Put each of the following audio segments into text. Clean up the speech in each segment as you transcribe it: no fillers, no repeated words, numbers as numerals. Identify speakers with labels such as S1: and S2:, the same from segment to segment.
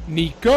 S1: Nico!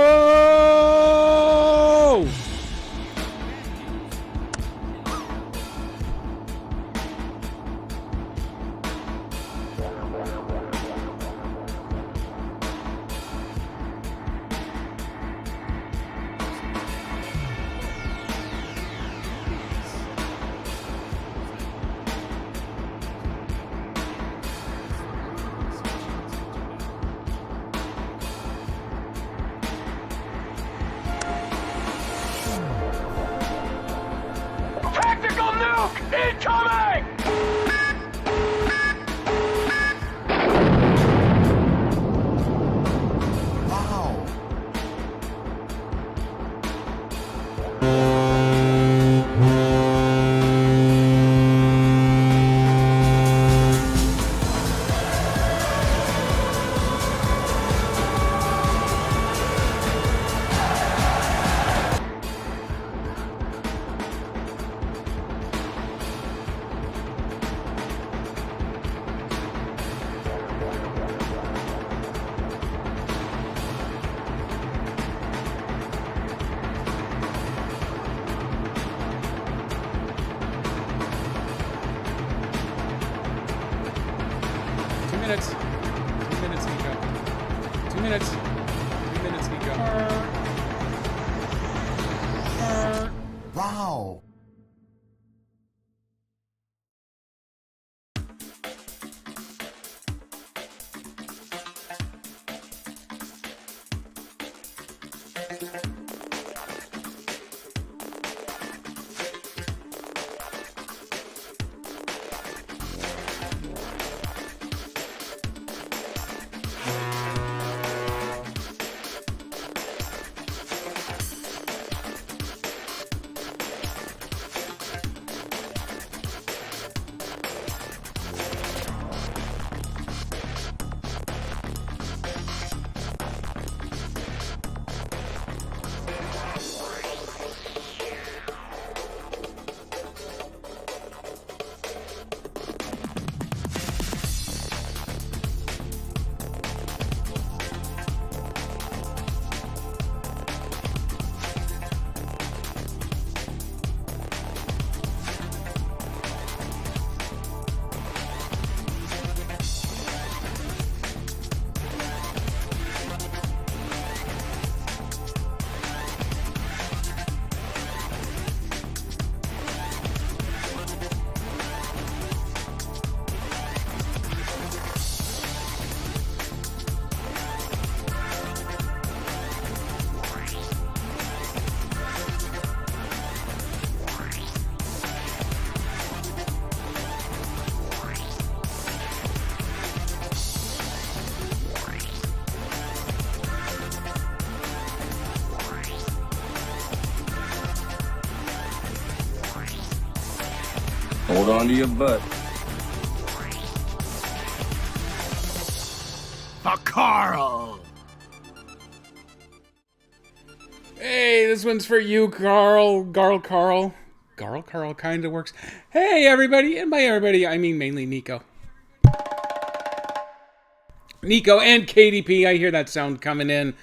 S2: Tactical nuke incoming!
S3: Wow. Wow.
S4: Hold on to your butt.
S3: For Carl.
S1: Hey, this one's for you, Carl. Carl kind of works. Hey, everybody. And by everybody, I mean mainly Nico. Nico and KDP. I hear that sound coming in.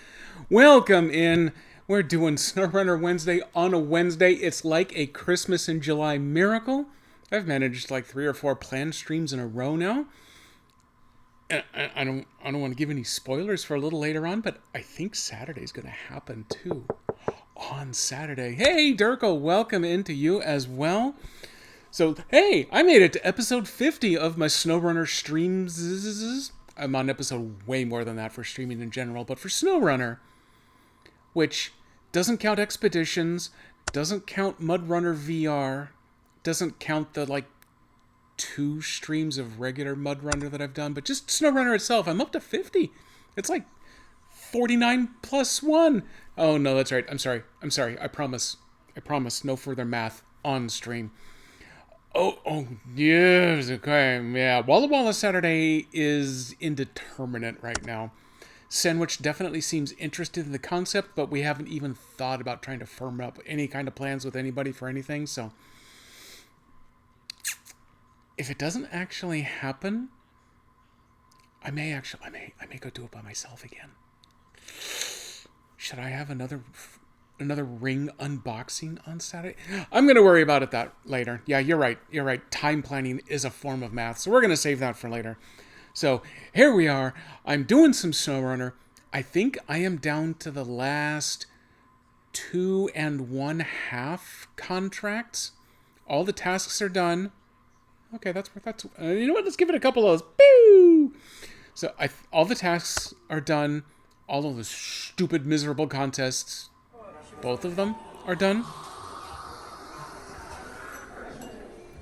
S1: Welcome in. We're doing SnowRunner Wednesday on a Wednesday. It's like a Christmas in July miracle. I've managed like 3 or 4 planned streams in a row now. And I don't want to give any spoilers for a little later on, but I think Saturday's going to happen too. On Saturday. Hey, Durko, welcome into you as well. So, hey, I made it to episode 50 of my SnowRunner streams. I'm on episode way more than that for streaming in general, but for SnowRunner, which doesn't count expeditions, doesn't count MudRunner VR, doesn't count the, 2 streams of regular MudRunner that I've done, but just SnowRunner itself, I'm up to 50. It's like 49 plus 1. Oh, no, that's right. I'm sorry. I promise, no further math on stream. Oh, yes, okay, yeah. Walla Walla Saturday is indeterminate right now. Sandwich definitely seems interested in the concept, but we haven't even thought about trying to firm up any kind of plans with anybody for anything, so if it doesn't actually happen, I may go do it by myself again. Should I have another ring unboxing on Saturday? I'm going to worry about it that later. Yeah, you're right. You're right. Time planning is a form of math, so we're going to save that for later. So here we are. I'm doing some SnowRunner. I think I am down to the last 2 1/2 contracts. All the tasks are done. Okay, that's you know what? Let's give it a couple of those. Boo! So all the tasks are done. All of the stupid, miserable contests, both of them are done.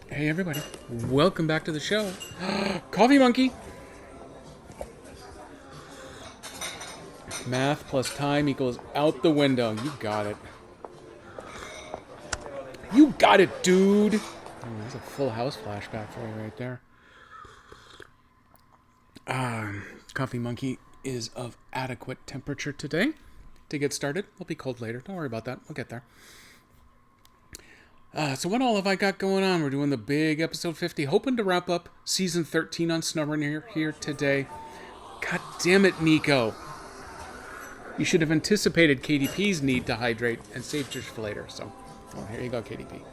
S1: Hey, everybody. Welcome back to the show. Coffee Monkey. Math plus time equals out the window. You got it. You got it, dude. Oh, that's a Full House flashback for you right there. Coffee Monkey is of adequate temperature today to get started. It'll be cold later. Don't worry about that. We'll get there. So what all have I got going on? We're doing the big episode 50. Hoping to wrap up season 13 on SnowRunner here today. God damn it, Nico. You should have anticipated KDP's need to hydrate and saved yours for later. So, here you go, KDP.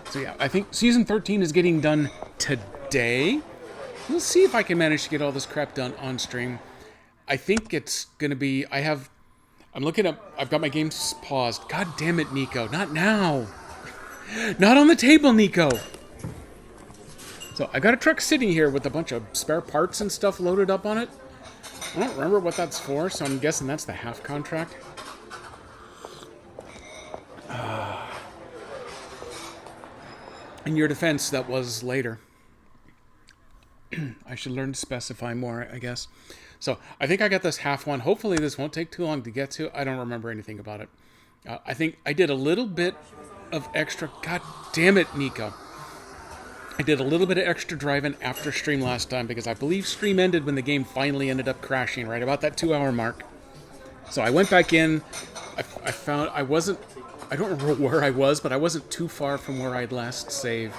S1: So yeah, I think season 13 is getting done today. We'll see if I can manage to get all this crap done on stream. I think it's going to be... I'm looking up... I've got my games paused. God damn it, Nico. Not now. Not on the table, Nico. So I got a truck sitting here with a bunch of spare parts and stuff loaded up on it. I don't remember what that's for, so I'm guessing that's the half contract. In your defense, that was later. I should learn to specify more, I guess. So I think I got this half one. Hopefully this won't take too long to get to. I don't remember anything about it. I think I did a little bit of extra... God damn it, Nico. I did a little bit of extra driving after stream last time because I believe stream ended when the game finally ended up crashing, right about that 2-hour mark. So I went back in. I found I don't remember where I was, but I wasn't too far from where I'd last saved,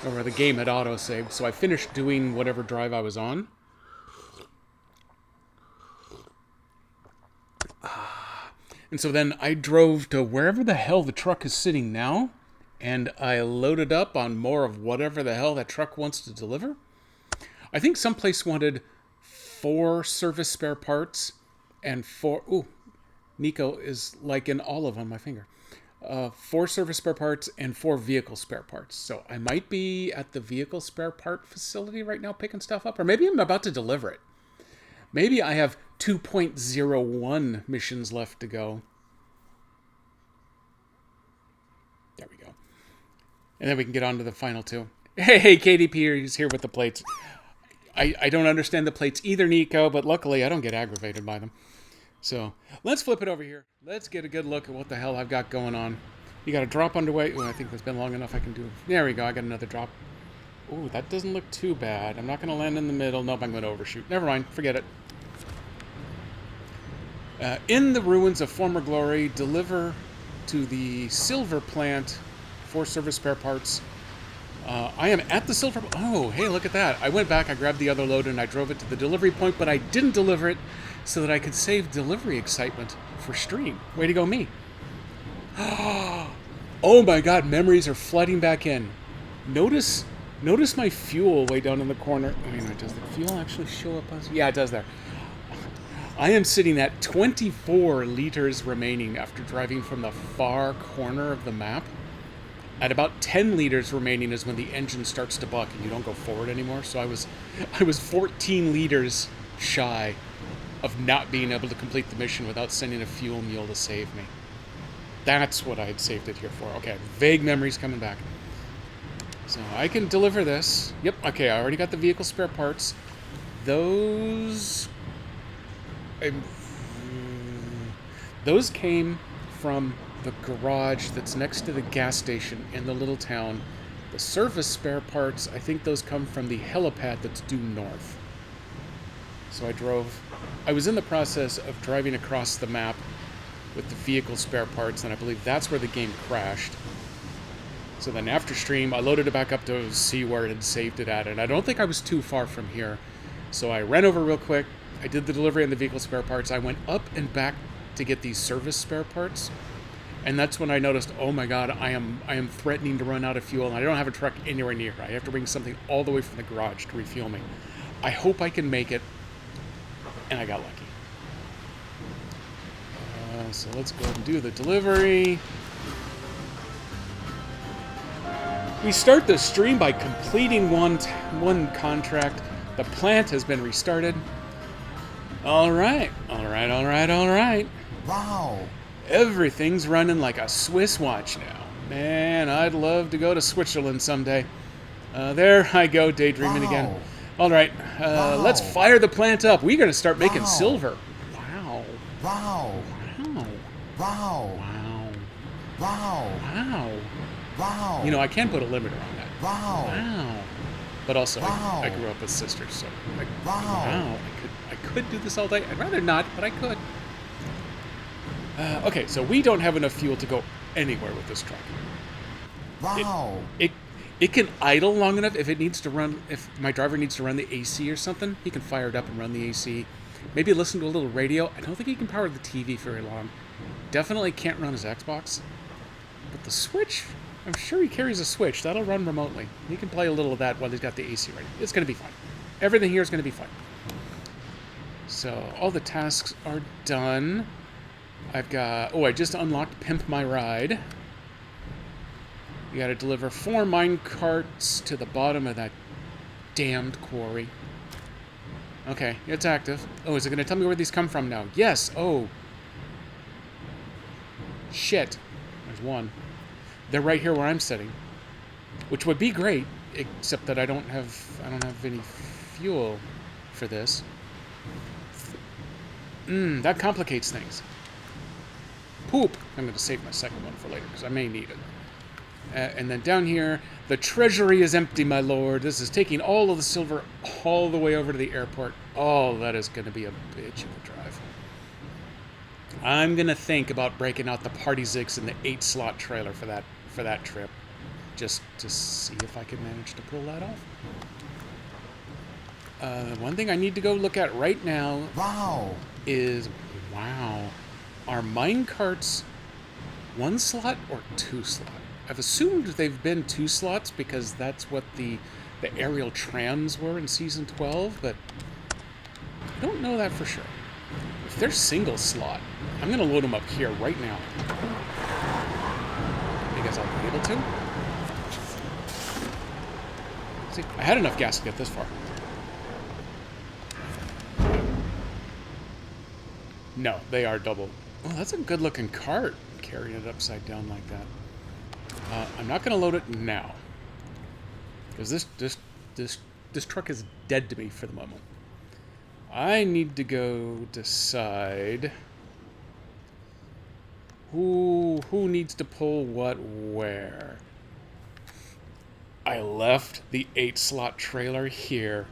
S1: or where the game had auto-saved. So I finished doing whatever drive I was on. And so then I drove to wherever the hell the truck is sitting now, and I loaded up on more of whatever the hell that truck wants to deliver. I think someplace wanted 4 service spare parts and 4... Ooh, Nico is like an olive on my finger. 4 service spare parts and 4 vehicle spare parts. So I might be at the vehicle spare part facility right now picking stuff up, or maybe I'm about to deliver it. Maybe I have 2.01 missions left to go. There we go. And then we can get on to the final 2. Hey, KDP is here with the plates. I don't understand the plates either, Nico, but luckily I don't get aggravated by them. So let's flip it over here. Let's get a good look at what the hell I've got going on. You got a drop underway. Oh, I think that's been long enough. I can do. There we go. I got another drop. Oh, that doesn't look too bad. I'm not going to land in the middle. Nope, I'm going to overshoot. Never mind. Forget it. In the ruins of former glory, deliver to the silver plant 4 service spare parts. I am at the silver... Oh, hey, look at that. I went back, I grabbed the other load, and I drove it to the delivery point, but I didn't deliver it so that I could save delivery excitement for stream. Way to go, me. Oh my god, memories are flooding back in. Notice my fuel way down in the corner. I mean, does the fuel actually show up? Yeah, it does there. I am sitting at 24 liters remaining after driving from the far corner of the map. At about 10 liters remaining is when the engine starts to buck and you don't go forward anymore. So I was 14 liters shy of not being able to complete the mission without sending a fuel mule to save me. That's what I had saved it here for. Okay, vague memories coming back. So I can deliver this. Yep, okay, I already got the vehicle spare parts. Those came from the garage that's next to the gas station in the little town. The service spare parts, I think those come from the helipad that's due north. So I was in the process of driving across the map with the vehicle spare parts, and I believe that's where the game crashed. So then after stream, I loaded it back up to see where it had saved it at, and I don't think I was too far from here. So I ran over real quick. I did the delivery on the vehicle spare parts. I went up and back to get these service spare parts. And that's when I noticed, oh my god, I am threatening to run out of fuel, and I don't have a truck anywhere near. I have to bring something all the way from the garage to refuel me. I hope I can make it, and I got lucky. So let's go ahead and do the delivery. We start the stream by completing one contract. The plant has been restarted. All right.
S3: Wow.
S1: Everything's running like a Swiss watch now. Man, I'd love to go to Switzerland someday. There I go, daydreaming again. All right, let's fire the plant up. We're going to start making silver. Wow.
S3: Wow.
S1: Wow.
S3: Wow.
S1: Wow.
S3: Wow.
S1: Wow.
S3: Wow.
S1: You know, I can put a limiter on that.
S3: Wow.
S1: Wow. But also,
S3: Wow.
S1: I grew up with sisters, so
S3: Wow.
S1: I could do this all day. I'd rather not, but I could. Okay, so we don't have enough fuel to go anywhere with this truck.
S3: Wow.
S1: It can idle long enough if it needs to run. If my driver needs to run the AC or something, he can fire it up and run the AC. Maybe listen to a little radio. I don't think he can power the TV very long. Definitely can't run his Xbox. But the Switch, I'm sure he carries a Switch. That'll run remotely. He can play a little of that while he's got the AC ready. It's going to be fine. Everything here is going to be fine. So all the tasks are done. I've got... Oh, I just unlocked Pimp My Ride. We got to deliver 4 mine carts to the bottom of that damned quarry. Okay, it's active. Oh, is it going to tell me where these come from now? Yes! Oh. Shit. There's one. They're right here where I'm sitting. Which would be great, except that I don't have any fuel for this. That complicates things. Poop. I'm going to save my second one for later, because I may need it. And then down here, the treasury is empty, my lord. This is taking all of the silver all the way over to the airport. Oh, that is going to be a bitch of a drive. I'm going to think about breaking out the Party Zigs and the 8-slot trailer for that trip. Just to see if I can manage to pull that off. One thing I need to go look at right now is, are mine carts 1 slot or 2 slot? I've assumed they've been 2 slots because that's what the aerial trams were in Season 12, but I don't know that for sure. If they're single slot, I'm going to load them up here right now. Because I'll be able to. See, I had enough gas to get this far. No, they are double. Oh, that's a good looking cart, carrying it upside down like that. I'm not going to load it now, because this truck is dead to me for the moment. I need to go decide who needs to pull what where. I left the 8-slot trailer here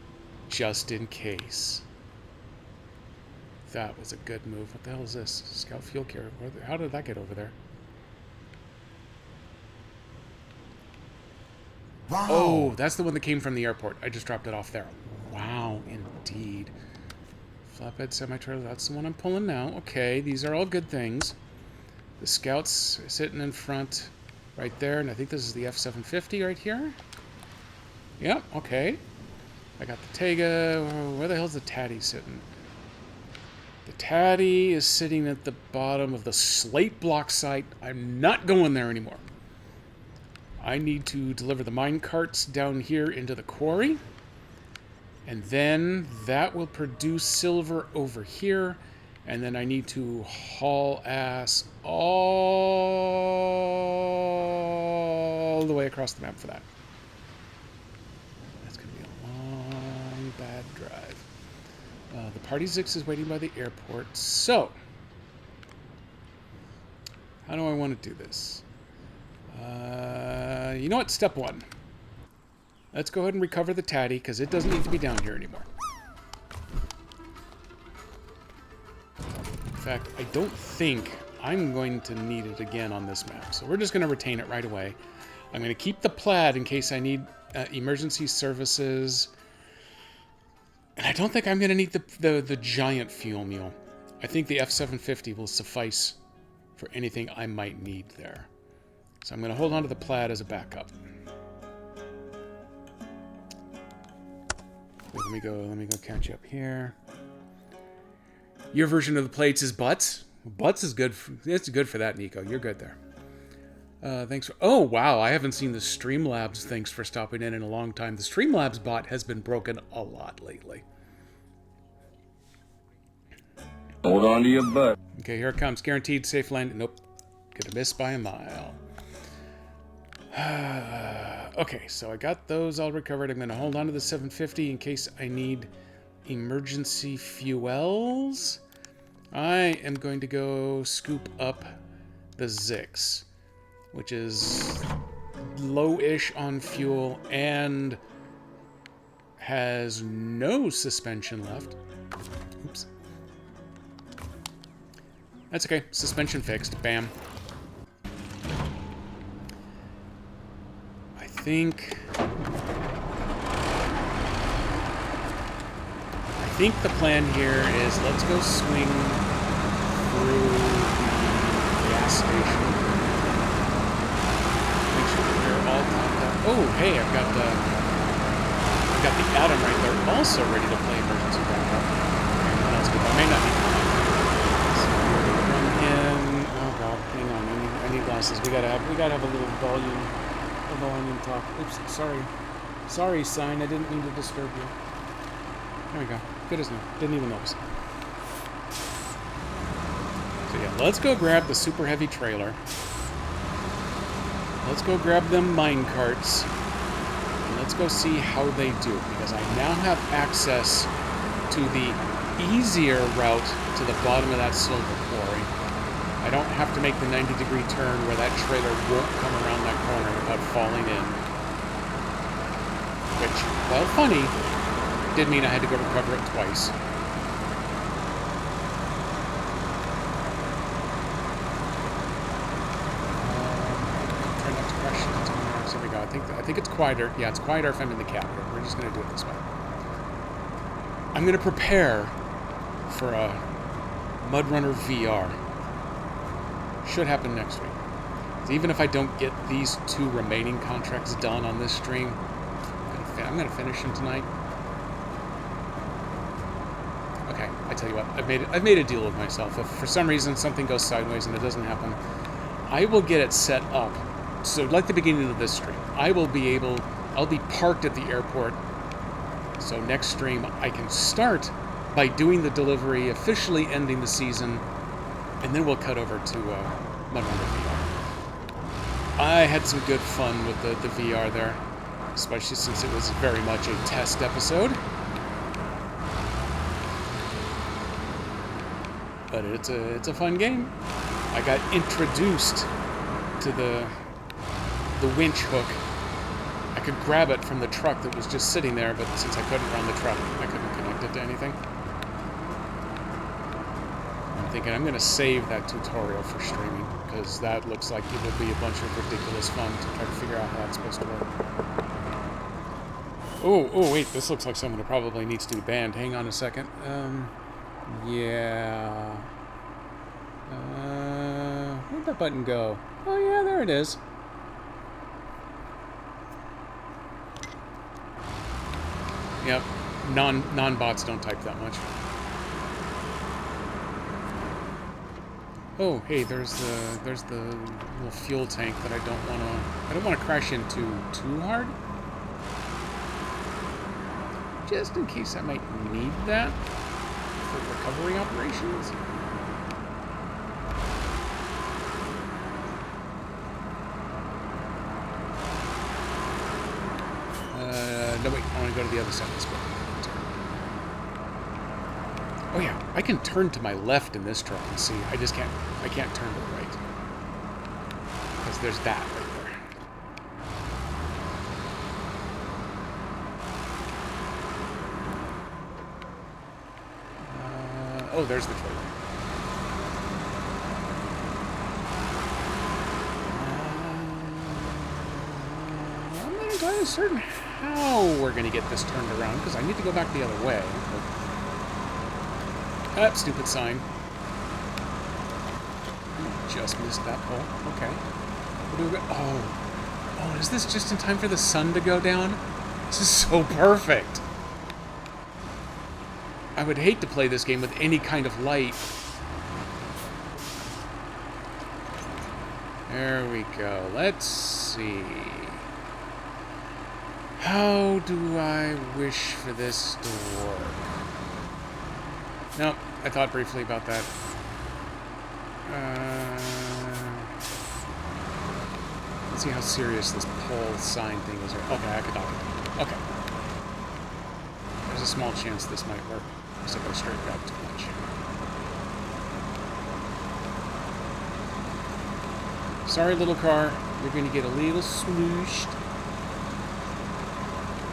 S1: just in case. That was a good move. What the hell is this? Scout fuel carrier. How did that get over there?
S3: Wow.
S1: Oh, that's the one that came from the airport. I just dropped it off there. Wow, indeed. Flatbed semi-trailer, that's the one I'm pulling now. Okay, these are all good things. The Scout's sitting in front right there, and I think this is the F-750 right here. Yep, okay. I got the Tega. Where the hell's the Taddy sitting? The Taddy is sitting at the bottom of the slate block site. I'm not going there anymore. I need to deliver the mine carts down here into the quarry. And then that will produce silver over here. And then I need to haul ass all the way across the map for that. That's going to be a long, bad drive. The Party Zix is waiting by the airport. So, how do I want to do this? You know what? Step 1. Let's go ahead and recover the Taddy, because it doesn't need to be down here anymore. In fact, I don't think I'm going to need it again on this map. So we're just going to retain it right away. I'm going to keep the Plaid in case I need emergency services. And I don't think I'm going to need the giant fuel mule. I think the F-750 will suffice for anything I might need there. So I'm going to hold on to the Plaid as a backup. Wait, let me go catch you up here. Your version of the plates is Butts. Butts is good. It's good for that, Nico. You're good there. Thanks for... Oh, wow. I haven't seen the Streamlabs. Thanks for stopping in a long time. The Streamlabs bot has been broken a lot lately.
S4: Hold on to your butt.
S1: Okay, here it comes. Guaranteed safe land. Nope. Gonna miss by a mile. Okay, so I got those all recovered. I'm going to hold on to the 750 in case I need emergency fuels. I am going to go scoop up the Zix, which is low-ish on fuel and has no suspension left. Oops. That's okay. Suspension fixed. Bam. I think the plan here is let's go swing through the gas station. Make sure that they're all topped up. Oh, hey, I've got the Atom right there, also ready to play emergency backup. Okay, what else? I may not need to. So run in. Oh god, hang on. I need glasses. We gotta have a little volume. Volume talk. Oops, sorry, sign. I didn't mean to disturb you. There we go. Good as new. Didn't even notice. So yeah, let's go grab the super heavy trailer. Let's go grab them mine carts. And let's go see how they do. Because I now have access to the easier route to the bottom of that silver quarry. I don't have to make the 90-degree turn where that trailer won't come around that corner without falling in. Which, while funny, did mean I had to go recover it twice. Try not to crash into my house. There we go. I think it's quieter. Yeah, it's quieter if I'm in the cab. We're just going to do it this way. I'm going to prepare for a Mudrunner VR. Should happen next week. So even if I don't get these 2 remaining contracts done on this stream, I'm gonna finish them tonight. Okay, I tell you what, I've made a deal with myself. If for some reason something goes sideways and it doesn't happen, I will get it set up. So like the beginning of this stream, I'll be parked at the airport. So next stream I can start by doing the delivery, officially ending the season. And then we'll cut over to Mudrunner VR. I had some good fun with the VR there, especially since it was very much a test episode. But it's a fun game. I got introduced to the winch hook. I could grab it from the truck that was just sitting there, but since I couldn't run the truck, I couldn't connect it to anything. Thinking I'm going to save that tutorial for streaming, because that looks like it will be a bunch of ridiculous fun to try to figure out how that's supposed to work. Oh, wait, this looks like someone who probably needs to be banned. Hang on a second. Yeah. Where'd that button go? Oh, yeah, there it is. Yep, non-bots don't type that much. Oh, hey, there's the little fuel tank that I don't want to crash into too hard. Just in case I might need that for recovery operations. No wait, I want to go to the other side of this building. Oh yeah, I can turn to my left in this truck and see. I can't turn to the right. Because there's that right there. Oh, there's the trailer. I'm not entirely certain how we're going to get this turned around, because I need to go back the other way. Ah, stupid sign. Just missed that pole. Okay. What do we got? Oh, is this just in time for the sun to go down? This is so perfect. I would hate to play this game with any kind of light. There we go. Let's see. How do I wish for this to work? Nope, I thought briefly about that. Let's see how serious this pole sign thing is. Okay, I could dock it. Okay. There's a small chance this might work. Except I straight grab too much. Sorry, little car. You're going to get a little smooshed.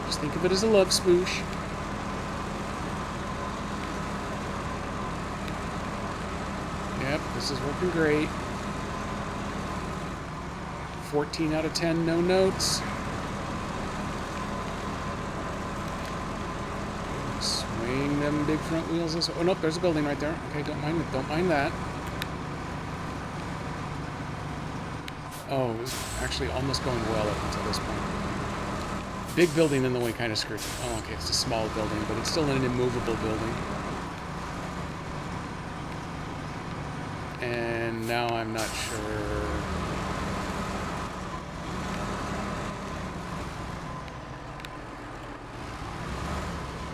S1: Just think of it as a love smoosh. Yep, this is working great. 14 out of 10, no notes. Swing them big front wheels this way. Oh, nope, there's a building right there. Okay, don't mind it. Don't mind that. Oh, it was actually almost going well up until this point. Big building in the way kind of screws it. Oh, okay, it's a small building, but it's still an immovable building. And now I'm not sure.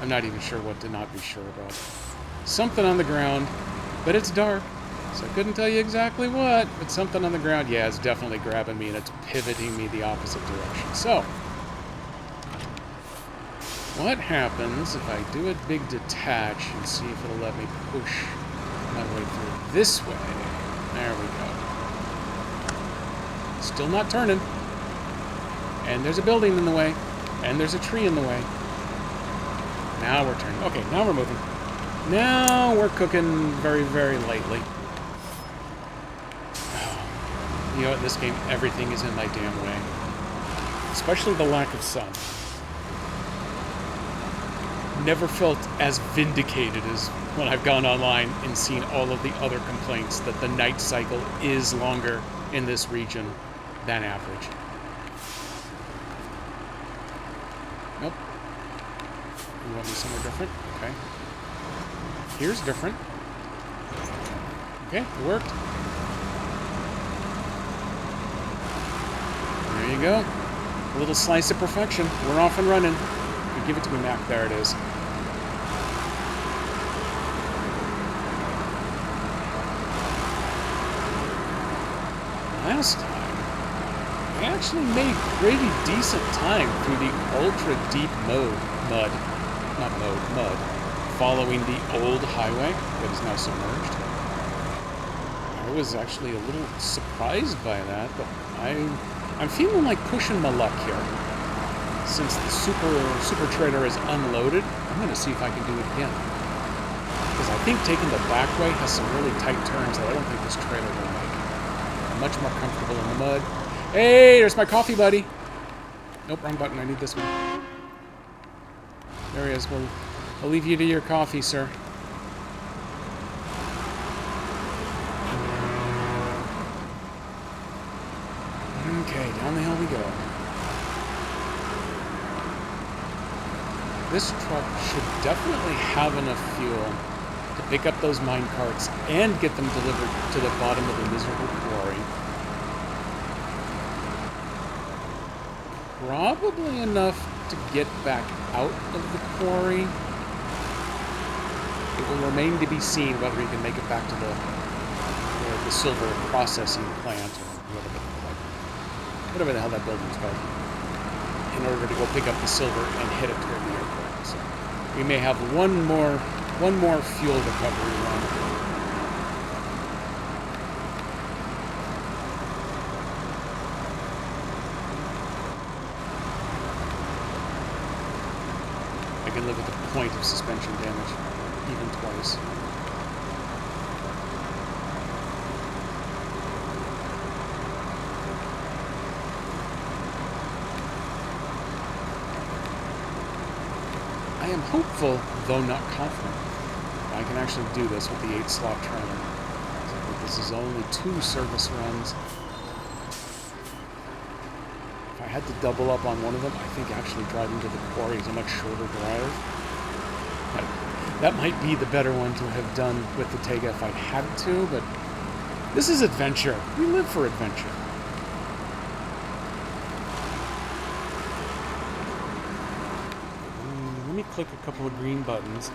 S1: I'm not even sure what to not be sure about. Something on the ground, but it's dark, so I couldn't tell you exactly what, but something on the ground, yeah, it's definitely grabbing me and it's pivoting me the opposite direction. So, what happens if I do a big detach and see if it'll let me push my way through this way? There we go. Still not turning. And there's a building in the way. And there's a tree in the way. Now we're turning. Okay, now we're moving. Now we're cooking very, very lightly. You know, in this game, everything is in my damn way. Especially the lack of sun. Never felt as vindicated as when I've gone online and seen all of the other complaints that the night cycle is longer in this region than average. Nope. You want me somewhere different? Okay. Here's different. Okay, it worked. There you go. A little slice of perfection. We're off and running. You give it to me, Mac. There it is. Last time, I actually made pretty decent time through the ultra deep mud, following the old highway that is now submerged. I was actually a little surprised by that, but I'm feeling like pushing my luck here. Since the super trailer is unloaded, I'm going to see if I can do it again. Because I think taking the back way has some really tight turns that I don't think this trailer will make. I'm much more comfortable in the mud. Hey, there's my coffee buddy. Nope, wrong button. I need this one. There he is. I'll leave you to your coffee, sir. Okay, down the hill we go. This truck should definitely have enough fuel to pick up those mine carts and get them delivered to the bottom of the miserable quarry. Probably enough to get back out of the quarry. It will remain to be seen whether we can make it back to the silver processing plant or whatever the hell that building's called, in order to go pick up the silver and hit it toward the airport. So we may have one more fuel recovery run. I can live with the point of suspension damage, even twice. am hopeful, though not confident, I can actually do this with the 8-slot trailer. This is only 2 service runs. If I had to double up on one of them, I think actually driving to the quarry is a much shorter drive. That might be the better one to have done with the Tega if I had to, but this is adventure. We live for adventure. Let me click a couple of green buttons.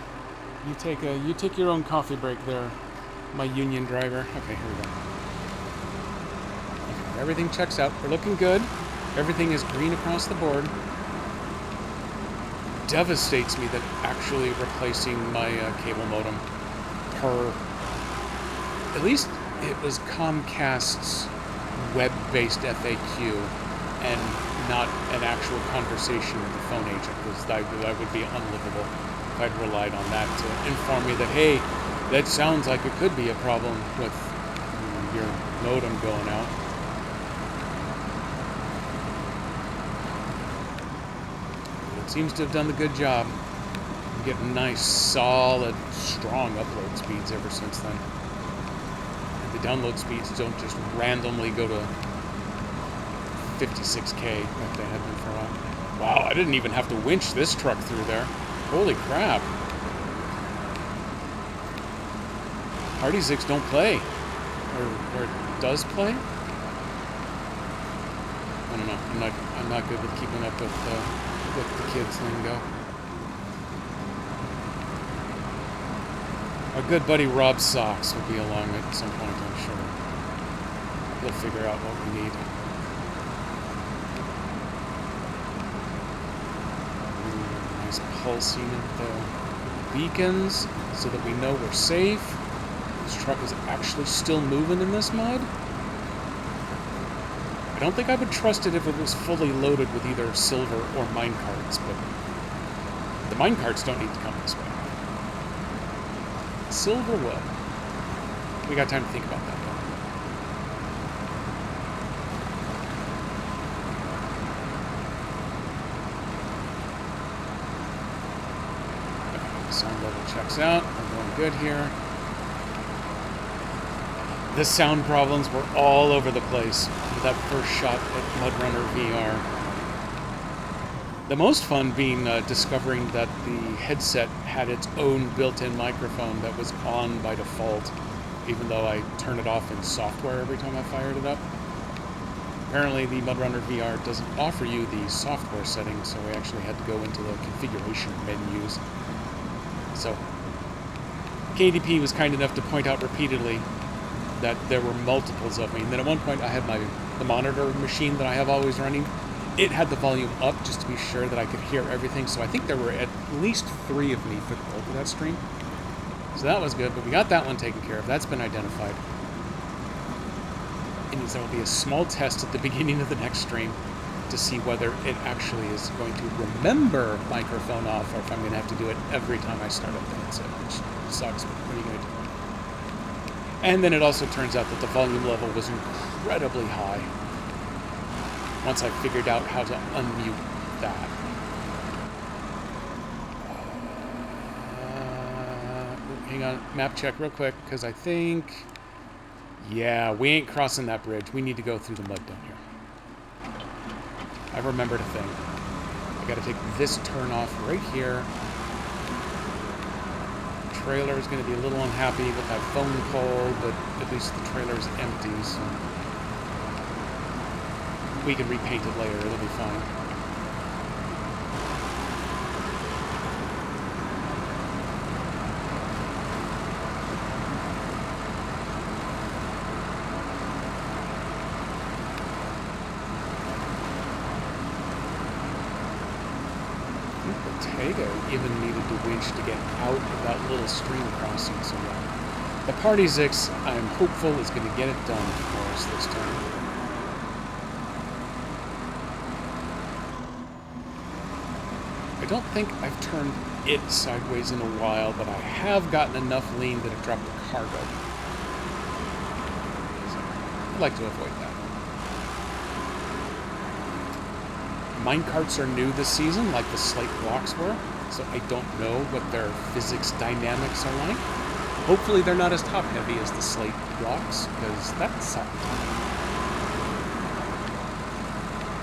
S1: You take your own coffee break there, my union driver. Okay, here we go. Okay, everything checks out. We're looking good. Everything is green across the board. Devastates me that actually replacing my cable modem per... At least it was Comcast's web-based FAQ and not an actual conversation with the phone agent, because that would be unlivable if I'd relied on that to inform me that, hey, that sounds like it could be a problem with your modem going out. It seems to have done the good job. I'm getting nice, solid, strong upload speeds ever since then. And the download speeds don't just randomly go to 56K like they had been for a while. Wow, I didn't even have to winch this truck through there. Holy crap. Hardy Six don't play. Or it does play? I don't know. I'm not good with keeping up with the kids lingo. Our good buddy Rob Sox will be along at some point, I'm sure. He'll figure out what we need. Nice pulsing of the beacons so that we know we're safe. This truck is actually still moving in this mud. I don't think I would trust it if it was fully loaded with either silver or minecarts, but the minecarts don't need to come this way. Silver will. We got time to think about that, though. Okay, the sound level checks out. We're going good here. The sound problems were all over the place with that first shot at Mud Runner VR. The most fun being discovering that the headset had its own built-in microphone that was on by default, even though I turn it off in software every time I fired it up. Apparently the Mud Runner VR doesn't offer you the software settings, so we actually had to go into the configuration menus. So KDP was kind enough to point out repeatedly that there were multiples of me. And then at one point I had the monitor machine that I have always running. It had the volume up just to be sure that I could hear everything. So I think there were at least 3 of me for the bulk of that stream. So that was good, but we got that one taken care of. That's been identified. And there will be a small test at the beginning of the next stream to see whether it actually is going to remember microphone off, or if I'm going to have to do it every time I start up the headset, which sucks, but what are you going to do? And then it also turns out that the volume level was incredibly high once I figured out how to unmute that. Hang on, map check real quick, because I think... Yeah, we ain't crossing that bridge. We need to go through the mud down here. I remembered a thing. I gotta take this turn off right here. Trailer is going to be a little unhappy with that phone pole, but at least the trailer is empty, so we can repaint it later. It'll be fine. Even needed to winch to get out of that little stream crossing, so the Party Six, I'm hopeful, is going to get it done for us this time. I don't think I've turned it sideways in a while, but I have gotten enough lean that it dropped the cargo. So I'd like to avoid that. Minecarts are new this season, like the slate blocks were, so I don't know what their physics dynamics are like. Hopefully they're not as top-heavy as the slate blocks, because that sucked.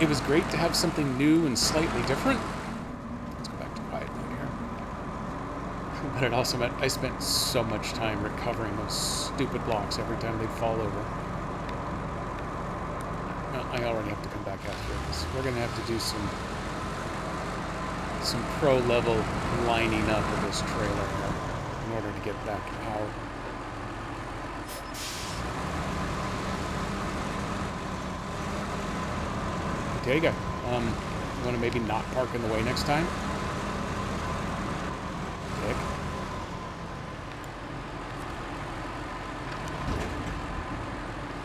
S1: It was great to have something new and slightly different. Let's go back to quiet mode here. But it also meant I spent so much time recovering those stupid blocks every time they'd fall over. Well, I already have to come back after this. We're going to have to do some pro-level lining up of this trailer here in order to get back out. Okay, you want to maybe not park in the way next time? Dick.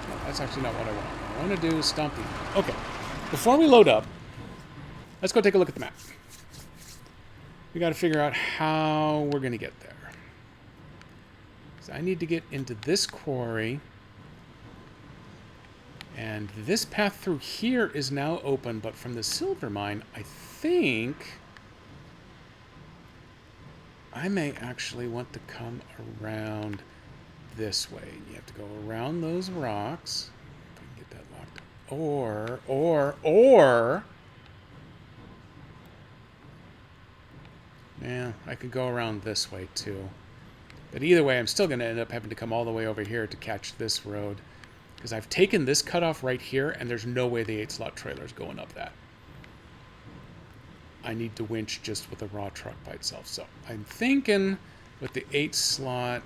S1: No, that's actually not what I want. What I want to do is stomp you. Okay, before we load up, let's go take a look at the map. We got to figure out how we're going to get there. So I need to get into this quarry. And this path through here is now open, but from the silver mine, I think I may actually want to come around this way. You have to go around those rocks. If I can get that locked. Or... Yeah, I could go around this way too. But either way, I'm still going to end up having to come all the way over here to catch this road. Because I've taken this cutoff right here, and there's no way the 8-slot trailer is going up that. I need to winch just with a raw truck by itself. So I'm thinking with the 8-slot,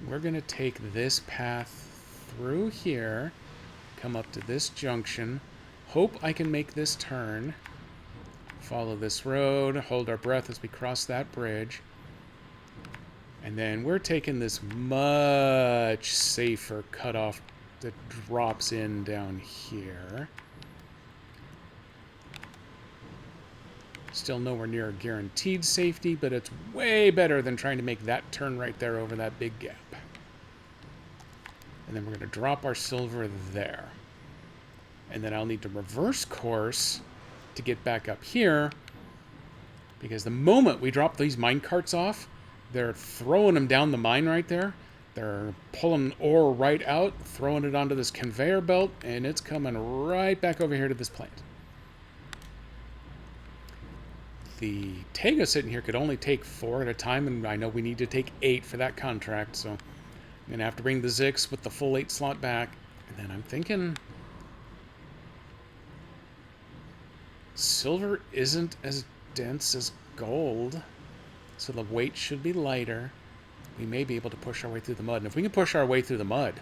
S1: we're going to take this path through here, come up to this junction, hope I can make this turn, follow this road, hold our breath as we cross that bridge. And then we're taking this much safer cutoff that drops in down here. Still nowhere near guaranteed safety, but it's way better than trying to make that turn right there over that big gap. And then we're going to drop our silver there. And then I'll need to reverse course to get back up here, because the moment we drop these mine carts off, they're throwing them down the mine right there. They're pulling ore right out, throwing it onto this conveyor belt, and it's coming right back over here to this plant. The Tega sitting here could only take 4 at a time, and I know we need to take 8 for that contract, so I'm going to have to bring the Zix with the full 8-slot back. And then I'm thinking silver isn't as dense as gold, so the weight should be lighter. We may be able to push our way through the mud. And if we can push our way through the mud,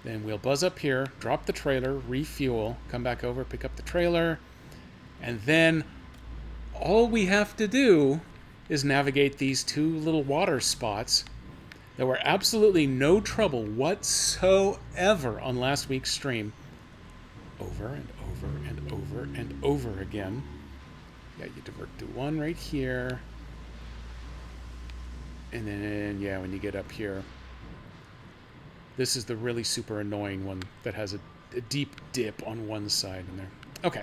S1: then we'll buzz up here, drop the trailer, refuel, come back over, pick up the trailer, and then all we have to do is navigate these 2 little water spots that were absolutely no trouble whatsoever on last week's stream. Over and over and over and over again. Yeah, you divert to 1 right here. And then, yeah, when you get up here, this is the really super annoying one that has a deep dip on one side in there. Okay.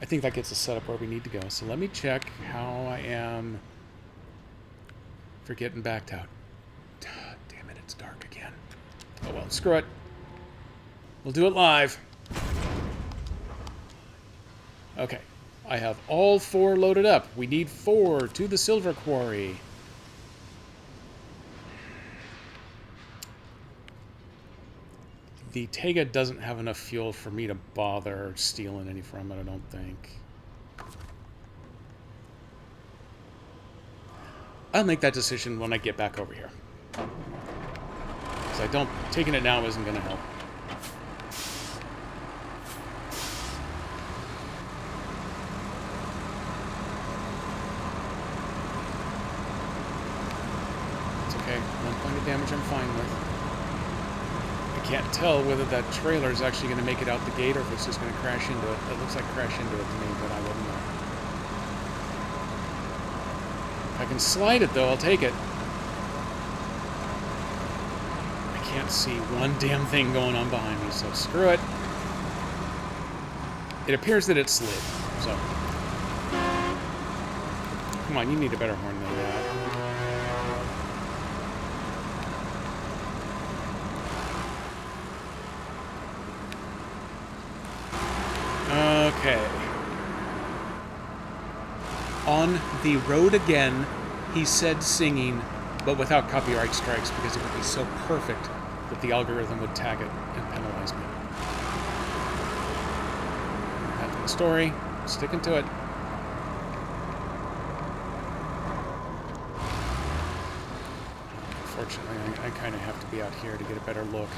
S1: I think that gets us set up where we need to go. So let me check how I am for getting backed out. Damn it, it's dark again. Oh well, screw it. We'll do it live. Okay. I have all 4 loaded up. We need 4 to the silver quarry. The Tega doesn't have enough fuel for me to bother stealing any from it, I don't think. I'll make that decision when I get back over here. Because taking it now isn't going to help. It's okay. 1 point of damage I'm fine with. I can't tell whether that trailer is actually going to make it out the gate or if it's just going to crash into it. It looks like crash into it to me, but I wouldn't know. If I can slide it, though, I'll take it. I can't see one damn thing going on behind me, so screw it. It appears that it slid, so... Come on, you need a better horn than that. Okay. On the road again, he said singing, but without copyright strikes, because it would be so perfect that the algorithm would tag it and penalize me. That's the story. Sticking to it. Unfortunately, I kind of have to be out here to get a better look.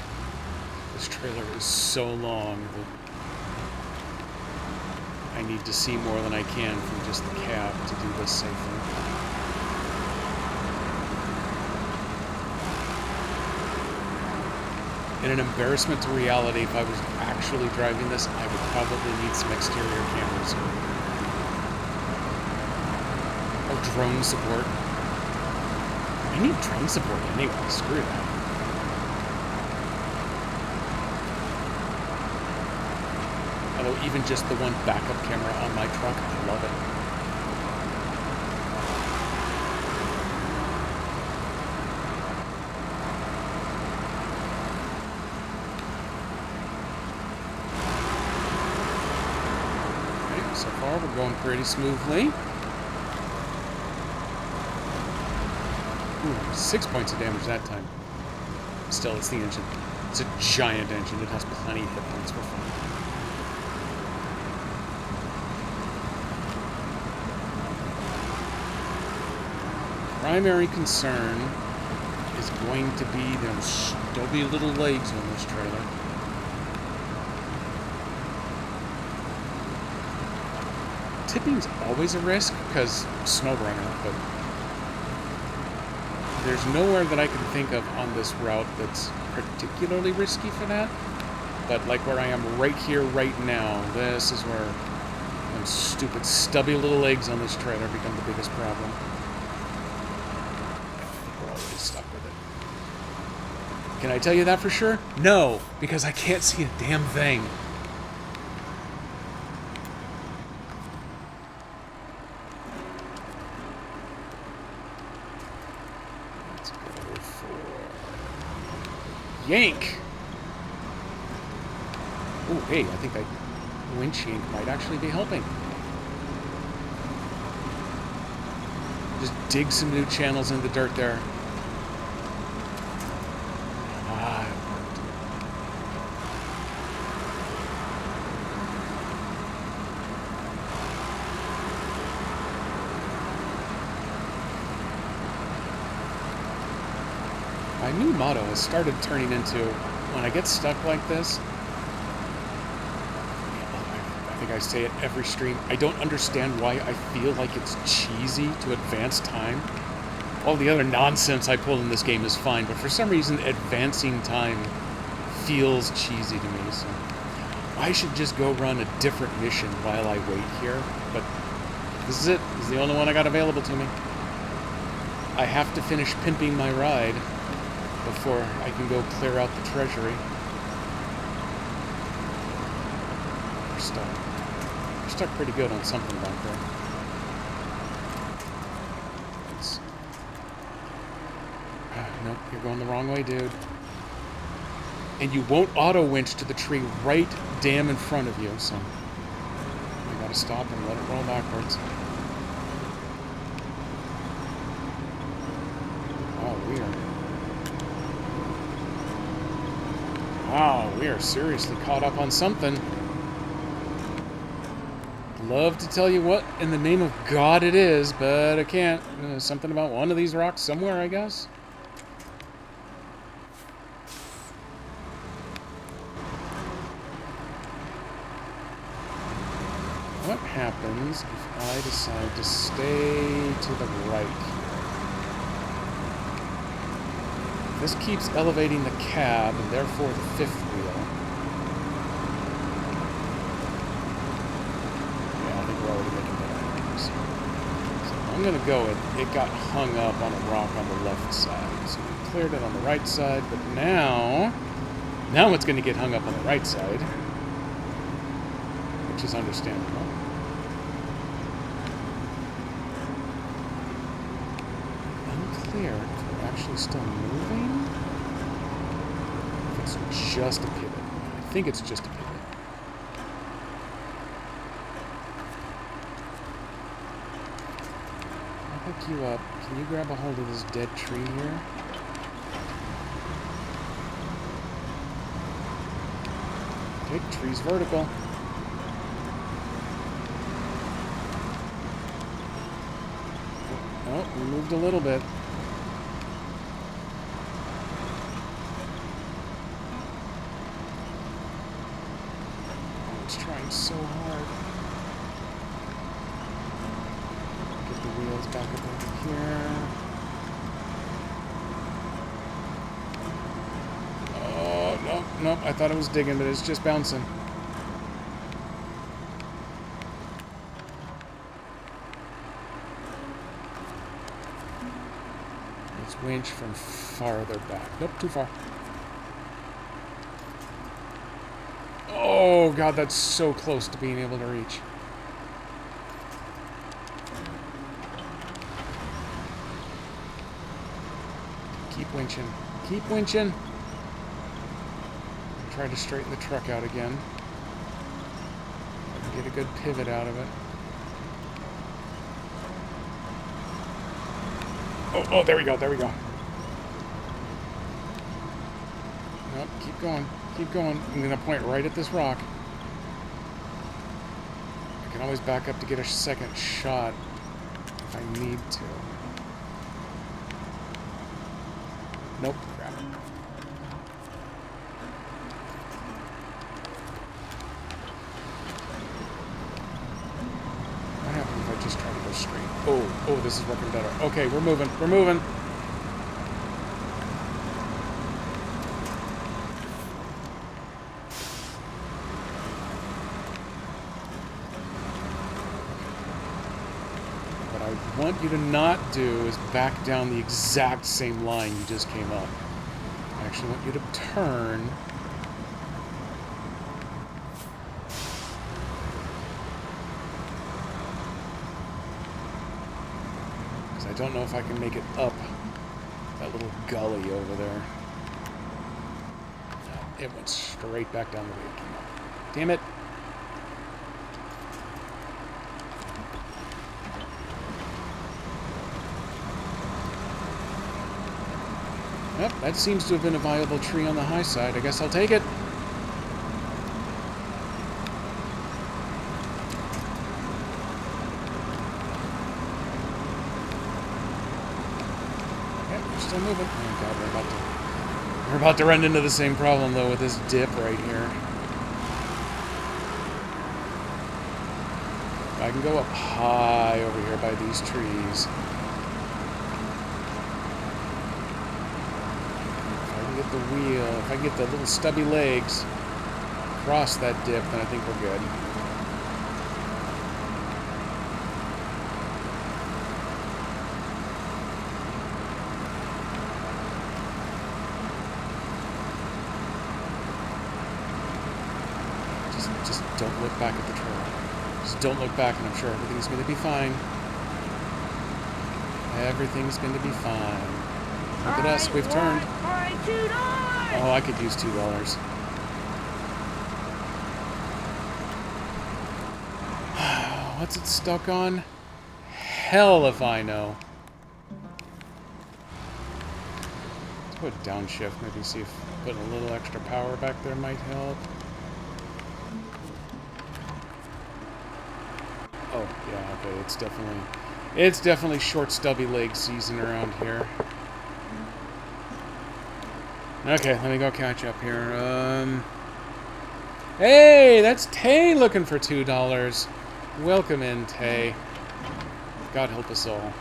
S1: This trailer is so long that I need to see more than I can from just the cab to do this safely. In an embarrassment to reality, if I was actually driving this, I would probably need some exterior cameras. Or drone support. I need drone support anyway, screw that. Although even just the one backup camera on my truck, I love it. Okay, so far we're going pretty smoothly. Ooh, 6 points of damage that time. Still, it's the engine. It's a giant engine. It has plenty of hit points for fun. Primary concern is going to be them stubby little legs on this trailer. Tipping's always a risk because SnowRunner, but there's nowhere that I can think of on this route that's particularly risky for that. But like where I am right here, right now, this is where them stupid stubby little legs on this trailer become the biggest problem. We're already stuck with it. Can I tell you that for sure? No, because I can't see a damn thing. Yank! Oh, hey, I think that winch yank might actually be helping. Just dig some new channels in the dirt there. Ah, it worked. My new motto has started turning into, when I get stuck like this, I think I say it every stream, I don't understand why I feel like it's cheesy to advance time. All the other nonsense I pull in this game is fine, but for some reason advancing time feels cheesy to me, so I should just go run a different mission while I wait here, but this is it. This is the only one I got available to me. I have to finish pimping my ride before I can go clear out the treasury. We're stuck. We're stuck pretty good on something back there. Nope, you're going the wrong way, dude. And you won't auto-winch to the tree right damn in front of you, so you gotta stop and let it roll backwards. Oh, weird. Wow, we are seriously caught up on something. Love to tell you what in the name of God it is, but I can't. Something about one of these rocks somewhere, I guess. What happens if I decide to stay to the right? This keeps elevating the cab, and therefore the fifth wheel. Yeah, I think we're already making better. So I'm going to go with it got hung up on a rock on the left side. So we cleared it on the right side, but now it's going to get hung up on the right side. which is understandable. Unclear if we're actually still moving. If it's just a pivot. I think it's just a pivot. I'll pick you up. Can you grab a hold of this dead tree here? Okay, tree's vertical. Oh, we moved a little bit. Oh, it's trying so hard. Get the wheels back up over here. Oh, nope, nope. I thought it was digging, but it's just bouncing. Let's winch from farther back. Nope, too far. Oh, God, that's so close to being able to reach. Keep winching. Keep winching. Try to straighten the truck out again. Get a good pivot out of it. Oh, there we go, there we go. Nope, keep going, keep going. I'm gonna point right at this rock. I can always back up to get a second shot if I need to. Nope, crap. What happens if I just try to go straight? Oh, this is working better. Okay, we're moving, we're moving. What I want you to not do is back down the exact same line you just came up. I actually want you to turn. Because I don't know if I can make it up that little gully over there. No, it went straight back down the way it came up. Damn it. Yep, that seems to have been a viable tree on the high side. I guess I'll take it. Yep, we're still moving. Oh God, we're about to run into the same problem though with this dip right here. I can go up high over here by these trees. Get the wheel, if I can get the little stubby legs across that dip, then I think we're good. Just don't look back at the trail. Just don't look back and I'm sure everything's going to be fine. Everything's going to be fine. Look at us, we've turned. Oh, I could use $2. What's it stuck on? Hell if I know. Let's put downshift, maybe see if putting a little extra power back there might help. Oh, yeah, okay, it's definitely short stubby leg season around here. Okay, let me go catch up here. Hey, that's Tay looking for $2. Welcome in, Tay. God help us all.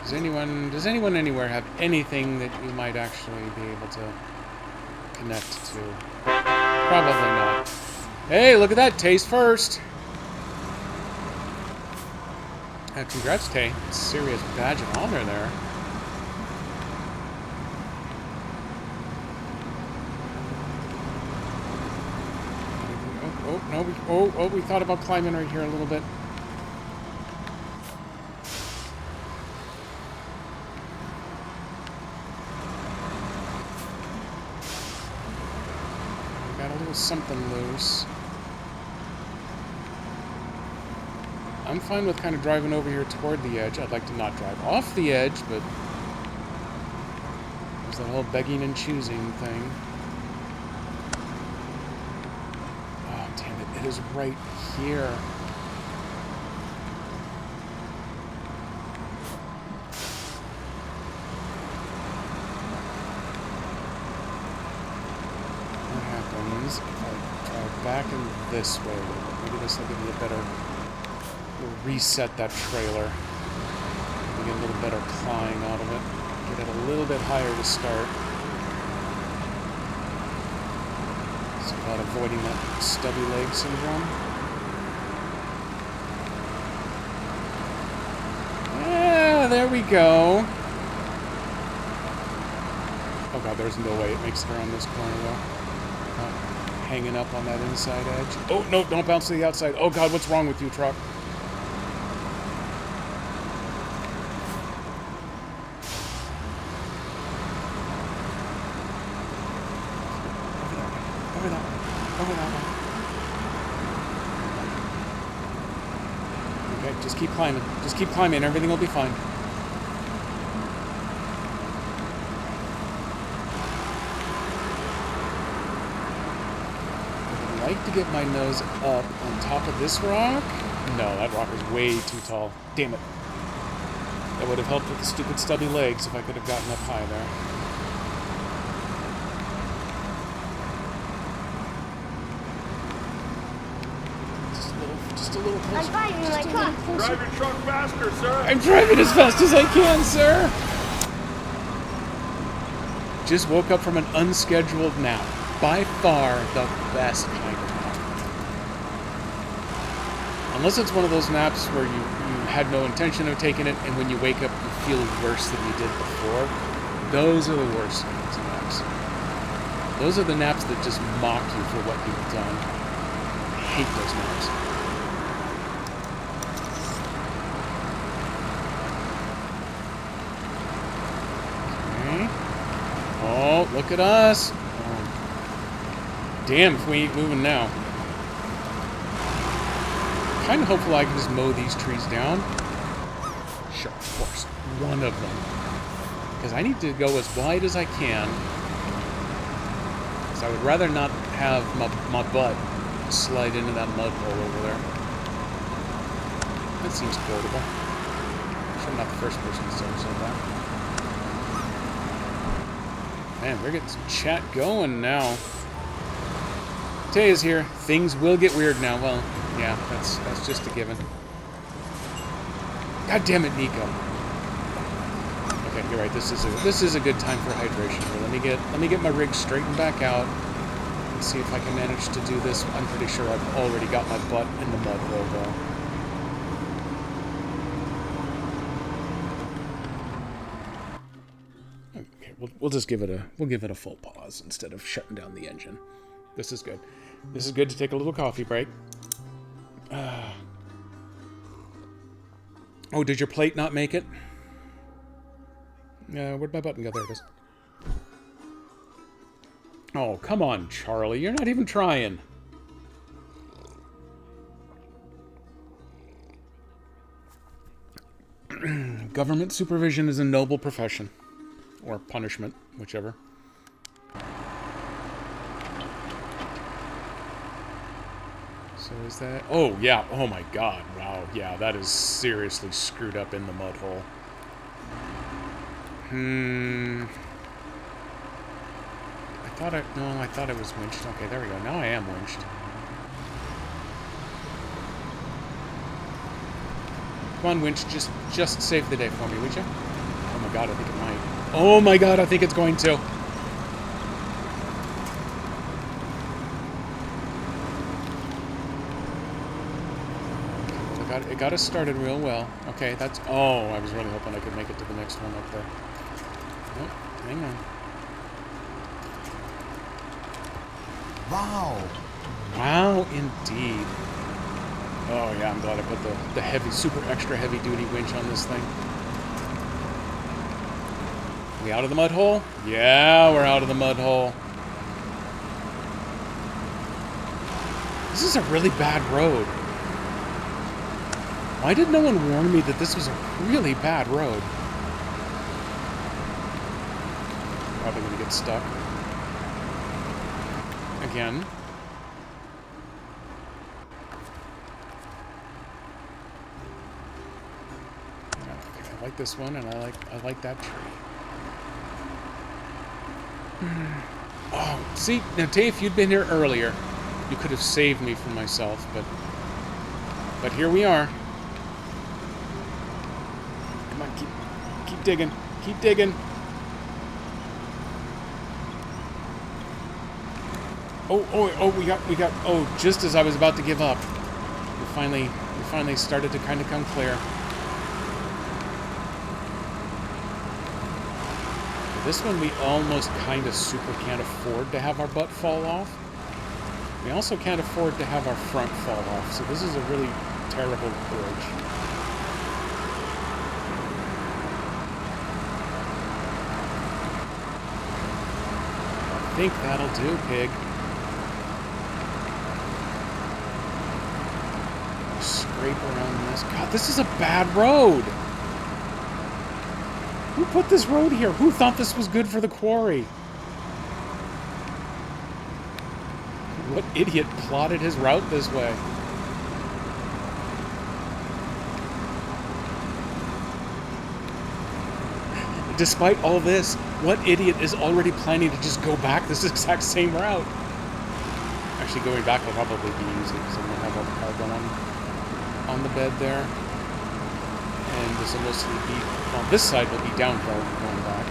S1: Does anyone anywhere have anything that you might actually be able to connect to? Probably not. Hey, look at that, Tay's first. Congrats, Tay. Serious badge of honor there. Oh, no, we thought about climbing right here a little bit. We got a little something loose. I'm fine with kind of driving over here toward the edge. I'd like to not drive off the edge, but there's that whole begging and choosing thing. Oh, damn it. It is right here. What happens if I drive back in this way? Maybe this will give me a better... We'll reset that trailer. We'll get a little better climb out of it. Get it a little bit higher to start. It's about avoiding that stubby leg syndrome. Yeah, there we go. Oh god, there's no way it makes it around this corner though. Hanging up on that inside edge. Oh no, don't bounce to the outside. Oh god, what's wrong with you, truck? Okay, just keep climbing. Just keep climbing. Everything will be fine. I'd like to get my nose up on top of this rock. No, that rock is way too tall. Damn it. That would have helped with the stupid stubby legs if I could have gotten up high there. Just a little closer.
S5: I'm driving my truck.
S2: Drive your truck faster, sir.
S1: I'm driving as fast as I can, sir. Just woke up from an unscheduled nap. By far the best kind of nap. Unless it's one of those naps where you had no intention of taking it, and when you wake up you feel worse than you did before. Those are the worst kinds of naps. Those are the naps that just mock you for what you've done. I hate those naps. Oh, look at us. Oh. Damn, if we ain't moving now. Kind of hopeful I can just mow these trees down. Sure, of course. One of them. Because I need to go as wide as I can. Because I would rather not have my butt slide into that mud hole over there. That seems quotable. Sure, I'm not the first person to say that. Man, we're getting some chat going now. Tay is here. Things will get weird now. Well, yeah, that's just a given. God damn it, Nico. Okay, you're right. This is a good time for hydration. Here. Let me get my rig straightened back out and see if I can manage to do this. I'm pretty sure I've already got my butt in the mud hole though. We'll just give it a full pause instead of shutting down the engine. This is good. This is good to take a little coffee break. Oh, did your plate not make it? Where'd my button go? There it is. Oh, come on, Charlie. You're not even trying. Government supervision is a noble profession. Or punishment, whichever. So is that... Oh, yeah. Oh, my God. Wow. Yeah, that is seriously screwed up in the mud hole. I thought it was winched. Okay, there we go. Now I am winched. Come on, winch. Just save the day for me, would you? Oh, my God. I think it might. Oh my God, I think it's going to. It got us started real well. Okay, that's... Oh, I was really hoping I could make it to the next one up there. Nope, hang on.
S3: Wow.
S1: Wow, indeed. Oh yeah, I'm glad I put the heavy, super extra heavy duty winch on this thing. We out of the mud hole? Yeah, we're out of the mud hole. This is a really bad road. Why did no one warn me that this was a really bad road? Probably gonna get stuck. Again. Okay, I like this one, and I like that tree. Oh, see, now Tay, if you'd been here earlier, you could have saved me from myself, but here we are. Come on, keep digging, keep digging. Oh, we got, oh, just as I was about to give up, we finally started to kind of come clear. This one we almost kind of super can't afford to have our butt fall off. We also can't afford to have our front fall off, so this is a really terrible bridge. I think that'll do, pig. Scrape around this. God, this is a bad road! Who put this road here? Who thought this was good for the quarry? What idiot plotted his route this way? Despite all this, what idiot is already planning to just go back this exact same route? Actually, going back will probably be easy because I'm going to have all the cargo on the bed there. And this will mostly be, well, this side will be downhill going back.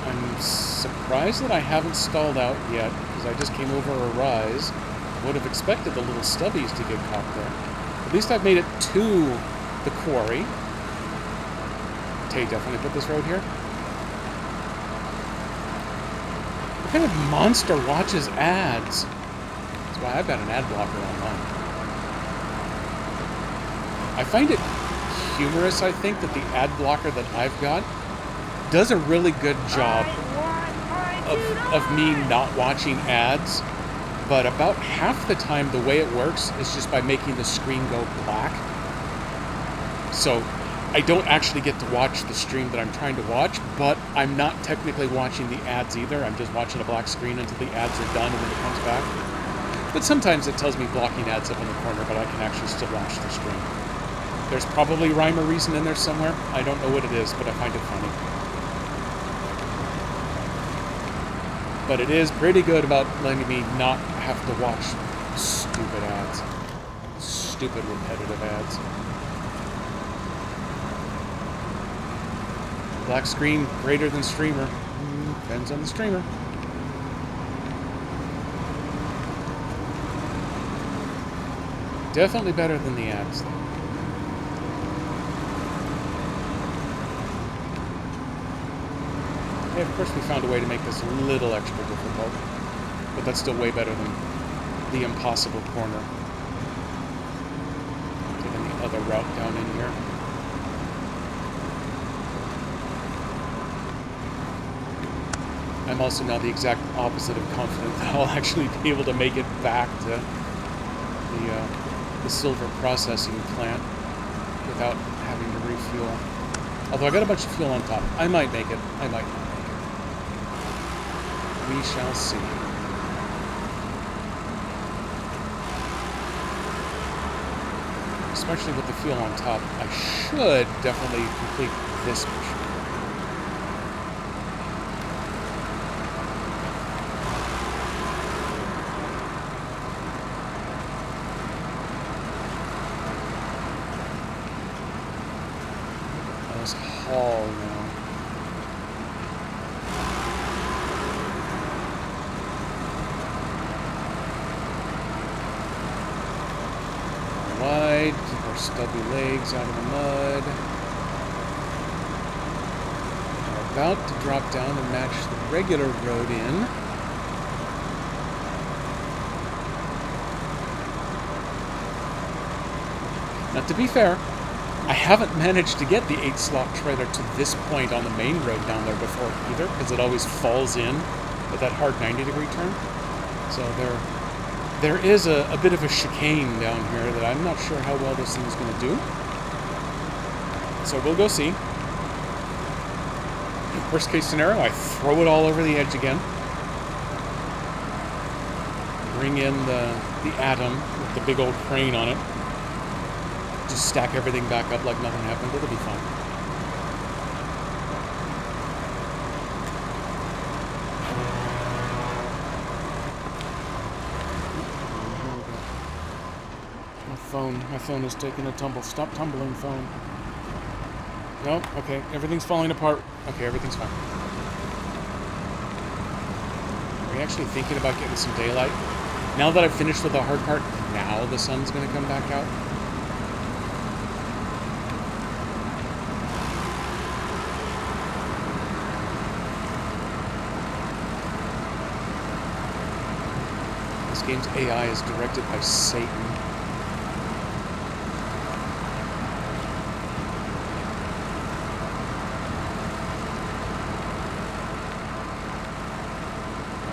S1: I'm surprised that I haven't stalled out yet, because I just came over a rise. I would have expected the little stubbies to get caught there. At least I've made it to the quarry. Tay definitely put this road here. What kind of monster watches ads? That's why I've got an ad blocker on mine. I find it humorous, I think, that the ad blocker that I've got does a really good job of me not watching ads, but about half the time the way it works is just by making the screen go black. So I don't actually get to watch the stream that I'm trying to watch, but I'm not technically watching the ads either. I'm just watching a black screen until the ads are done and then it comes back. But sometimes it tells me blocking ads up in the corner, but I can actually still watch the stream. There's probably rhyme or reason in there somewhere. I don't know what it is, but I find it funny. But it is pretty good about letting me not have to watch stupid ads. Stupid repetitive ads. Black screen greater than streamer. Depends on the streamer. Definitely better than the ads, though. Okay, of course we found a way to make this a little extra difficult, but that's still way better than the impossible corner. Taking the other route down in here. I'm also now the exact opposite of confident that I'll actually be able to make it back to the silver processing plant without having to refuel. Although I got a bunch of fuel on top. I might make it. I might not make it. We shall see. Especially with the fuel on top, I should definitely complete this mission. Hall now. Wide, keep our stubby legs out of the mud. Our about to drop down and match the regular road in. Now, to be fair, I haven't managed to get the 8-slot trailer to this point on the main road down there before either, because it always falls in at that hard 90-degree turn. So there is a bit of a chicane down here that I'm not sure how well this thing's going to do. So we'll go see. Worst case scenario, I throw it all over the edge again. Bring in the Atom with the big old crane on it. Just stack everything back up like nothing happened. It'll be fun. My phone is taking a tumble. Stop tumbling, phone. No? Okay, everything's falling apart. Okay, everything's fine. Are we actually thinking about getting some daylight? Now that I've finished with the hard part, now the sun's going to come back out? This game's AI is directed by Satan.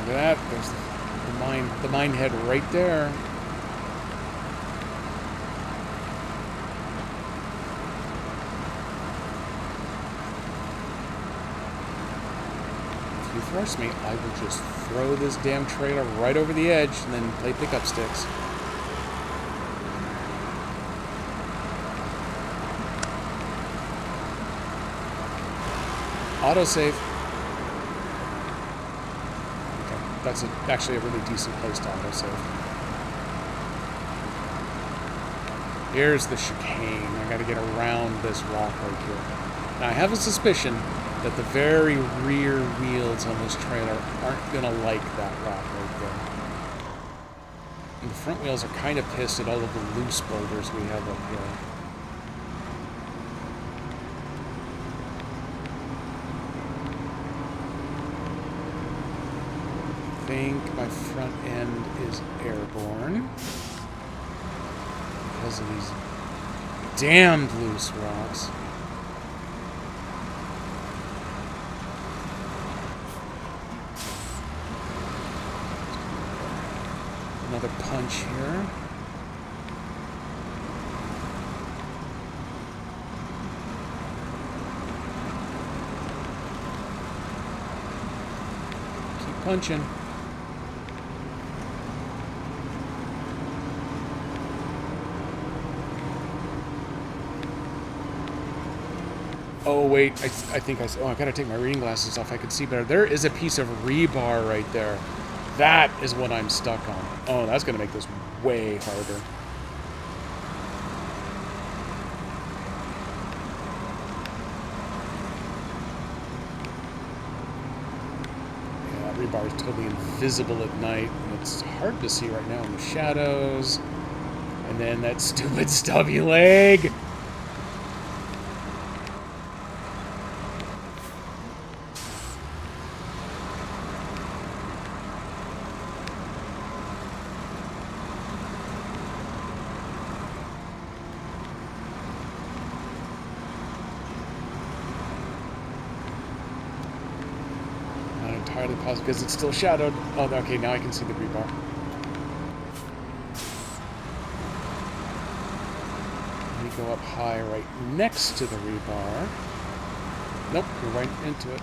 S1: Look at that. There's the mine head right there. If you force me, I will just throw this damn trailer right over the edge and then play pickup sticks. Autosave. That's actually a really decent place to autosave. Here's the chicane. I gotta get around this rock right here. Now, I have a suspicion that the very rear wheels on this trailer aren't gonna like that rock right there. And the front wheels are kind of pissed at all of the loose boulders we have up here. I think my front end is airborne because of these damned loose rocks. Another punch here. Keep punching. Oh, wait, I think I gotta take my reading glasses off. I can see better. There is a piece of rebar right there. That is what I'm stuck on. Oh, that's gonna make this way harder. Yeah, rebar is totally invisible at night. And it's hard to see right now in the shadows. And then that stupid stubby leg. Entirely positive because it's still shadowed. Oh, okay, now I can see the rebar. Let me go up high right next to the rebar. Nope, you're right into it.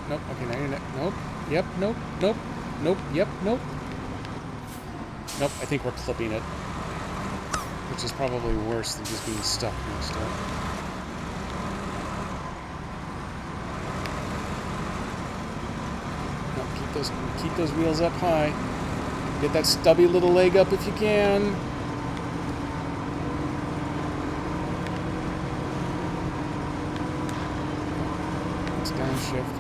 S1: Nope, okay, now you're nope, yep, nope, nope, nope, yep, nope. Nope, I think we're clipping it. Which is probably worse than just being stuck next to it. Keep those wheels up high. Get that stubby little leg up if you can. Let's downshift.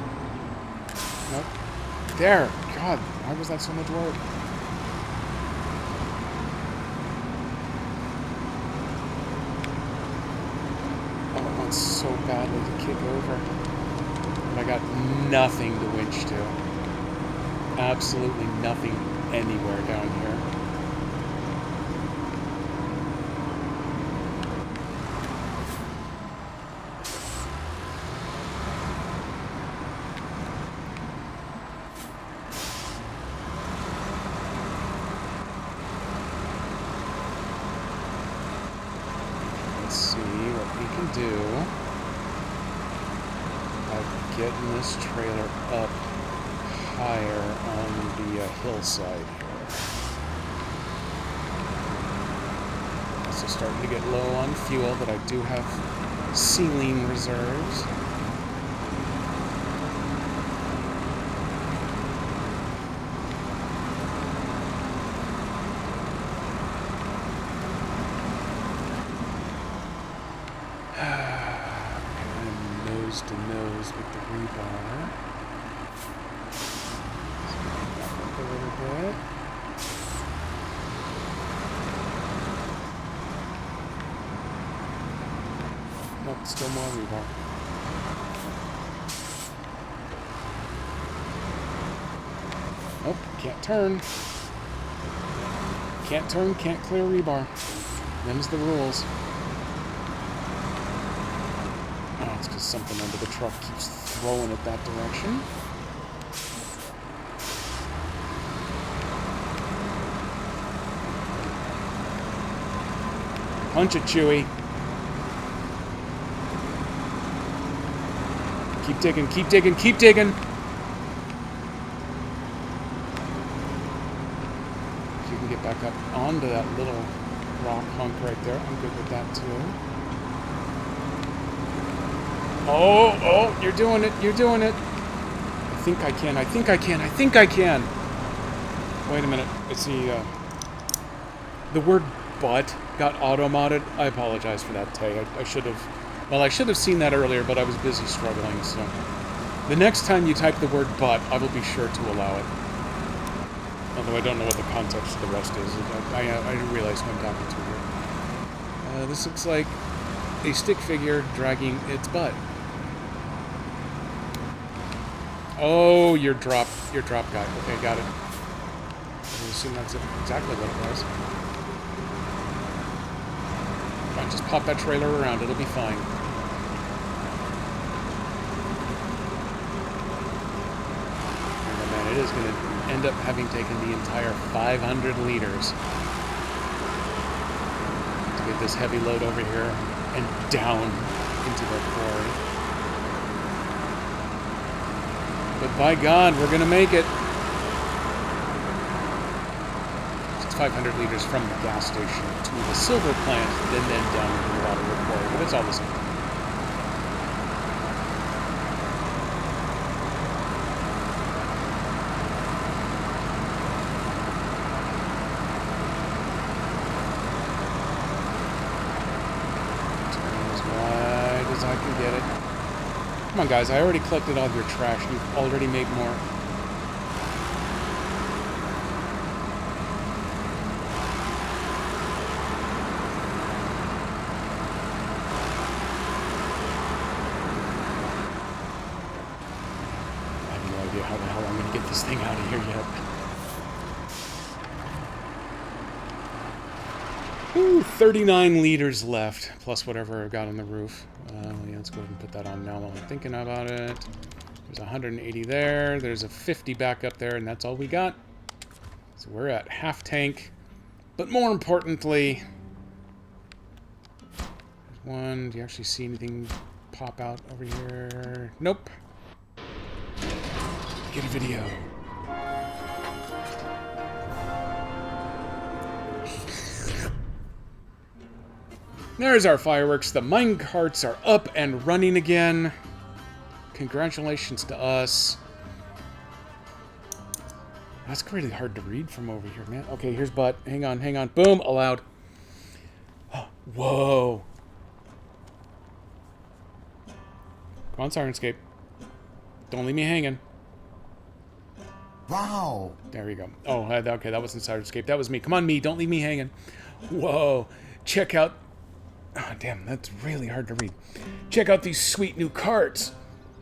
S1: Nope. There. God, why was that so much work? Oh, I want so badly to kick over. But I got nothing to winch to. Absolutely nothing anywhere down here. Let's see what we can do by getting this trailer up higher on the hillside here. Also starting to get low on fuel, but I do have ceiling reserves. Nose to nose with the rebar. Back up a little bit. Nope, still more rebar. Nope, can't turn. Can't turn, can't clear rebar. Them's the rules. Oh, it's because something under the truck keeps throwing it that direction. Punch it, Chewie. Keep digging, keep digging, keep digging. If you can get back up onto that little rock hunk right there, I'm good with that too. Oh, you're doing it, you're doing it. I think I can, I think I can, I think I can. Wait a minute, I see, the word butt got auto-modded. I apologize for that, Tay. I should have, well, I should have seen that earlier, but I was busy struggling, so. The next time you type the word butt, I will be sure to allow it. Although I don't know what the context of the rest is. I didn't realize who I'm talking to here. This looks like a stick figure dragging its butt. Oh, your drop guy. Okay, got it. I assume that's exactly what it was. Fine, just pop that trailer around. It'll be fine. Oh man, it is going to end up having taken the entire 500 liters to get this heavy load over here and down into the quarry. But by God, we're going to make it. It's 500 liters from the gas station to the silver plant, then down into the water quarry, but it's all the same. Turn as wide as I can get it. Come on, guys, I already collected all of your trash. You've already made more. I have no idea how the hell I'm going to get this thing out of here yet. Ooh, 39 liters left, plus whatever I've got on the roof. Yeah, let's go ahead and put that on now while I'm thinking about it. There's 180 there. There's a 50 back up there, and that's all we got. So we're at half tank. But more importantly, there's one. Do you actually see anything pop out over here? Nope. Get a video. There's our fireworks. The mine carts are up and running again. Congratulations to us. That's really hard to read from over here, man. Okay, here's butt. Hang on, hang on. Boom, allowed. Whoa. Come on, Sirenscape. Don't leave me hanging.
S3: Wow.
S1: There we go. Oh, okay, that wasn't Sirenscape. That was me. Come on, me. Don't leave me hanging. Whoa. Check out... Oh, damn, that's really hard to read. Check out these sweet new carts.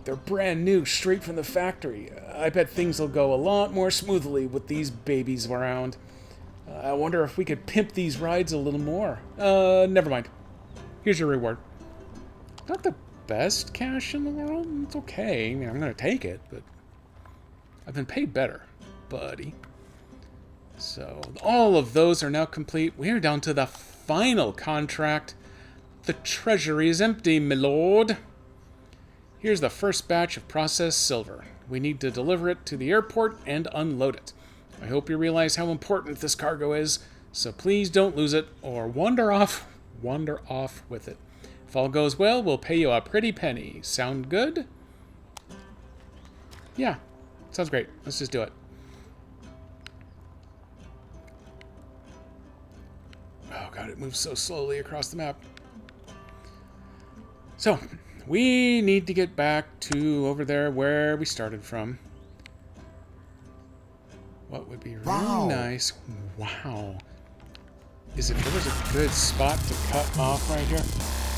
S1: They're brand new, straight from the factory. I bet things will go a lot more smoothly with these babies around. I wonder if we could pimp these rides a little more. Never mind. Here's your reward. Not the best cash in the world. It's okay. I mean, I'm going to take it, but I've been paid better, buddy. So, all of those are now complete. We are down to the final contract. The treasury is empty, my lord. Here's the first batch of processed silver. We need to deliver it to the airport and unload it. I hope you realize how important this cargo is, so please don't lose it or wander off with it. If all goes well, we'll pay you a pretty penny. Sound good? Yeah, sounds great. Let's just do it. Oh god, it moves so slowly across the map. So, we need to get back to over there where we started from. What would be really nice... Wow. Is if there was a good spot to cut off right here.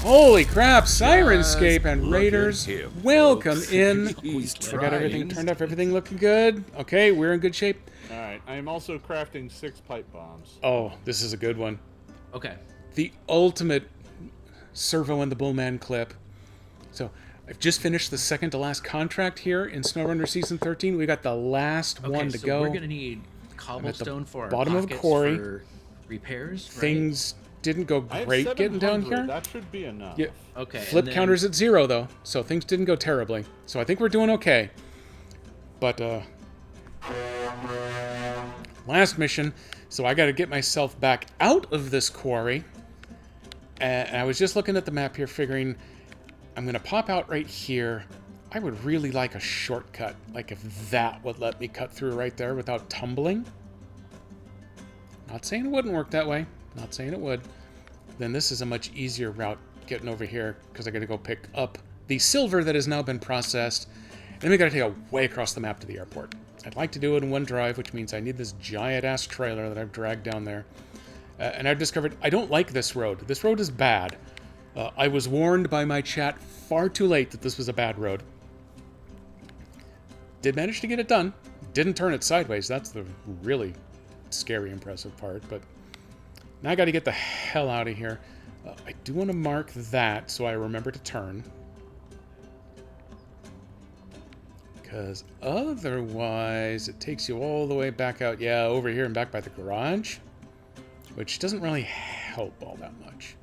S1: Holy crap! Sirenscape and Raiders, welcome in. I got everything turned up, everything looking good. Okay, we're in good shape.
S2: Alright, I am also crafting 6 pipe bombs.
S1: Oh, this is a good one.
S5: Okay.
S1: The ultimate Servo and the Bullman clip. So, I've just finished the second to last contract here in SnowRunner Season 13. We got the last one to go.
S5: We're going to need cobblestone for our
S1: bottom of the
S5: pockets
S1: quarry.
S5: for repairs, right?
S1: Things didn't go
S2: I have
S1: great getting down
S2: 700.
S1: here.
S2: That should be enough.
S1: Yeah.
S5: Okay.
S1: Flip
S5: and then-
S1: counter's at 0, though, so things didn't go terribly. So I think we're doing okay. But, last mission, so I got to get myself back out of this quarry. And I was just looking at the map here, figuring I'm going to pop out right here. I would really like a shortcut, like if that would let me cut through right there without tumbling. Not saying it wouldn't work that way. Not saying it would. Then this is a much easier route getting over here because I got to go pick up the silver that has now been processed. And then we got to take a way across the map to the airport. I'd like to do it in one drive, which means I need this giant-ass trailer that I've dragged down there. And I've discovered I don't like this road. This road is bad. I was warned by my chat far too late that this was a bad road. Did manage to get it done. Didn't turn it sideways. That's the really scary, impressive part. But now I got to get the hell out of here. I do want to mark that so I remember to turn. Because otherwise it takes you all the way back out. Yeah, over here and back by the garage. Which doesn't really help all that much.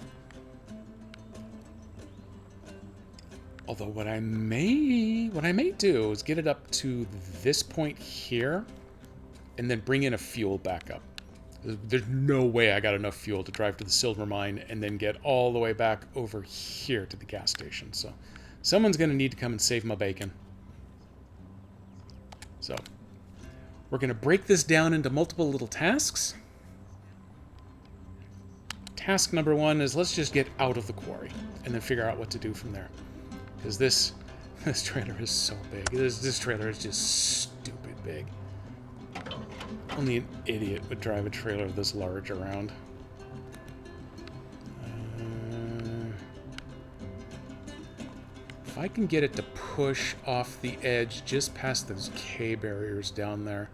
S1: Although what I may do is get it up to this point here and then bring in a fuel backup. There's no way I got enough fuel to drive to the silver mine and then get all the way back over here to the gas station. So someone's going to need to come and save my bacon. So we're going to break this down into multiple little tasks. Task number 1 is let's just get out of the quarry and then figure out what to do from there. Because this trailer is so big. This trailer is just stupid big. Only an idiot would drive a trailer this large around. If I can get it to push off the edge just past those K barriers down there,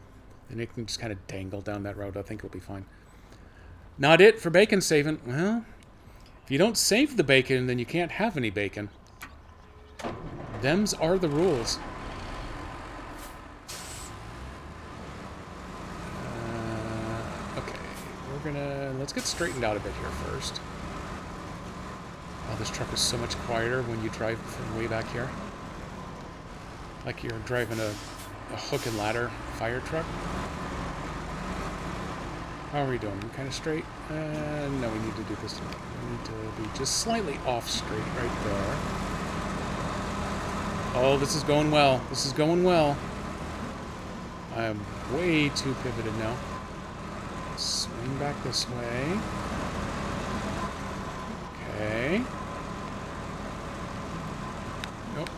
S1: then it can just kind of dangle down that road, I think it'll be fine. Not it for bacon saving. Well, if you don't save the bacon, then you can't have any bacon. Them's are the rules. Okay, let's get straightened out a bit here first. Oh, this truck is so much quieter when you drive from way back here. Like you're driving a hook and ladder fire truck. How are we doing? We kind of straight? No, we need to do this. We need to be just slightly off straight right there. Oh, this is going well. This is going well. I am way too pivoted now. Swing back this way. Okay. Nope.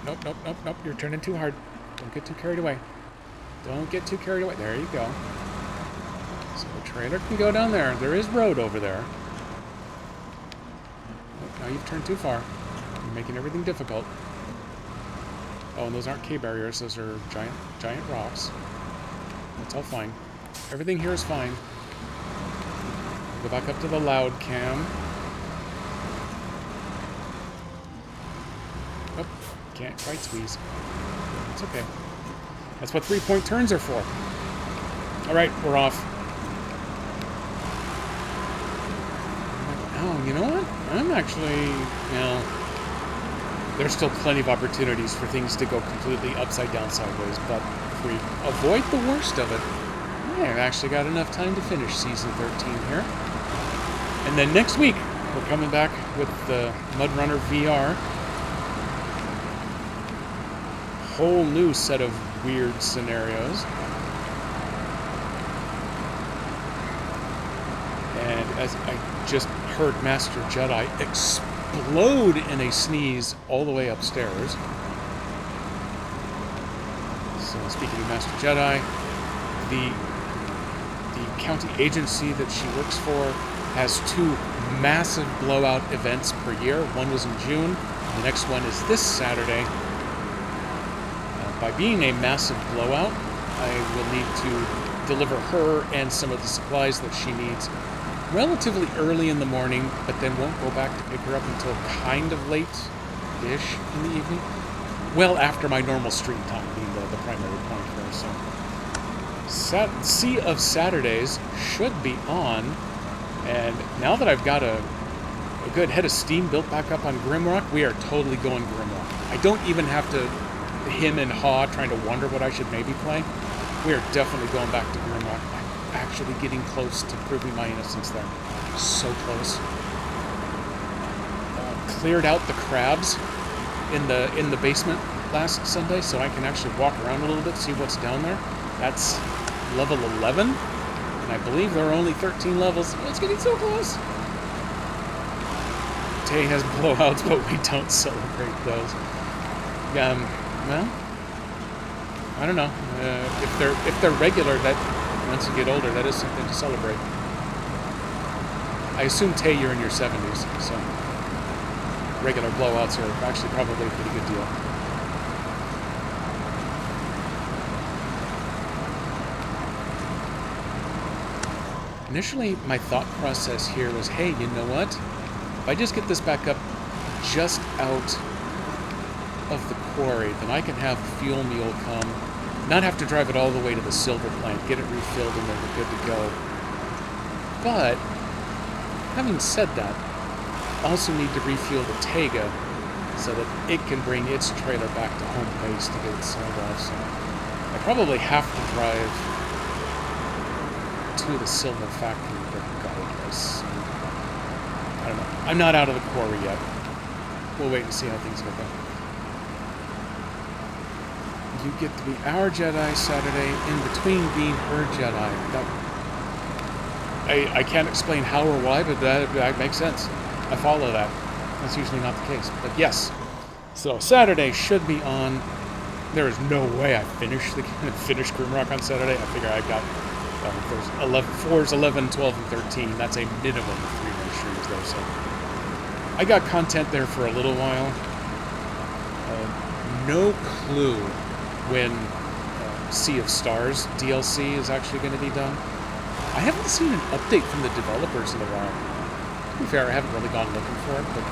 S1: You're turning too hard. Don't get too carried away. Don't get too carried away. There you go. So the trailer can go down there. There is road over there. Oh, now you've turned too far. You're making everything difficult. Oh, and those aren't K-barriers. Those are giant rocks. That's all fine. Everything here is fine. Go back up to the loud cam. Oh, can't quite squeeze. It's okay. That's what 3-point turns are for. All right, we're off. Oh, you know what? I'm actually, there's still plenty of opportunities for things to go completely upside down sideways, but if we avoid the worst of it, I've actually got enough time to finish Season 13 here. And then next week, we're coming back with the MudRunner VR. Whole new set of weird scenarios. And as I just heard Master Jedi explode in a sneeze all the way upstairs. So speaking of Master Jedi, the county agency that she works for has 2 massive blowout events per year. One was in June, the next one is this Saturday. By being a massive blowout, I will need to deliver her and some of the supplies that she needs relatively early in the morning, but then won't go back to pick her up until kind of late-ish in the evening. Well, after my normal stream time being the primary point here. So, Sea of Saturdays should be on, and now that I've got a good head of steam built back up on Grimrock, we are totally going Grimrock. I don't even have to him and haw trying to wonder what I should maybe play. We are definitely going back to Grimrock. I'm actually getting close to proving my innocence there. So close. Cleared out the crabs in the basement last Sunday, so I can actually walk around a little bit, see what's down there. That's level 11, and I believe there are only 13 levels. It's getting so close. Tay has blowouts, but we don't celebrate those. Well, I don't know. If they're regular, that once you get older, that is something to celebrate. I assume, Tay, you're in your 70s, so regular blowouts are actually probably a pretty good deal. Initially, my thought process here was, hey, you know what? If I just get this back up just out of the quarry, then I can have a fuel mule come, not have to drive it all the way to the silver plant, get it refilled, and then we're good to go. But, having said that, also need to refuel the Tega so that it can bring its trailer back to home base to get it sold off. So I probably have to drive to the silver factory regardless. I don't know. I'm not out of the quarry yet. We'll wait and see how things go there. You get to be our Jedi Saturday in between being her Jedi. I can't explain how or why, but that makes sense. I follow that. That's usually not the case. But yes. So Saturday should be on. There is no way I finish Grimrock on Saturday. I figure I've got there's 4s, 11, 12, and 13. That's a minimum of 3 more streams there. So I got content there for a little while. No clue when Sea of Stars DLC is actually going to be done. I haven't seen an update from the developers in a while. To be fair, I haven't really gone looking for it, but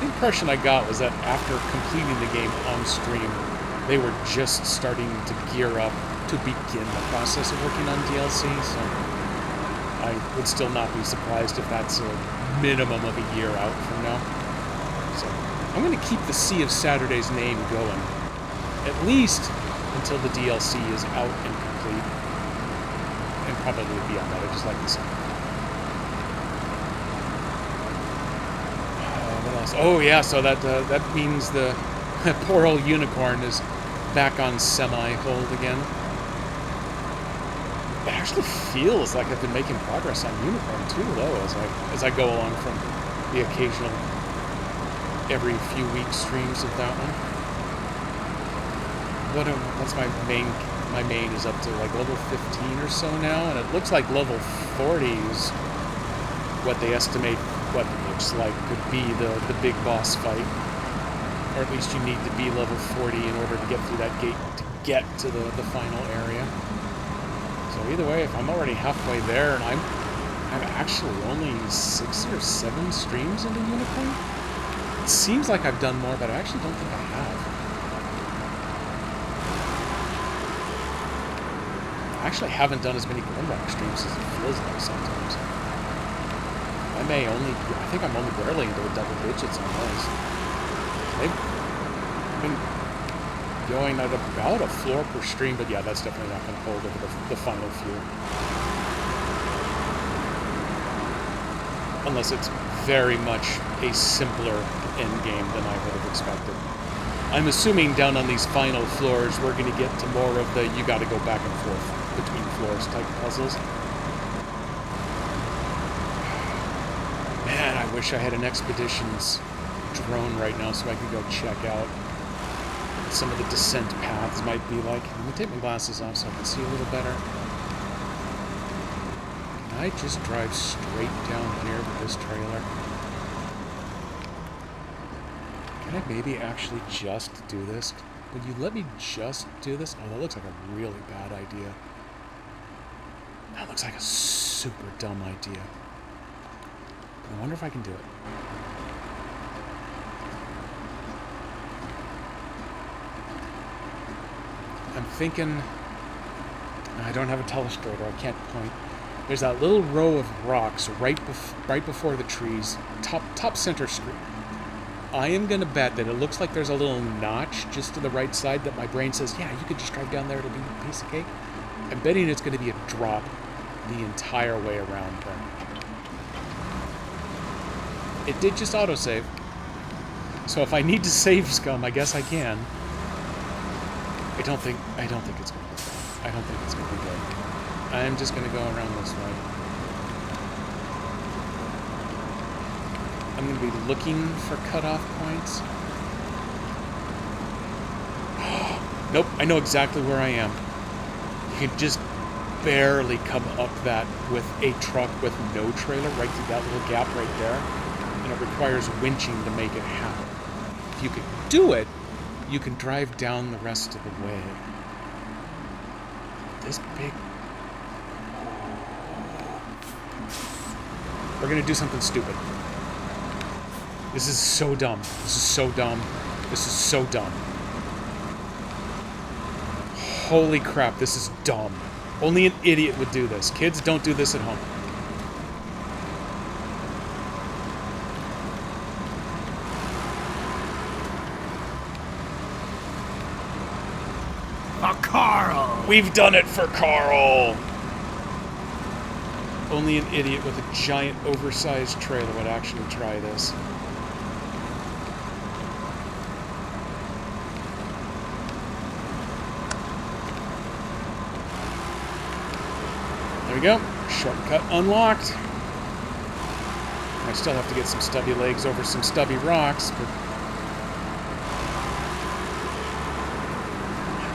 S1: the impression I got was that after completing the game on stream, they were just starting to gear up to begin the process of working on DLC, so I would still not be surprised if that's a minimum of a year out from now. So I'm going to keep the Sea of Saturdays name going, at least until the DLC is out and complete, and probably beyond that. I just like the sound. What else? Oh yeah, so that means the poor old unicorn is back on semi-hold again. It actually feels like I've been making progress on unicorn too, though, as I go along from the occasional every few week streams of that one. What's my main? My main is up to like level 15 or so now, and it looks like level 40 is what they estimate what it looks like could be the big boss fight. Or at least you need to be level 40 in order to get through that gate to get to the final area. So either way, if I'm already halfway there and I'm actually only 6 or 7 streams into Unicorn, it seems like I've done more, but I actually don't think I have. I actually haven't done as many Grimrock streams as it feels like sometimes. I think I'm only barely into the double digits on those. I've been going at about a floor per stream, but yeah, that's definitely not going to hold over the final few. Unless it's very much a simpler end game than I would have expected. I'm assuming down on these final floors, we're going to get to more of the you got to go back and forth between floors type puzzles. Man, I wish I had an Expeditions drone right now so I could go check out what some of the descent paths might be like. Let me take my glasses off so I can see a little better. Can I just drive straight down here with this trailer? Can I maybe actually just do this? Would you let me just do this? Oh, that looks like a really bad idea. That looks like a super dumb idea. I wonder if I can do it. I'm thinking... I don't have a telestrator, I can't point. There's that little row of rocks right before the trees, top center screen. I am going to bet that it looks like there's a little notch just to the right side that my brain says, yeah, you could just drive down there, it'll be a piece of cake. I'm betting it's going to be a drop the entire way around there. It did just autosave. So if I need to save scum, I guess I can. I don't think it's going to be good. I don't think it's going to be good. I'm just going to go around this way. I'm going to be looking for cutoff points. Nope, I know exactly where I am. You can just barely come up that with a truck with no trailer right through that little gap right there. And it requires winching to make it happen. If you could do it, you can drive down the rest of the way. This big... We're going to do something stupid. This is so dumb. This is so dumb. This is so dumb. Holy crap, this is dumb. Only an idiot would do this. Kids, don't do this at home.
S3: For Carl!
S1: We've done it for Carl! Only an idiot with a giant oversized trailer would actually try this. There we go. Shortcut unlocked. I still have to get some stubby legs over some stubby rocks, but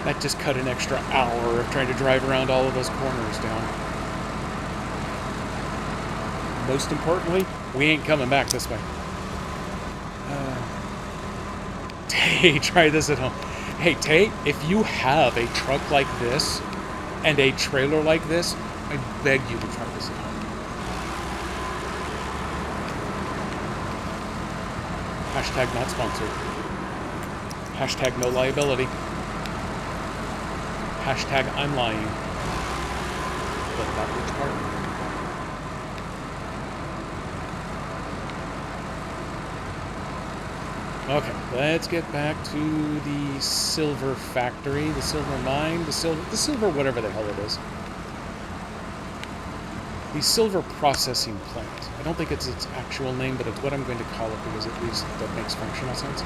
S1: that just cut an extra hour of trying to drive around all of those corners down. Most importantly, we ain't coming back this way. Tay, try this at home. Hey, Tay, if you have a truck like this and a trailer like this, I beg you to try this at home. Hashtag not sponsored. Hashtag no liability. Hashtag I'm lying. But that which part? Okay, let's get back to the silver factory, the silver mine, the silver whatever the hell it is. The silver processing plant. I don't think it's its actual name, but it's what I'm going to call it because at least that makes functional sense.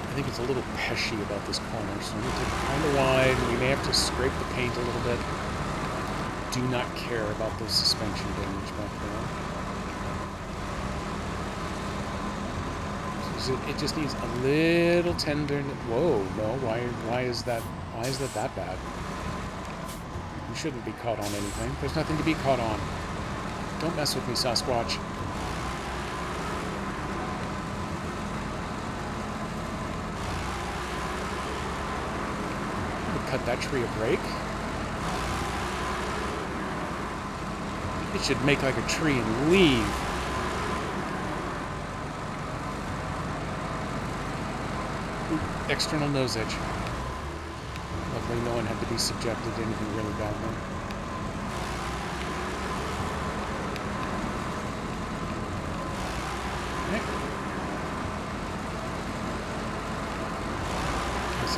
S1: I think it's a little peshy about this corner, so I'm going to take it kind of wide. We may have to scrape the paint a little bit. Do not care about the suspension damage back there. It just needs a little tender. Whoa, no, why is that that bad? You shouldn't be caught on anything. There's nothing to be caught on. Don't mess with me, Sasquatch. Cut that tree a break. It should make like a tree and leave. Ooh, external nose edge. Luckily no one had to be subjected to anything really bad then.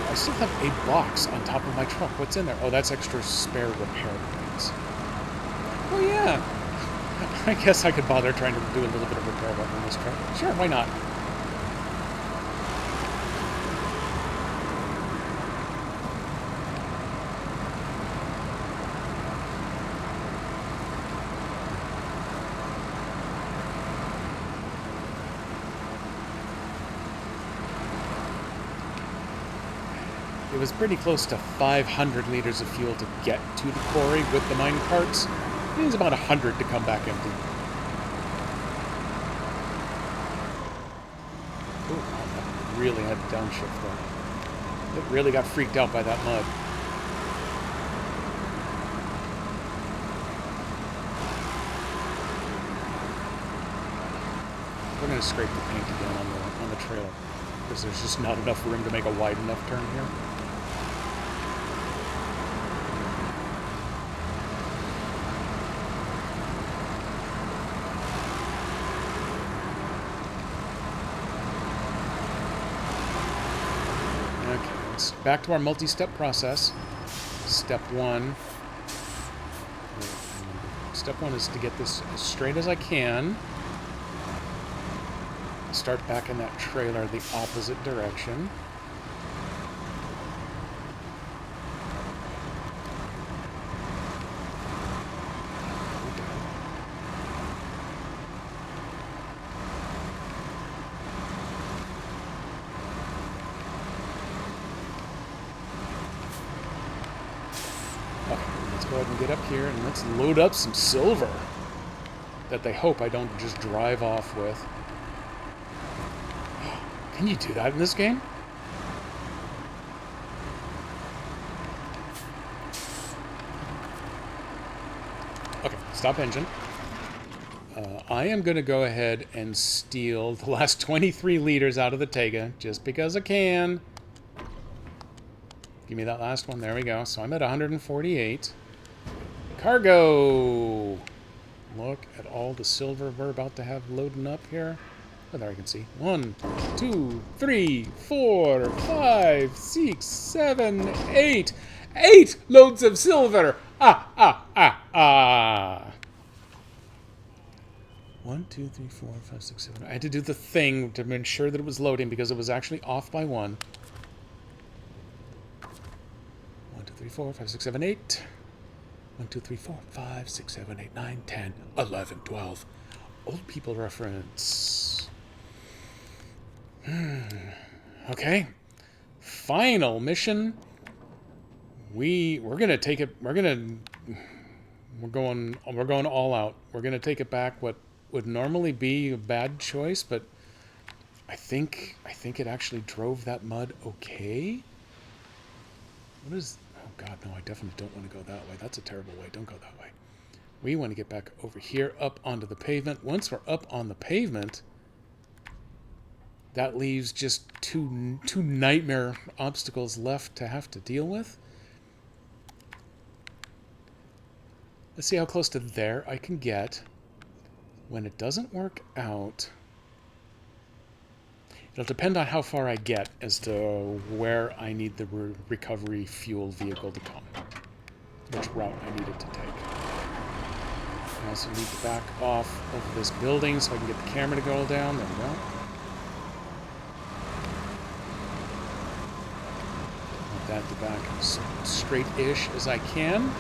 S1: I still have a box on top of my truck. What's in there? Oh, that's extra spare repair things. Oh, yeah. I guess I could bother trying to do a little bit of repair work on this truck. Sure, why not? It was pretty close to 500 liters of fuel to get to the quarry with the mine carts. It was about 100 to come back empty. Ooh, that really had to downshift though. It really got freaked out by that mud. We're going to scrape the paint again on the trailer because there's just not enough room to make a wide enough turn here. Back to our multi-step process. Step one. Step one is to get this as straight as I can. Start back in that trailer the opposite direction. Go ahead and get up here and let's load up some silver that they hope I don't just drive off with. Can you do that in this game? Okay, stop engine. I am going to go ahead and steal the last 23 liters out of the Tega just because I can. Give me that last one. There we go. So I'm at 148. Cargo! Look at all the silver we're about to have loading up here. Oh, there I can see. 1, 2, 3, 4, 5, 6, 7, 8. 8 loads of silver! Ah! 1, 2, 3, 4, 5, 6, 7. I had to do the thing to ensure that it was loading because it was actually off by 1. 1, 2, 3, 4, 5, 6, 7, 8. 1, 2, 3, 4, 5, 6, 7, 8, 9, 10, 11, 12. Old people reference. Okay. Final mission. We're gonna take it. We're going all out. We're gonna take it back. What would normally be a bad choice, but I think it actually drove that mud okay. What is? Oh God, no! I definitely don't want to go that way. That's a terrible way. Don't go that way. We want to get back over here, up onto the pavement. Once we're up on the pavement, that leaves just two nightmare obstacles left to have to deal with. Let's see how close to there I can get. When it doesn't work out, it'll depend on how far I get as to where I need the recovery fuel vehicle to come, which route I need it to take. I also need to back off of this building so I can get the camera to go down. There we go. Want that to back as straight-ish as I can.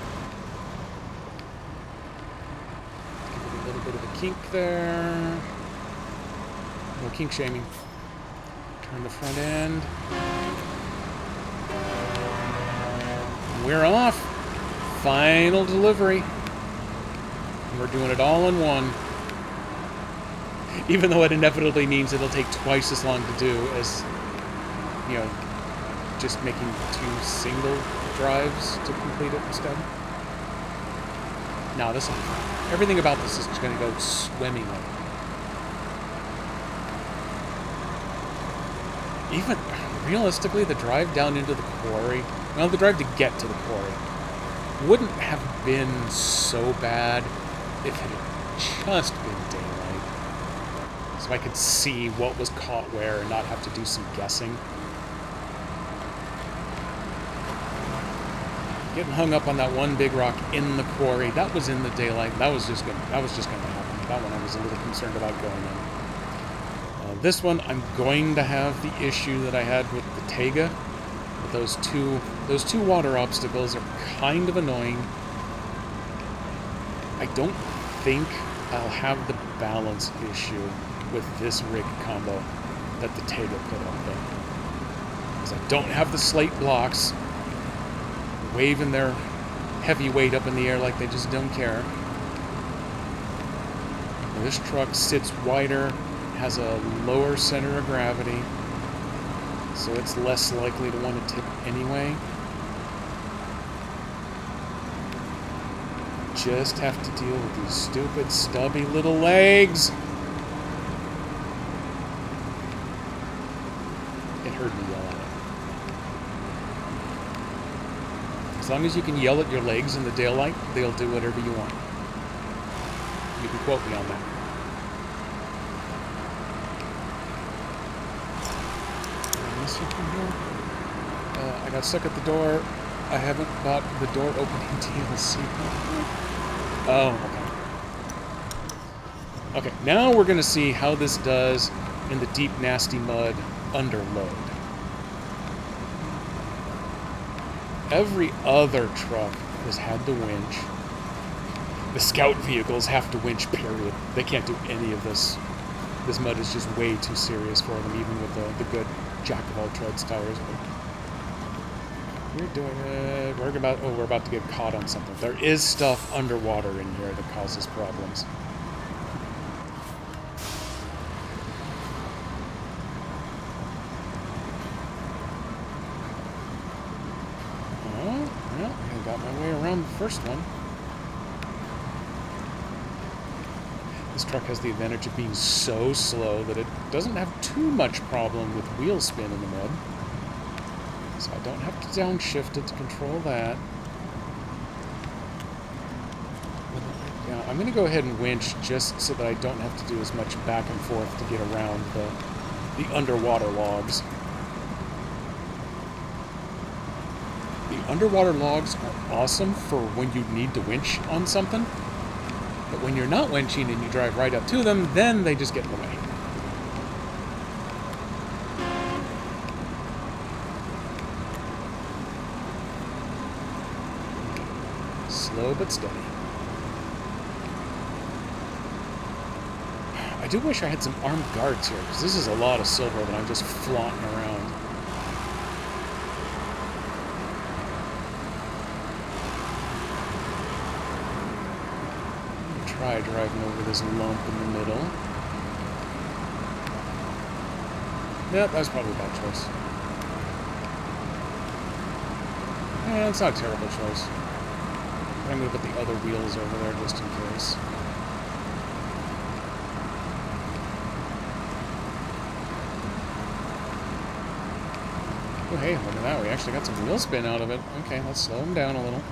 S1: A little bit of a kink there. No kink shaming. Turn the front end. We're off. Final delivery. And we're doing it all in one. Even though it inevitably means it'll take twice as long to do as, you know, just making 2 single drives to complete it instead. No, this will be fine. Everything about this is going to go swimmingly. Even, realistically, the drive down into the quarry, well, the drive to get to the quarry, wouldn't have been so bad if it had just been daylight. So I could see what was caught where and not have to do some guessing. Getting hung up on that one big rock in the quarry, that was in the daylight. That was just gonna happen. That one I was a little concerned about going in. This one, I'm going to have the issue that I had with the Taiga. With those two water obstacles are kind of annoying. I don't think I'll have the balance issue with this rig combo that the Taiga put up there. Because I don't have the slate blocks waving their heavy weight up in the air like they just don't care. Now, this truck sits wider, has a lower center of gravity, so it's less likely to want to tip anyway. Just have to deal with these stupid, stubby little legs. It heard me yell at it. As long as you can yell at your legs in the daylight, they'll do whatever you want. You can quote me on that. I got stuck at the door. I haven't bought the door opening DLC. Oh, okay. Okay, now we're going to see how this does in the deep, nasty mud under load. Every other truck has had to winch. The scout vehicles have to winch, period. They can't do any of this. This mud is just way too serious for them, even with the good jack-of-all-trades tires. We're doing it. We're about to get caught on something. There is stuff underwater in here that causes problems. Well, I got my way around the first one. This truck has the advantage of being so slow that it doesn't have too much problem with wheel spin in the mud. So I don't have to downshift it to control that. Yeah, I'm going to go ahead and winch just so that I don't have to do as much back and forth to get around the underwater logs. The underwater logs are awesome for when you need to winch on something. But when you're not winching and you drive right up to them, then they just get in the way. Slow but steady. I do wish I had some armed guards here, because this is a lot of silver that I'm just flaunting around. Try driving over this lump in the middle. Yep, that was probably a bad choice. Yeah, it's not a terrible choice. I'm going to put the other wheels over there just in case. Oh, hey, look at that. We actually got some wheel spin out of it. Okay, let's slow them down a little.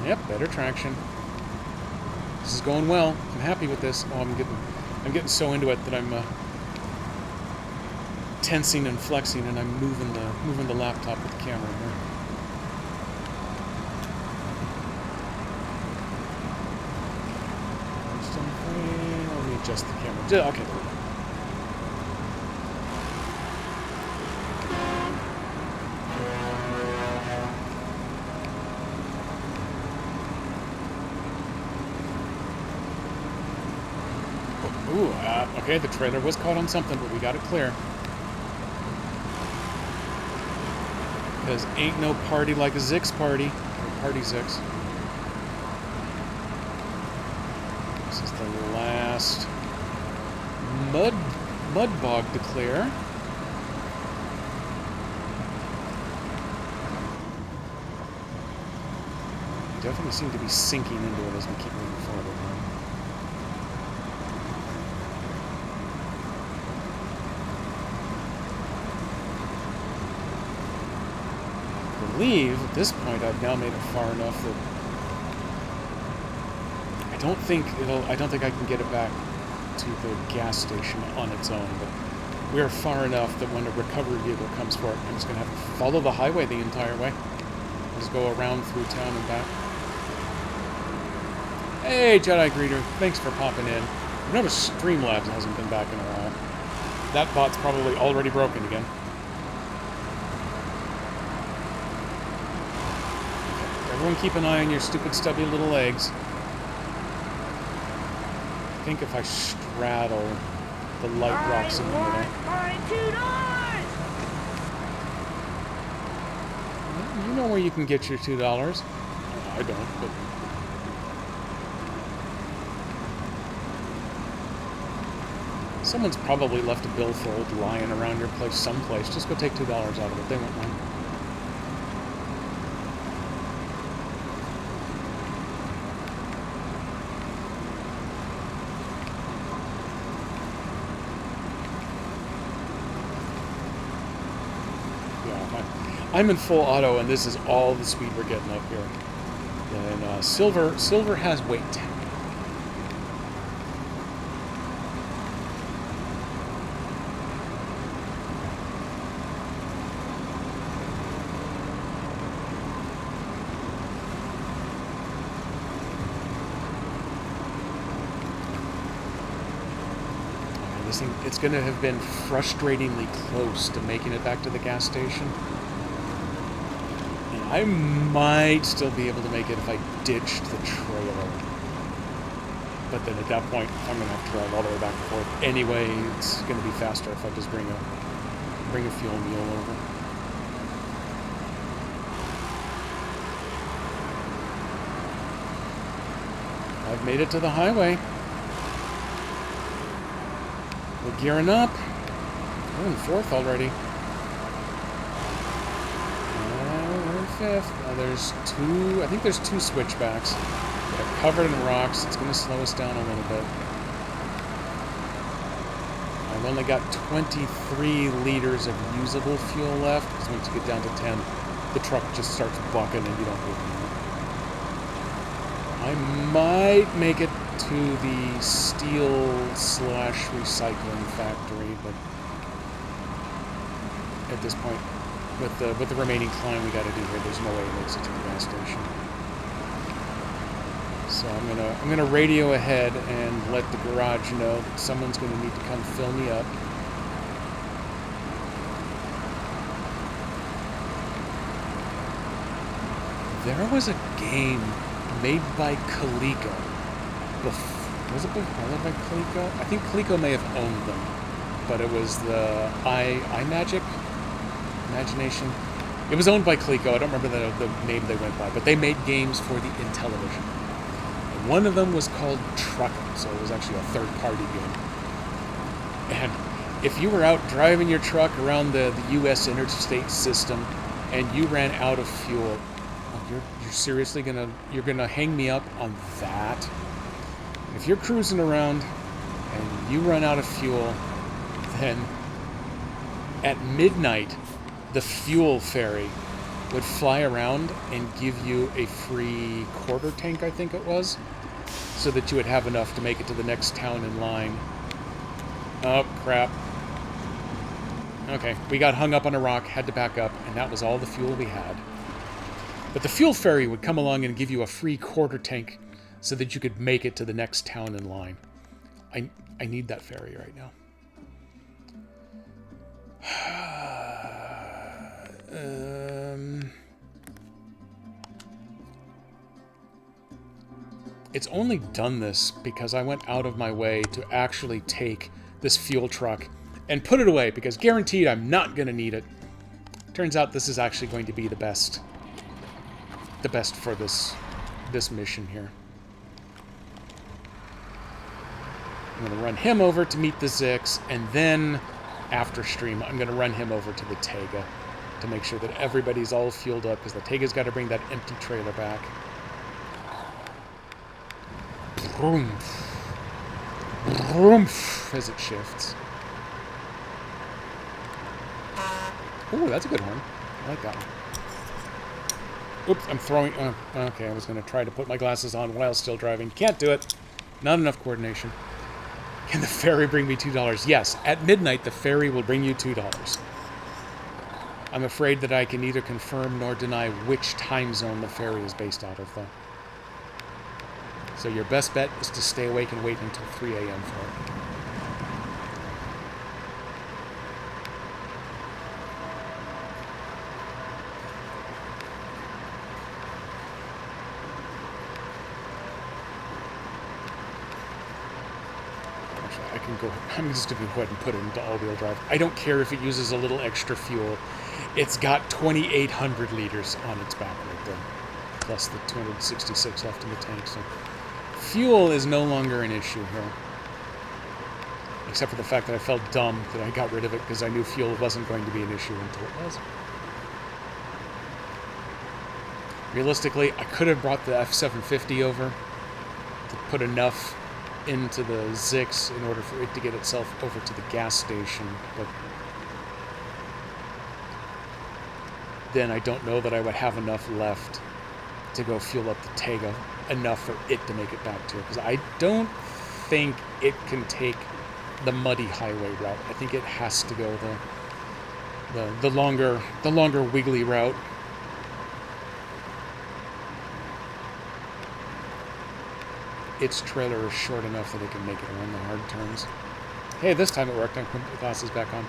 S1: Yep, better traction. This is going well. I'm happy with this. Oh, I'm getting so into it that I'm tensing and flexing, and I'm moving the laptop with the camera here. Let me adjust the camera. Okay, there we go. Okay, the trailer was caught on something, but we got it clear. Because ain't no party like a Zix party. Or party Zix. mud bog to clear. We definitely seem to be sinking into it as we keep moving forward. I believe at this point I've now made it far enough that I don't think I can get it back to the gas station on its own, but we are far enough that when a recovery vehicle comes for it, I'm just going to have to follow the highway the entire way. Just go around through town and back. Hey, Jedi Greeter, thanks for popping in. I noticed Streamlabs hasn't been back in a while. That bot's probably already broken again. Everyone keep an eye on your stupid stubby little legs. I think if I straddle the light rocks in the middle. You know where you can get your $2. I don't, but... Someone's probably left a billfold lying around your place someplace. Just go take $2 out of it. They won't mind. I'm in full auto, and this is all the speed we're getting up here. And Silver has weight. This thing, it's going to have been frustratingly close to making it back to the gas station. I might still be able to make it if I ditched the trailer. But then at that point, I'm going to have to drive all the way back and forth. Anyway, it's going to be faster if I just bring a fuel mule over. I've made it to the highway. We're gearing up. We're in fourth already. Fifth. There's two, I think there's two switchbacks that are covered in rocks. It's going to slow us down a little bit. I've only got 23 liters of usable fuel left, because once you get down to 10, the truck just starts bucking and you don't move anymore. I might make it to the steel/recycling factory, but at this point, with the remaining climb we got to do here, there's no way it makes it to the gas station. So I'm gonna radio ahead and let the garage know that someone's gonna need to come fill me up. There was a game made by Coleco. Was it by Coleco? I think Coleco may have owned them, but it was the iMagic. Imagination. It was owned by Coleco. I don't remember the name they went by, but they made games for the Intellivision. And one of them was called Truckin', so it was actually a third-party game. And if you were out driving your truck around the U.S. interstate system and you ran out of fuel, you're seriously you're gonna hang me up on that? If you're cruising around and you run out of fuel, then at midnight, the fuel ferry would fly around and give you a free quarter tank, I think it was, so that you would have enough to make it to the next town in line. Oh, crap. Okay, we got hung up on a rock, had to back up, and that was all the fuel we had. But the fuel ferry would come along and give you a free quarter tank so that you could make it to the next town in line. I need that ferry right now. It's only done this because I went out of my way to actually take this fuel truck and put it away, because guaranteed I'm not going to need it. Turns out this is actually going to be the best for this mission here. I'm going to run him over to meet the Zix, and then after stream, I'm going to run him over to the Tega to make sure that everybody's all fueled up, because the Tega's got to bring that empty trailer back. Vroom. Vroom, as it shifts. Ooh, that's a good one. I like that one. Oops, I'm throwing... okay, I was going to try to put my glasses on while still driving. Can't do it. Not enough coordination. Can the ferry bring me $2? Yes, at midnight, the ferry will bring you $2. I'm afraid that I can neither confirm nor deny which time zone the ferry is based out of, though. So your best bet is to stay awake and wait until 3 a.m. for it. I'm just going to go ahead and put it into all-wheel drive. I don't care if it uses a little extra fuel. It's got 2,800 liters on its back right there, plus the 266 left in the tank. So fuel is no longer an issue here, except for the fact that I felt dumb that I got rid of it because I knew fuel wasn't going to be an issue until it was. Realistically, I could have brought the F750 over to put enough into the Zix in order for it to get itself over to the gas station, but then I don't know that I would have enough left to go fuel up the Tega, enough for it to make it back to it, because I don't think it can take the muddy highway route. I think it has to go the longer wiggly route. Its trailer is short enough that it can make it around the hard turns. Hey, this time it worked. I put the glasses back on.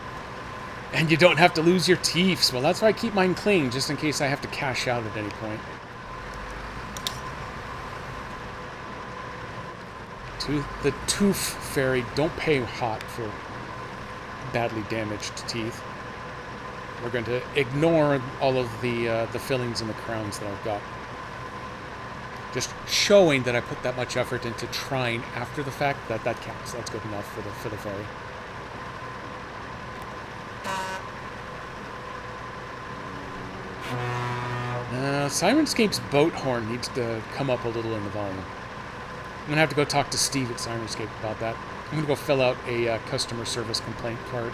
S1: And you don't have to lose your teeths. Well, that's why I keep mine clean, just in case I have to cash out at any point. The tooth fairy, don't pay hot for badly damaged teeth. We're going to ignore all of the fillings and the crowns that I've got. Just showing that I put that much effort into trying after the fact, that counts. That's good enough for the ferry. Sirenscape's boat horn needs to come up a little in the volume. I'm going to have to go talk to Steve at Sirenscape about that. I'm going to go fill out a customer service complaint card.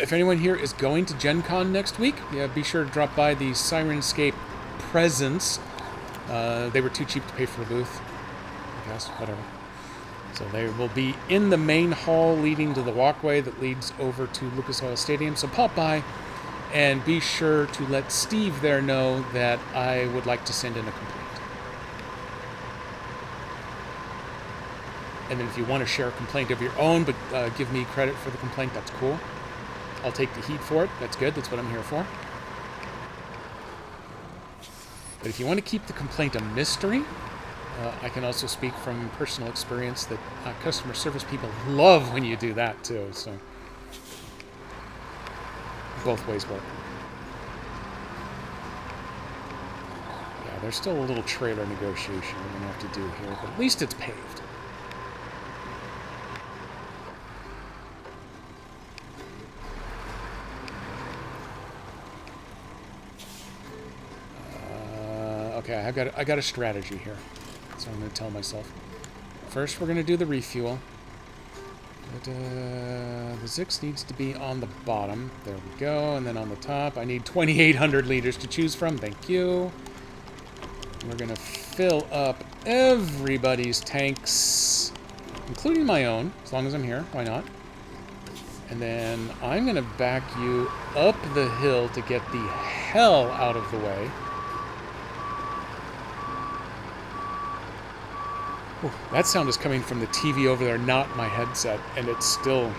S1: If anyone here is going to Gen Con next week, yeah, be sure to drop by the Sirenscape presence. They were too cheap to pay for a booth, I guess, whatever. So they will be in the main hall leading to the walkway that leads over to Lucas Oil Stadium. So pop by and be sure to let Steve there know that I would like to send in a complaint. And then if you want to share a complaint of your own, but give me credit for the complaint, that's cool. I'll take the heat for it. That's good. That's what I'm here for. But if you want to keep the complaint a mystery, I can also speak from personal experience that customer service people love when you do that too. So both ways work. Yeah, there's still a little trailer negotiation we're going to have to do here, but at least it's paved. Okay, I got a strategy here. So I'm going to tell myself. First, we're going to do the refuel. But, the Zix needs to be on the bottom. There we go. And then on the top, I need 2,800 liters to choose from. Thank you. We're going to fill up everybody's tanks, including my own, as long as I'm here. Why not? And then I'm going to back you up the hill to get the hell out of the way. Ooh, that sound is coming from the TV over there, not my headset, and it's still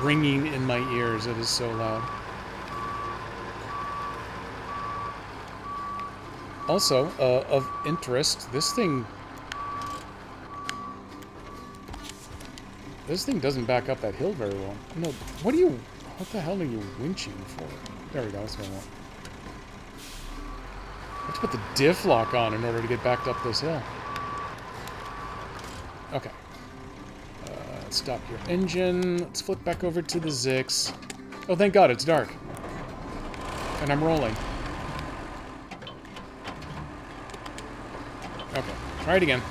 S1: ringing in my ears. It is so loud. Also, of interest, this thing doesn't back up that hill very well. No, what the hell are you winching for? There we go, that's what I want. I have to put the diff lock on in order to get backed up this hill. Okay. Stop your engine. Let's flip back over to the Zix. Oh, thank God, it's dark. And I'm rolling. Okay, try it again.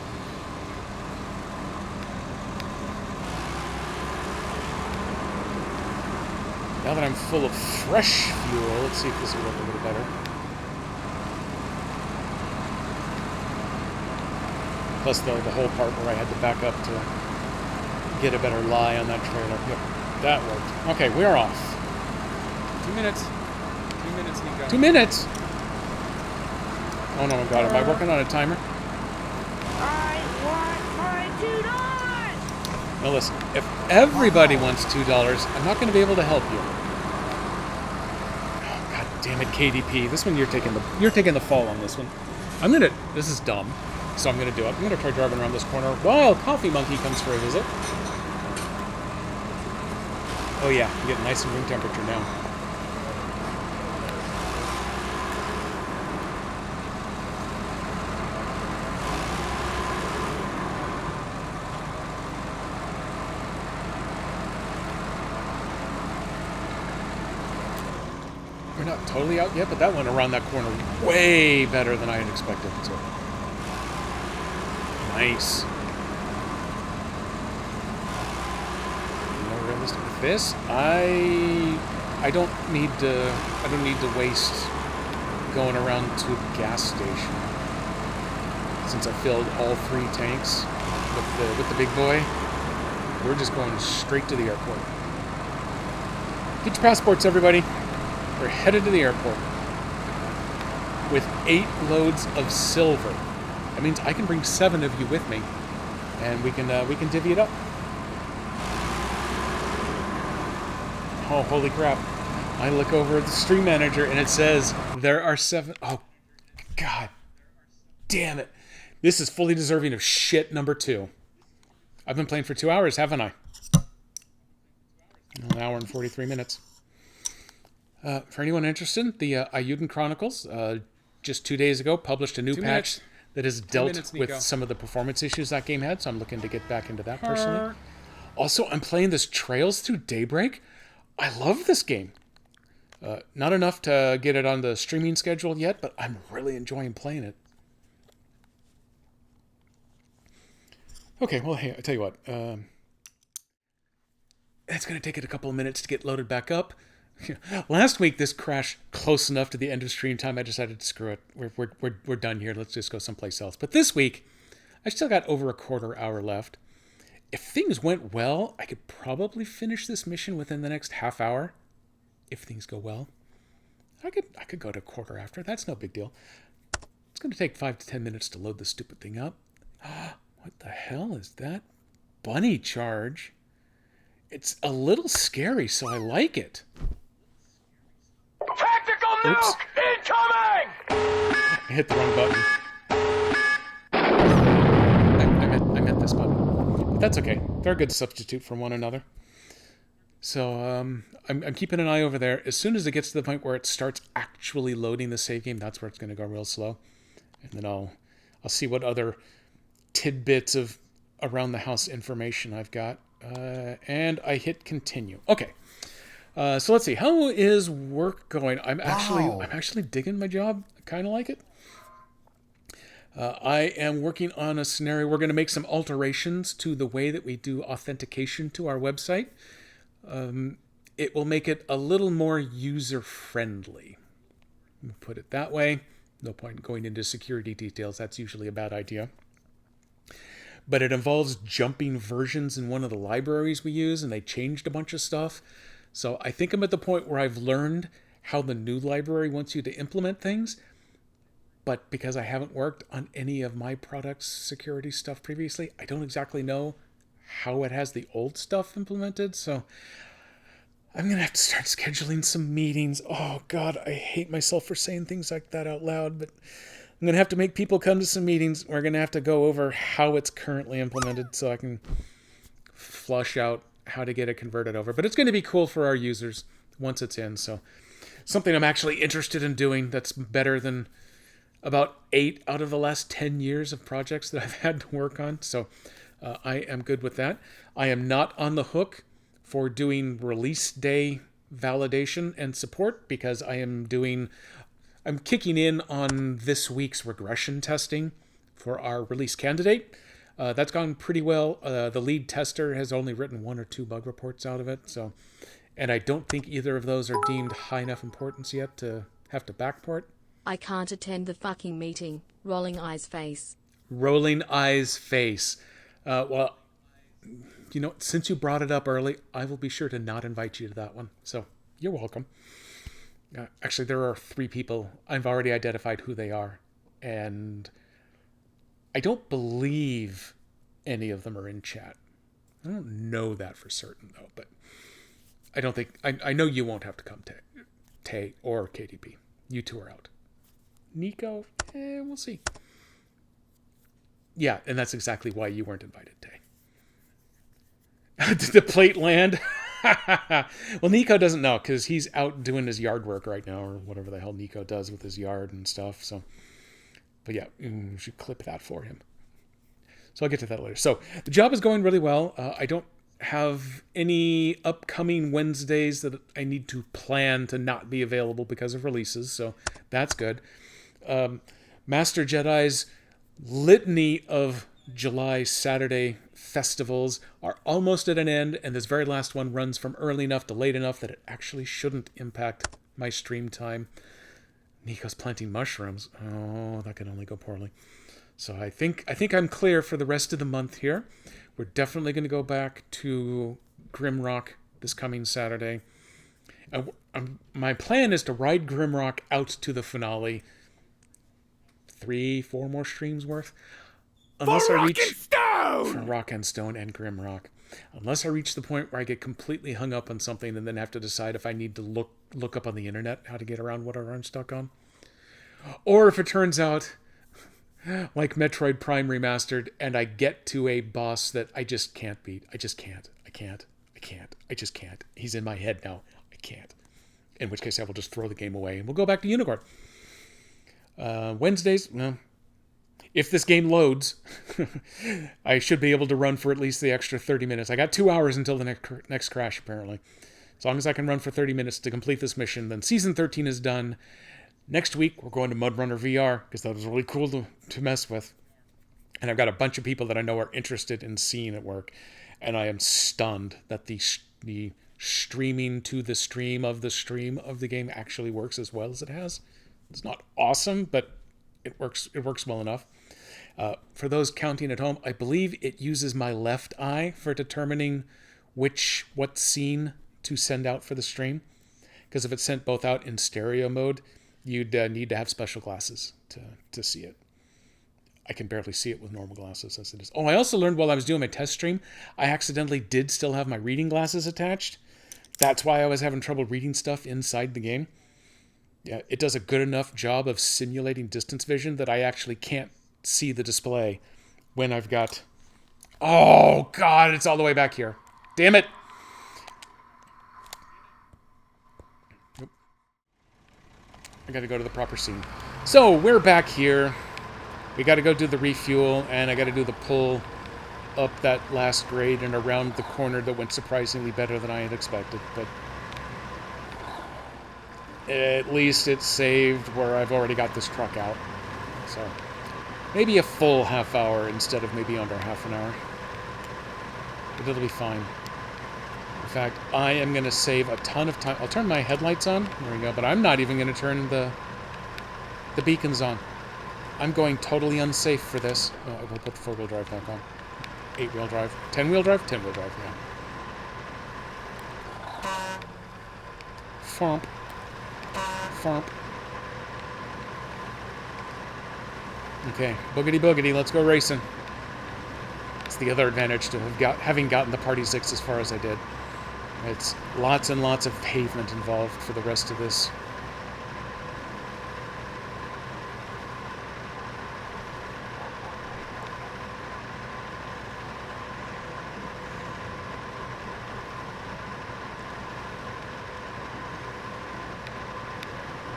S1: Now that I'm full of fresh fuel, let's see if this will work a little better. Plus the whole part where I had to back up to get a better lie on that trailer. Yep, that worked. Okay, we're off. 2 minutes. 2 minutes, Nico. 2 minutes? Oh no, God, am I working on a timer?
S6: I want my $2!
S1: Now listen, if everybody wants $2, I'm not going to be able to help you. Oh, God damn it, KDP. This one you're taking the fall on this one. This is dumb, so I'm gonna do it. I'm gonna try driving around this corner while Coffee Monkey comes for a visit. Oh yeah, I'm getting nice and room temperature now. We're not totally out yet, but that went around that corner way better than I had expected. So nice. More realistic with this. I don't need to waste going around to the gas station since I filled all 3 tanks with the big boy. We're just going straight to the airport. Get your passports, everybody. We're headed to the airport with 8 loads of silver. That means I can bring 7 of you with me, and we can divvy it up. Oh, holy crap! I look over at the stream manager, and it says there are 7. Oh, God, damn it! This is fully deserving of shit number 2. I've been playing for 2 hours, haven't I? An hour and 43 minutes. For anyone interested, the Ayuden Chronicles, just 2 days ago, published a new patch that has dealt with some of the performance issues that game had, so I'm looking to get back into that personally. Also, I'm playing this Trails Through Daybreak. I love this game. Not enough to get it on the streaming schedule yet, but I'm really enjoying playing it. Okay, well, hey, I tell you what. It's going to take it a couple of minutes to get loaded back up. Last week, this crashed close enough to the end of stream time. I decided to screw it. We're done here. Let's just go someplace else. But this week, I still got over a quarter hour left. If things went well, I could probably finish this mission within the next half hour. If things go well, I could go to a quarter after. That's no big deal. It's going to take 5 to 10 minutes to load this stupid thing up. What the hell is that? Bunny charge. It's a little scary, so I like it.
S6: Tactical nuke incoming!
S1: I hit the wrong button. I meant this button. But that's okay. They're a good substitute for one another. So I'm keeping an eye over there. As soon as it gets to the point where it starts actually loading the save game, that's where it's going to go real slow. And then I'll see what other tidbits of around the house information I've got. And I hit continue. Okay. So let's see. How is work going? I'm actually digging my job. I kind of like it. I am working on a scenario. We're going to make some alterations to the way that we do authentication to our website. It will make it a little more user-friendly. Put it that way. No point in going into security details. That's usually a bad idea. But it involves jumping versions in one of the libraries we use, and they changed a bunch of stuff. So I think I'm at the point where I've learned how the new library wants you to implement things. But because I haven't worked on any of my products' security stuff previously, I don't exactly know how it has the old stuff implemented. So I'm going to have to start scheduling some meetings. Oh, God, I hate myself for saying things like that out loud, but I'm going to have to make people come to some meetings. We're going to have to go over how it's currently implemented so I can flush out how to get it converted over. But it's going to be cool for our users once it's in. So something I'm actually interested in doing that's better than about 8 out of the last 10 years of projects that I've had to work on. So I am good with that. I am not on the hook for doing release day validation and support because I'm kicking in on this week's regression testing for our release candidate. That's gone pretty well. The lead tester has only written 1 or 2 bug reports out of it. And I don't think either of those are deemed high enough importance yet to have to backport.
S7: I can't attend the fucking meeting. Rolling eyes face.
S1: Rolling eyes face. Well, since you brought it up early, I will be sure to not invite you to that one. So you're welcome. Actually, there are 3 people. I've already identified who they are. And I don't believe any of them are in chat. I don't know that for certain, though. But I don't think... I know you won't have to come, Tay or KDP. You 2 are out. Nico? We'll see. Yeah, and that's exactly why you weren't invited, Tay. Did the plate land? Well, Nico doesn't know because he's out doing his yard work right now, or whatever the hell Nico does with his yard and stuff. So, but yeah, we should clip that for him. So I'll get to that later. So the job is going really well. I don't have any upcoming Wednesdays that I need to plan to not be available because of releases. So that's good. Master Jedi's litany of July Saturday festivals are almost at an end, and this very last one runs from early enough to late enough that it actually shouldn't impact my stream time. Nico's planting mushrooms. Oh, that can only go poorly. So I think I'm clear for the rest of the month here. We're definitely going to go back to Grimrock this coming Saturday. My plan is to ride Grimrock out to the finale. 3-4 more streams worth. Unless I reach for Rock and Stone and Grimrock. Unless I reach the point where I get completely hung up on something and then have to decide if I need to look up on the internet how to get around whatever I'm stuck on. Or if it turns out like Metroid Prime Remastered and I get to a boss that I just can't beat. I just can't. He's in my head now. I can't. In which case I will just throw the game away and we'll go back to Unicorn. Wednesdays, well, if this game loads, I should be able to run for at least the extra 30 minutes. I got 2 hours until the next crash, apparently. As long as I can run for 30 minutes to complete this mission, then Season 13 is done. Next week, we're going to Mudrunner VR, because that was really cool to mess with. And I've got a bunch of people that I know are interested in seeing it work. And I am stunned that the streaming to the stream of the game actually works as well as it has. It's not awesome, but it works well enough. For those counting at home, I believe it uses my left eye for determining what scene to send out for the stream. Because if it's sent both out in stereo mode, you'd need to have special glasses to see it. I can barely see it with normal glasses as it is. Oh, I also learned while I was doing my test stream, I accidentally did still have my reading glasses attached. That's why I was having trouble reading stuff inside the game. Yeah, it does a good enough job of simulating distance vision that I actually can't see the display when I've got... Oh, God, it's all the way back here. Damn it. I got to go to the proper scene. So, we're back here. We got to go do the refuel, and I got to do the pull up that last grade and around the corner that went surprisingly better than I had expected, but... At least it's saved where I've already got this truck out. So, maybe a full half hour instead of maybe under half an hour. But it'll be fine. In fact, I am going to save a ton of time. I'll turn my headlights on. There we go. But I'm not even going to turn the beacons on. I'm going totally unsafe for this. Oh, I will put the 4-wheel drive back on. 8-wheel drive. 10-wheel drive? 10-wheel drive, yeah. Fomp. Fomp. Okay, boogity, let's go racing. It's the other advantage to having gotten the Party 6 as far as I did. It's lots and lots of pavement involved for the rest of this.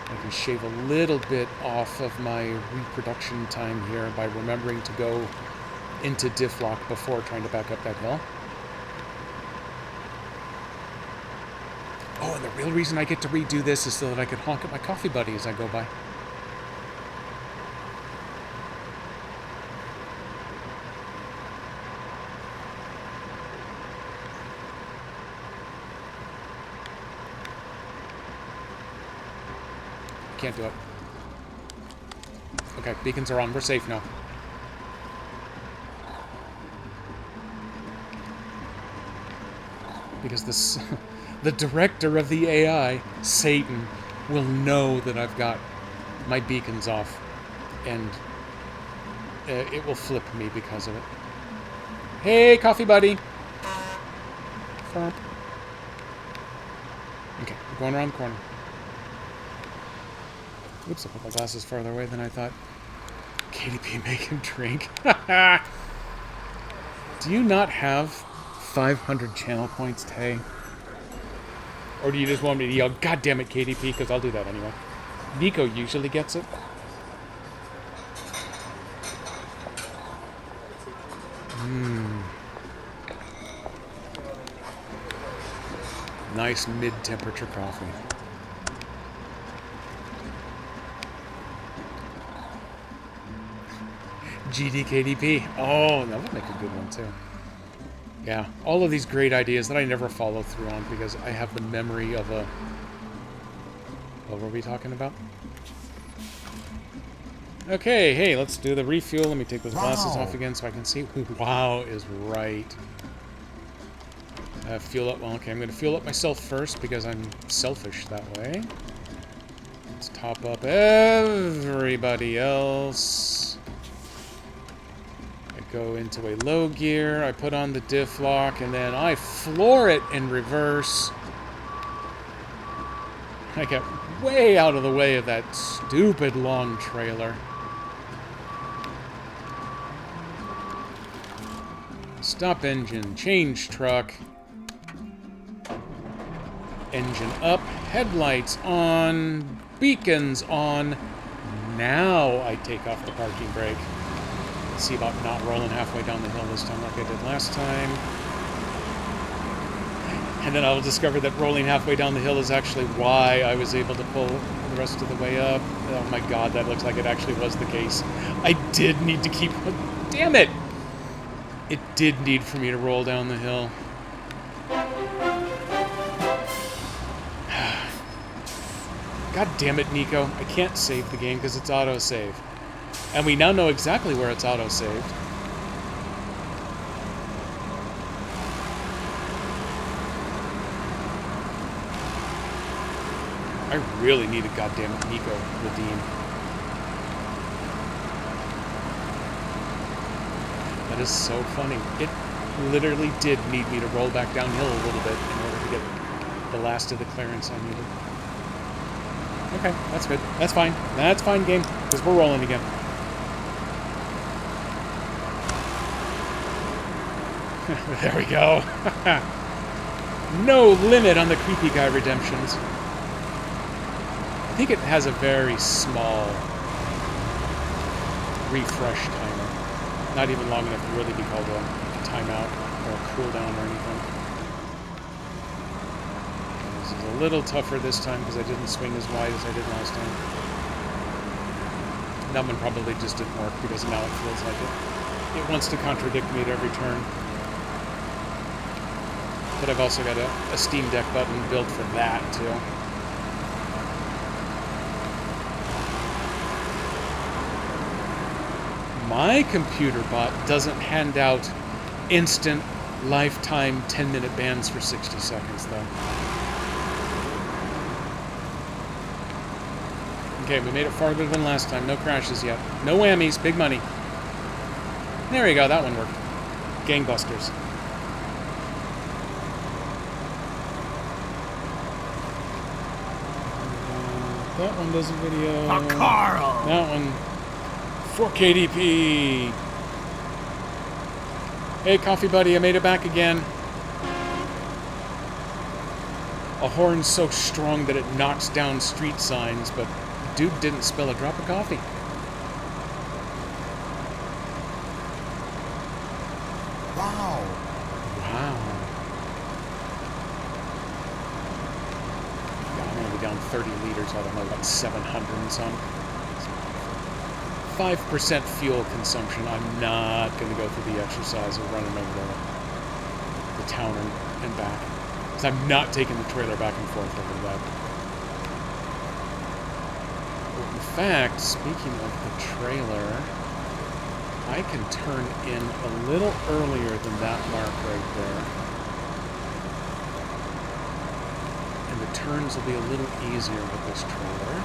S1: I can shave a little bit off of my reproduction time here by remembering to go into diff lock before trying to back up that hill. Oh, and the real reason I get to redo this is so that I can honk at my coffee buddy as I go by. Can't do it. Okay, beacons are on. We're safe now. Because this, the director of the AI, Satan, will know that I've got my beacons off, and it will flip me because of it. Hey, coffee buddy. Frump. Okay, we're going around the corner. Oops, I put my glasses farther away than I thought. KDP, make him drink. Do you not have 500 channel points, Tay? Or do you just want me to yell, God damn it, KDP, because I'll do that anyway. Nico usually gets it. Nice mid-temperature coffee. GDKDP. Oh, that would make a good one, too. Yeah, all of these great ideas that I never follow through on because I have the memory of a... What were we talking about? Okay, hey, let's do the refuel. Let me take those glasses off again so I can see. Wow is right. Fuel up. Well, okay, I'm going to fuel up myself first because I'm selfish that way. Let's top up everybody else. Go into a low gear, I put on the diff lock, and then I floor it in reverse. I get way out of the way of that stupid long trailer. Stop engine, change truck. Engine up, headlights on, beacons on. Now I take off the parking brake. See about not rolling halfway down the hill this time like I did last time. And then I'll discover that rolling halfway down the hill is actually why I was able to pull the rest of the way up. Oh my god, that looks like it actually was the case. I did need to keep... Damn it! It did need for me to roll down the hill. God damn it, Nico. I can't save the game because it's auto-save. And we now know exactly where it's auto-saved. I really need a goddamn Nico redeem. That is so funny. It literally did need me to roll back downhill a little bit in order to get the last of the clearance I needed. Okay, that's good. That's fine. That's fine, game, because we're rolling again. There we go. No limit on the creepy guy redemptions. I think it has a very small refresh timer. Not even long enough to really be called a timeout or a cooldown or anything. This is a little tougher this time because I didn't swing as wide as I did last time. That one probably just didn't work because now it feels like it. It wants to contradict me at every turn. But I've also got a Steam Deck button built for that, too. My computer bot doesn't hand out instant, lifetime, 10-minute bans for 60 seconds, though. Okay, we made it farther than last time. No crashes yet. No whammies. Big money. There you go. That one worked. Gangbusters. That one does a video.
S3: Carl!
S1: That one for KDP. Hey, coffee buddy, I made it back again. A horn so strong that it knocks down street signs, but dude didn't spill a drop of coffee.
S3: Wow.
S1: Wow. Yeah, I'm gonna be down 30 liters out of my, about 700 and some. 5% fuel consumption. I'm not gonna go through the exercise of running over the town and back. Because I'm not taking the trailer back and forth over that. In fact, speaking of the trailer, I can turn in a little earlier than that mark right there. And the turns will be a little easier with this trailer.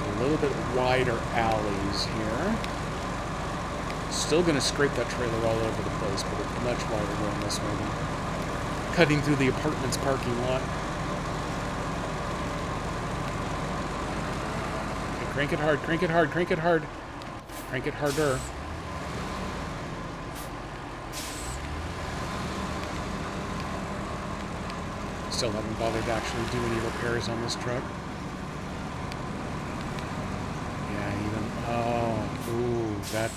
S1: A little bit wider alleys here. Still going to scrape that trailer all over the place, but it's much wider going this way than cutting through the apartment's parking lot. Okay, crank it hard, crank it hard, crank it hard. Crank it harder. Still haven't bothered to actually do any repairs on this truck. Yeah, even... Oh, ooh, that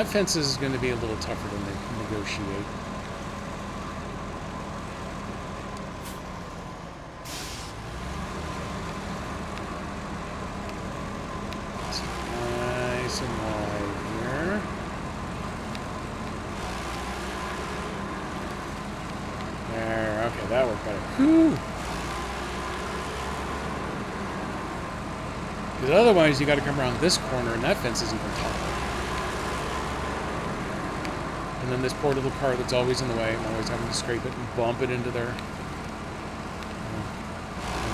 S1: fence is going to be a little tougher to negotiate. It's nice and wide here. There, okay, that worked better. Whew! Because otherwise you got to come around this corner and that fence is even taller. And then this poor little car that's always in the way. I'm always having to scrape it and bump it into their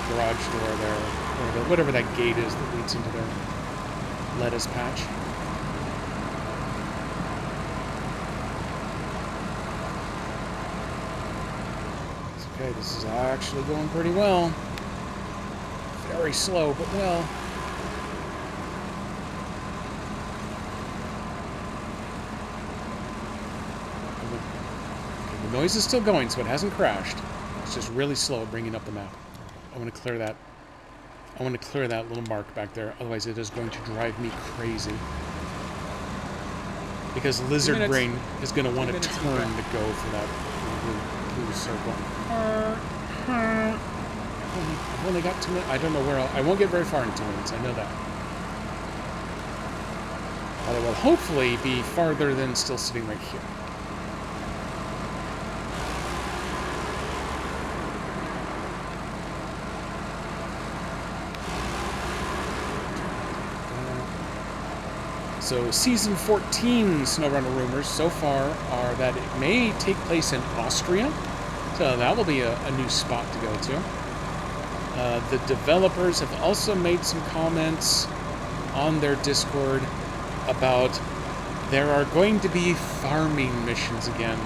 S1: garage door there. Or whatever that gate is that leads into their lettuce patch. It's okay, this is actually going pretty well. Very slow, but well. The noise is still going, so it hasn't crashed. It's just really slow at bringing up the map. I want to clear that. I want to clear that little mark back there, otherwise it is going to drive me crazy. Because Lizard Brain is going to want to turn to go for that blue circle. I've only got 2 minutes. I don't know where I won't get very far in 2 minutes, I know that. But I will hopefully be farther than still sitting right here. So Season 14 SnowRunner rumors so far are that it may take place in Austria. So that will be a new spot to go to. The developers have also made some comments on their Discord about there are going to be farming missions again,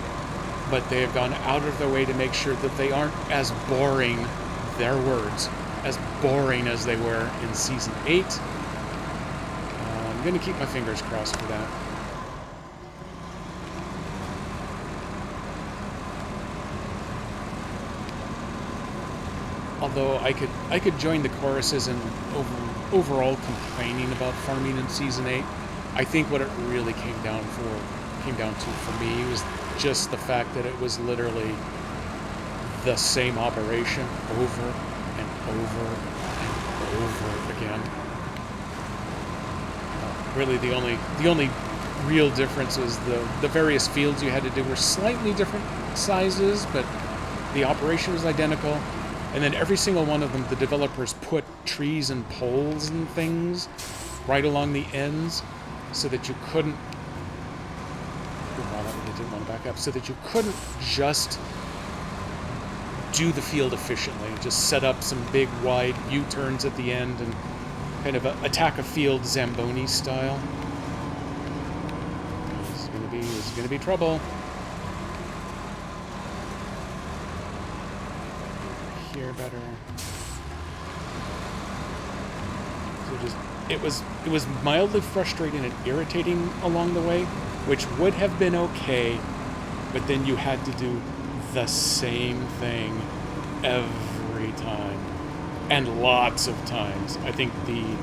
S1: but they have gone out of their way to make sure that they aren't as boring, their words, as boring as they were in Season 8. I'm going to keep my fingers crossed for that. Although I could join the choruses in overall complaining about farming in Season 8. I think what it really came down to for me was just the fact that it was literally the same operation over and over and over again. Really, the only real difference was the various fields you had to do were slightly different sizes, but the operation was identical. And then every single one of them, the developers put trees and poles and things right along the ends, so that you couldn't. Wow, I really didn't want to back up. So that you couldn't just do the field efficiently. Just set up some big wide U-turns at the end and kind of attack a field Zamboni style. This is gonna be trouble. Here better. So it was mildly frustrating and irritating along the way, which would have been okay, but then you had to do the same thing every time. And lots of times. I think the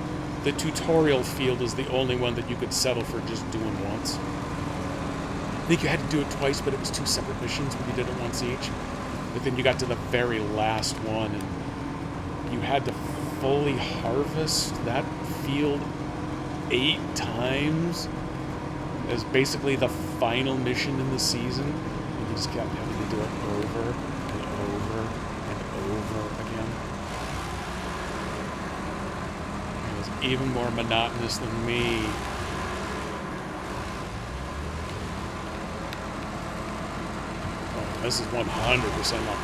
S1: tutorial field is the only one that you could settle for just doing once. I think you had to do it twice, but it was 2 separate missions when you did it once each. But then you got to the very last one, and you had to fully harvest that field 8 times as basically the final mission in the season. And you just kept having to do it over and over and over again. It was even more monotonous than me. Oh, this is 100% not.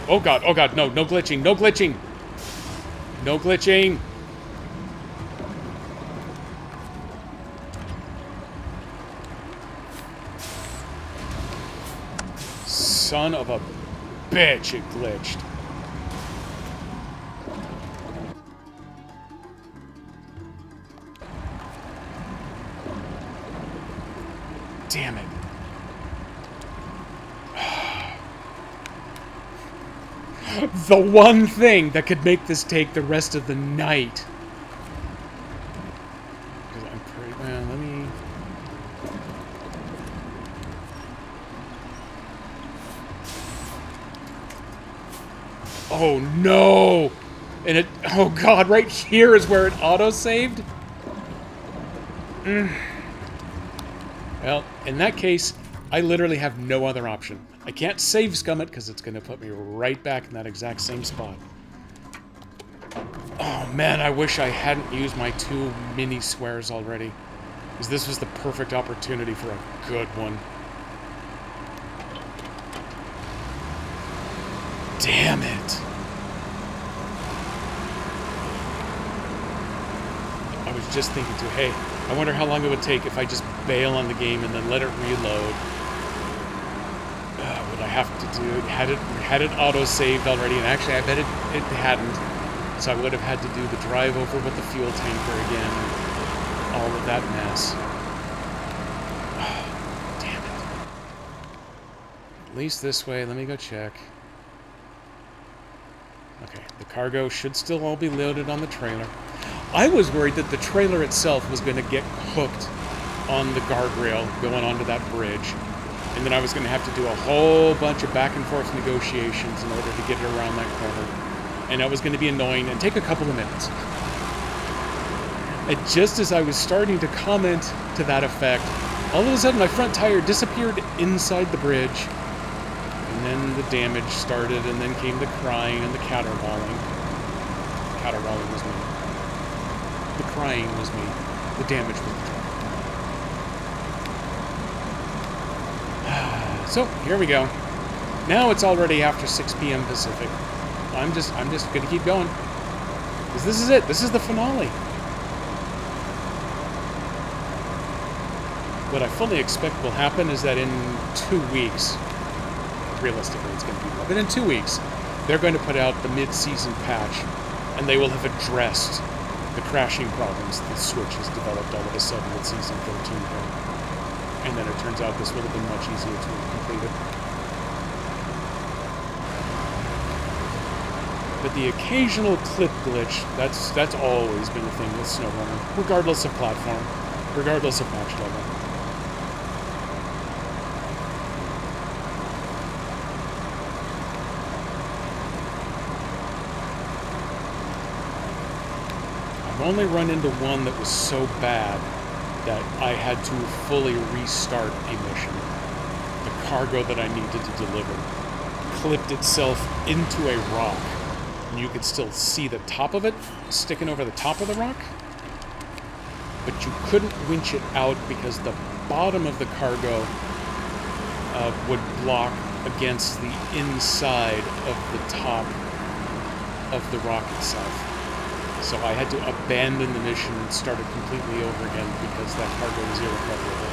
S1: Oh god, no glitching, no glitching! No glitching! Son of a bitch, it glitched. Damn it. The one thing that could make this take the rest of the night. Because I'm pretty... Well, let me... Oh no! And it... Oh god, right here is where it auto-saved? Well, in that case, I literally have no other option. I can't save scum it because it's going to put me right back in that exact same spot. Oh man, I wish I hadn't used my 2 mini swears already. Because this was the perfect opportunity for a good one. Damn it. I was just thinking too, hey, I wonder how long it would take if I just bail on the game and then let it reload. Would I have to do... Had it auto-saved already, and actually I bet it hadn't. So I would have had to do the drive over with the fuel tanker again. All of that mess. Oh, damn it. At least this way. Let me go check. Okay, the cargo should still all be loaded on the trailer. I was worried that the trailer itself was going to get hooked on the guardrail going onto that bridge. And then I was going to have to do a whole bunch of back and forth negotiations in order to get it around that corner. And that was going to be annoying and take a couple of minutes. And just as I was starting to comment to that effect, all of a sudden my front tire disappeared inside the bridge. And then the damage started, and then came the crying and the caterwauling. Caterwauling was me. The crying was me. The damage was the truck. So, here we go. Now it's already after 6 p.m. Pacific. I'm just gonna keep going. Because this is it. This is the finale. What I fully expect will happen is that in 2 weeks, realistically it's going to be more, but in 2 weeks, they're going to put out the mid-season patch, and they will have addressed the crashing problems the Switch has developed all of a sudden with Season 13 here. And then it turns out this would have been much easier to complete it. But the occasional clip glitch, that's always been a thing with SnowRunner, regardless of platform, regardless of patch level. I've only run into one that was so bad that I had to fully restart a mission. The cargo that I needed to deliver clipped itself into a rock. And you could still see the top of it sticking over the top of the rock. But you couldn't winch it out because the bottom of the cargo would block against the inside of the top of the rock itself. So I had to abandon the mission and start it completely over again because that cargo was irrecoverable.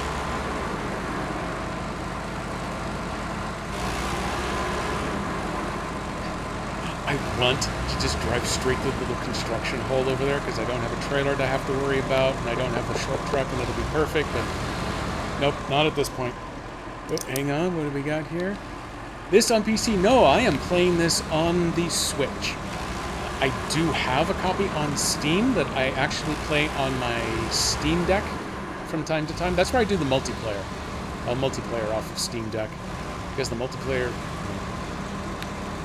S1: I want to just drive straight to the little construction hole over there because I don't have a trailer to have to worry about, and I don't have the short truck, and it'll be perfect, but nope, not at this point. Oh, hang on, what do we got here? This on PC? No, I am playing this on the Switch. I do have a copy on Steam that I actually play on my Steam Deck from time to time. That's where I do the multiplayer. Multiplayer off of Steam Deck. Because the multiplayer...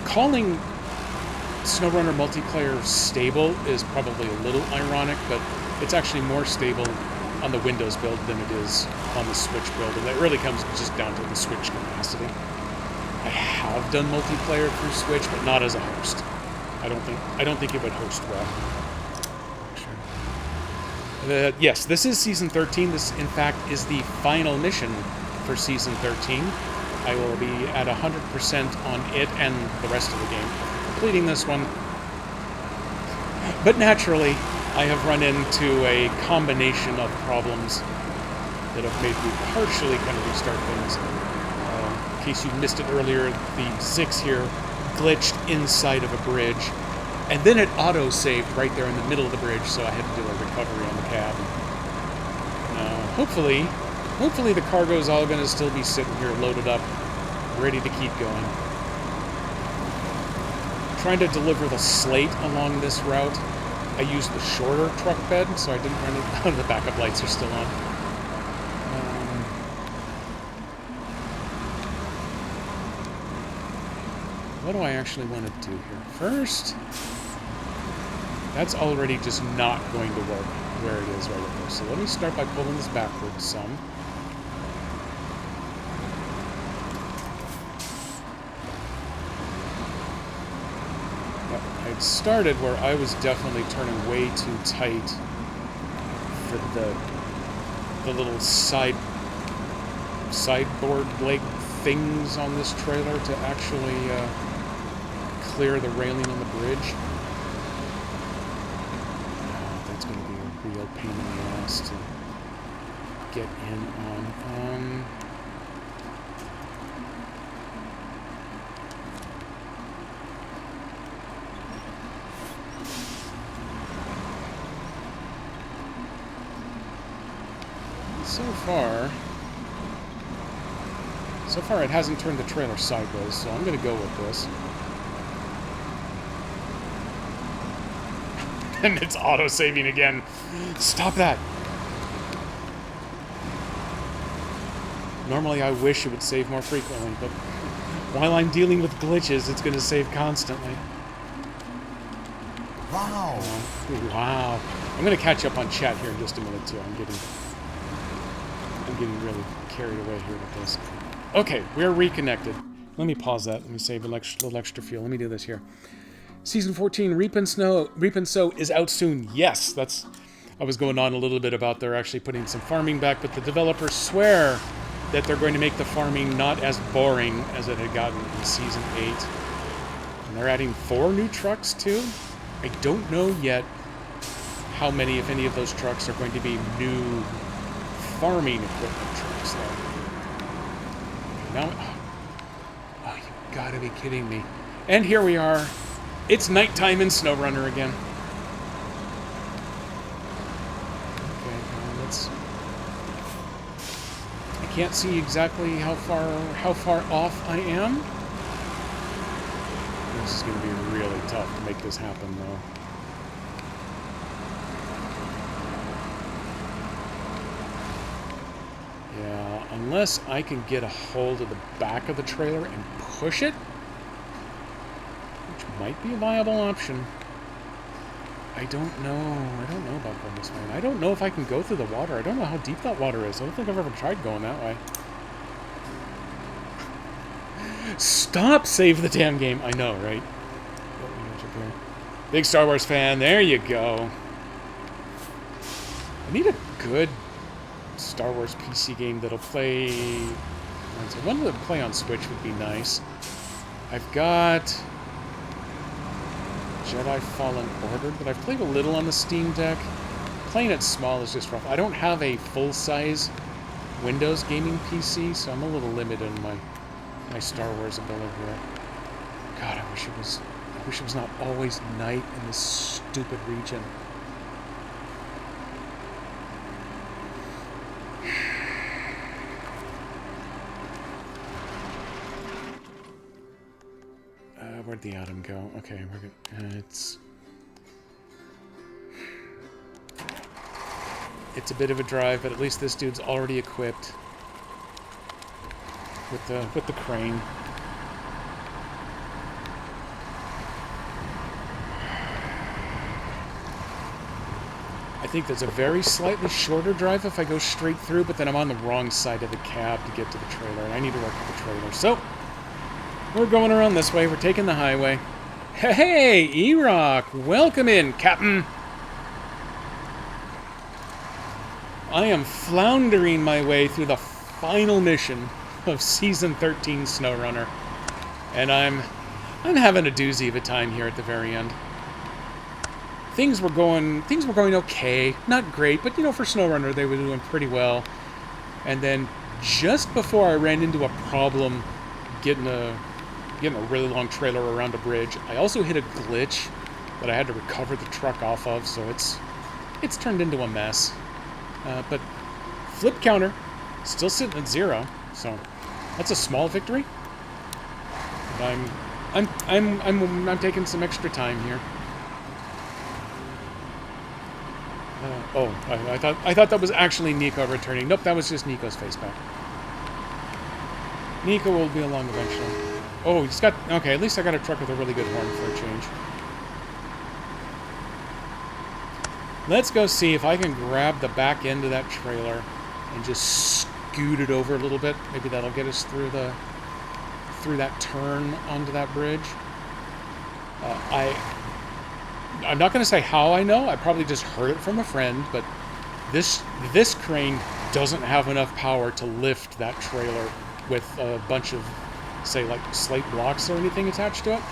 S1: Calling SnowRunner multiplayer stable is probably a little ironic, but it's actually more stable on the Windows build than it is on the Switch build, and that really comes just down to the Switch capacity. I have done multiplayer through Switch, but not as a host. I don't think it would host well. Sure. Yes, this is Season 13. This, in fact, is the final mission for Season 13. I will be at 100% on it and the rest of the game, completing this one. But naturally, I have run into a combination of problems that have made me partially kind of restart things. In case you missed it earlier, the Zix here glitched inside of a bridge, and then it auto-saved right there in the middle of the bridge, so I had to do a recovery on the cab. Hopefully the cargo's all going to still be sitting here loaded up, ready to keep going. Trying to deliver the slate along this route. I used the shorter truck bed, so I didn't run it. The backup lights are still on. What do I actually want to do here? First, that's already just not going to work where it is right there. So let me start by pulling this backwards some. I'd started where I was definitely turning way too tight for the little sideboard leg things on this trailer to actually clear the railing on the bridge. That's going to be a real pain in the ass to get in on. So far it hasn't turned the trailer sideways, so I'm going to go with this. And it's auto-saving again. Stop that! Normally I wish it would save more frequently, but while I'm dealing with glitches, it's going to save constantly.
S3: Wow!
S1: Wow. I'm going to catch up on chat here in just a minute, too. I'm getting really carried away here with this. Okay, we're reconnected. Let me pause that. Let me save a little extra fuel. Let me do this here. Season 14, Reap and Sow is out soon. Yes, I was going on a little bit about they're actually putting some farming back, but the developers swear that they're going to make the farming not as boring as it had gotten in Season 8. And they're adding 4 new trucks, too. I don't know yet how many, if any, of those trucks are going to be new farming equipment trucks, though. Now, oh, you gotta be kidding me. And here we are. It's nighttime in SnowRunner again. Okay, I can't see exactly how far off I am. This is gonna be really tough to make this happen, though. Yeah, unless I can get a hold of the back of the trailer and push it, which might be a viable option. I don't know about going this way. I don't know if I can go through the water. I don't know how deep that water is. I don't think I've ever tried going that way. Stop! Save the damn game. I know, right? Big Star Wars fan. There you go. I need a good Star Wars PC game that'll play... One that'll play on Switch would be nice. I've got Jedi Fallen Order, but I've played a little on the Steam Deck. Playing it small is just rough. I don't have a full-size Windows gaming PC, so I'm a little limited in my Star Wars ability here. God, I wish it was not always night in this stupid region. Where'd the atom go? Okay, we're good. It's It's a bit of a drive, but at least this dude's already equipped with the crane. I think there's a very slightly shorter drive if I go straight through, but then I'm on the wrong side of the cab to get to the trailer, and I need to work with the trailer. So, we're going around this way. We're taking the highway. Hey, E-Rock! Welcome in, Captain! I am floundering my way through the final mission of Season 13 SnowRunner, and I'm having a doozy of a time here at the very end. Things were going okay, not great, but you know, for SnowRunner they were doing pretty well. And then just before I ran into a problem getting a really long trailer around a bridge, I also hit a glitch that I had to recover the truck off of, so it's turned into a mess. But flip counter still sitting at 0, so that's a small victory. But I'm taking some extra time here. I thought that was actually Nico returning. Nope, that was just Nico's face back. Nico will be along eventually. Oh, he's got... Okay, at least I got a truck with a really good horn for a change. Let's go see if I can grab the back end of that trailer and just scoot it over a little bit. Maybe that'll get us through that turn onto that bridge. I'm not going to say how I know. I probably just heard it from a friend, but this crane doesn't have enough power to lift that trailer with a bunch of, say, like slate blocks or anything attached to it.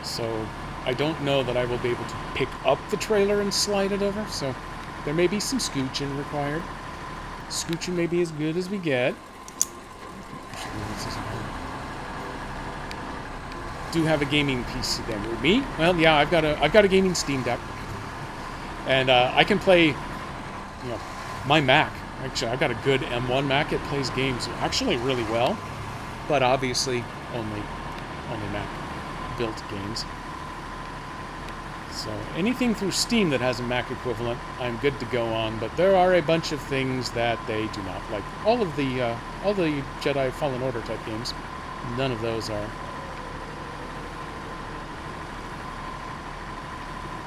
S1: So I don't know that I will be able to pick up the trailer and slide it over, so there may be some scooching required. Scooching may be as good as we get. Do have a gaming PC then. With me? Well, yeah, I've got a gaming Steam Deck, and I can play, you know, my Mac. Actually, I've got a good M1 Mac. It plays games actually really well, but obviously only Mac built games. So anything through Steam that has a Mac equivalent, I'm good to go on. But there are a bunch of things that they do not like. All the Jedi Fallen Order type games, none of those are.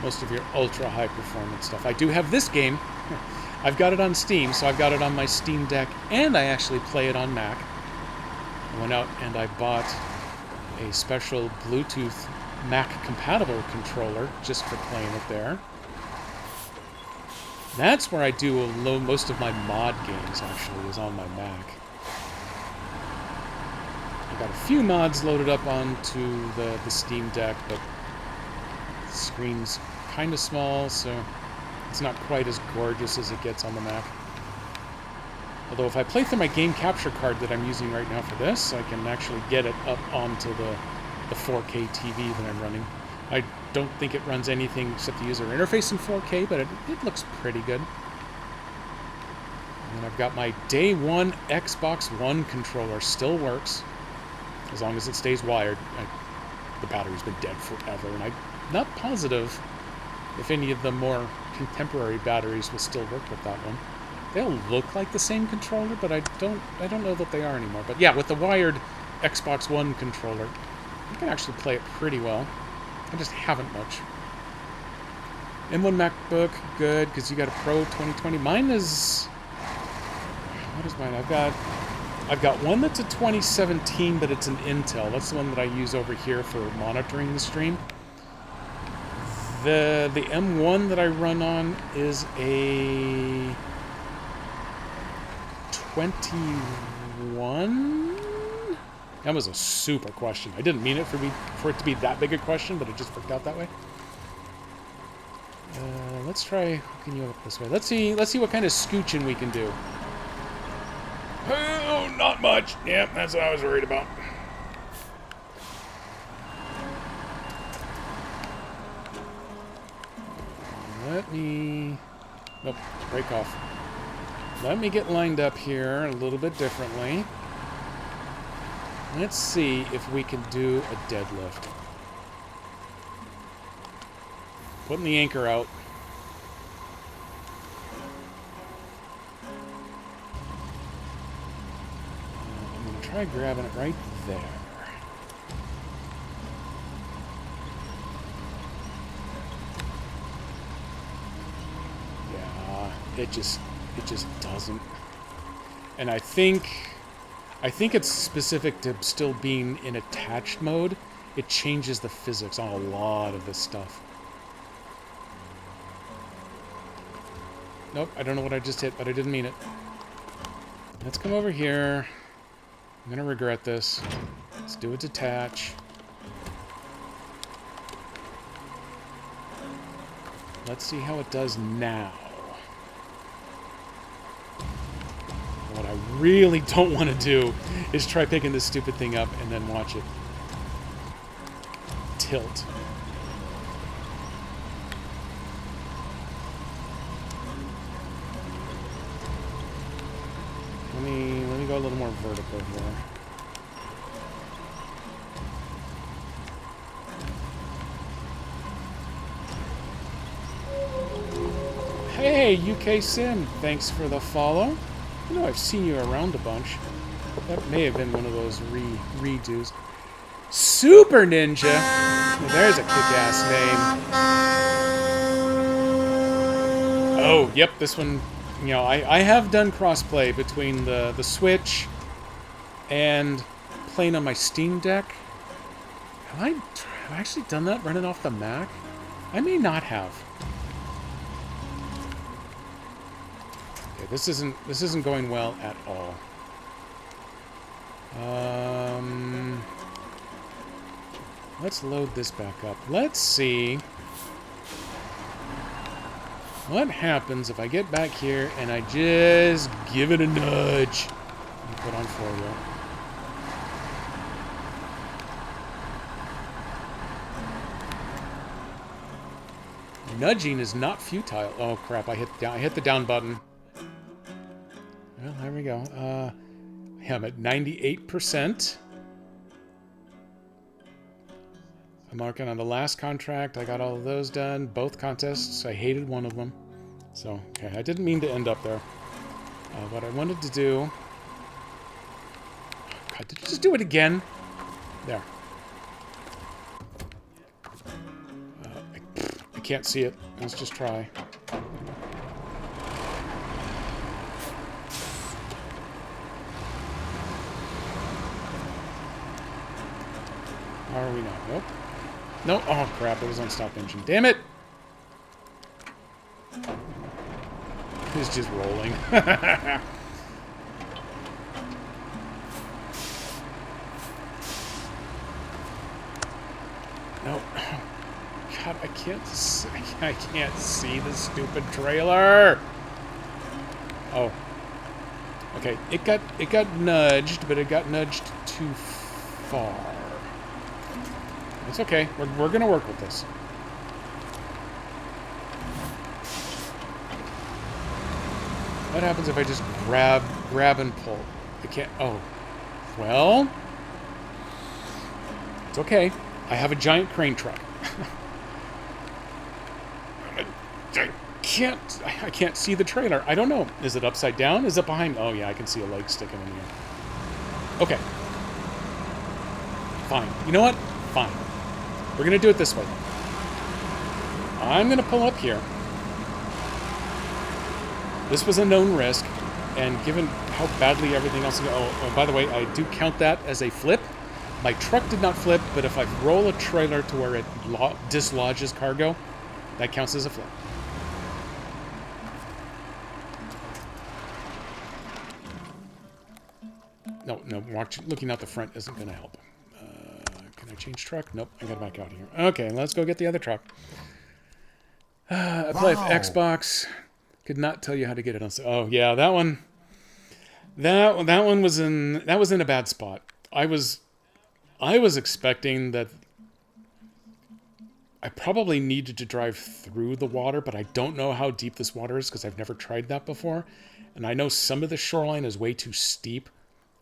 S1: Most of your ultra high performance stuff. I do have this game. I've got it on Steam, so I've got it on my Steam Deck, and I actually play it on Mac. I went out and I bought a special Bluetooth Mac compatible controller just for playing it there. That's where I do most of my mod games, actually, is on my Mac. I've got a few mods loaded up onto the Steam Deck, but the screen's kind of small, so it's not quite as gorgeous as it gets on the Mac. Although if I play through my game capture card that I'm using right now for this, I can actually get it up onto the 4K TV that I'm running. I don't think it runs anything except the user interface in 4K, but it looks pretty good. And then I've got my day one Xbox One controller. Still works, as long as it stays wired. The battery's been dead forever, and I'm not positive if any of the more contemporary batteries will still work with that one. They'll look like the same controller, but I don't know that they are anymore. But yeah, with the wired Xbox One controller, you can actually play it pretty well. I just haven't much. M1 MacBook, good, because you got a Pro 2020. Mine is... What is mine? I've got one that's a 2017, but it's an Intel. That's the one that I use over here for monitoring the stream. The M1 that I run on is a 21? That was a super question. I didn't mean it for it to be that big a question, but it just worked out that way. Let's try hooking you up this way. Let's see what kind of scooching we can do. Oh, not much. Yep, that's what I was worried about. Let me... Nope, break off. Let me get lined up here a little bit differently. Let's see if we can do a deadlift. Putting the anchor out. Try grabbing it right there. Yeah, it just doesn't. And I think it's specific to still being in attached mode. It changes the physics on a lot of this stuff. Nope, I don't know what I just hit, but I didn't mean it. Let's come over here. I'm gonna regret this. Let's do a detach. Let's see how it does now. What I really don't want to do is try picking this stupid thing up and then watch it tilt. Let me go a little more vertical here. Hey, UK Sim, thanks for the follow. You know, I've seen you around a bunch. That may have been one of those redos. Super Ninja! Well, there's a kick-ass name. Oh, yep, this one, you know, I have done crossplay between the Switch and playing on my Steam Deck. Have I actually done that running off the Mac? I may not have. Okay, this isn't going well at all. Let's load this back up. Let's see what happens if I get back here and I just give it a nudge. Let me put on 4-wheel. Nudging is not futile. Oh crap! I hit the down button. Well, there we go. Yeah, I'm at 98%. I'm working on the last contract. I got all of those done. Both contests. I hated one of them. So, okay, I didn't mean to end up there. What I wanted to do... Oh, God, did you just do it again? There. I can't see it. Let's just try. How are we now? Nope. No. Oh, crap. It was on stop engine. Damn it! It's just rolling. No. God, I can't see the stupid trailer. Oh. Okay, it got nudged, but it got nudged too far. It's okay. We're gonna work with this. What happens if I just grab and pull? I can't. Oh, well, it's okay. I have a giant crane truck. I can't see the trailer. I don't know. Is it upside down? Is it behind? Oh yeah, I can see a leg sticking in here. Okay. Fine. You know what? Fine. We're gonna do it this way. I'm gonna pull up here. This was a known risk, and given how badly everything else... Oh, by the way, I do count that as a flip. My truck did not flip, but if I roll a trailer to where it dislodges cargo, that counts as a flip. No, looking out the front isn't going to help. Can I change truck? Nope, I got to back out of here. Okay, let's go get the other truck. I play Xbox... Could not tell you how to get it on. Oh yeah, that one. That one was in a bad spot. I was expecting that I probably needed to drive through the water, but I don't know how deep this water is because I've never tried that before, and I know some of the shoreline is way too steep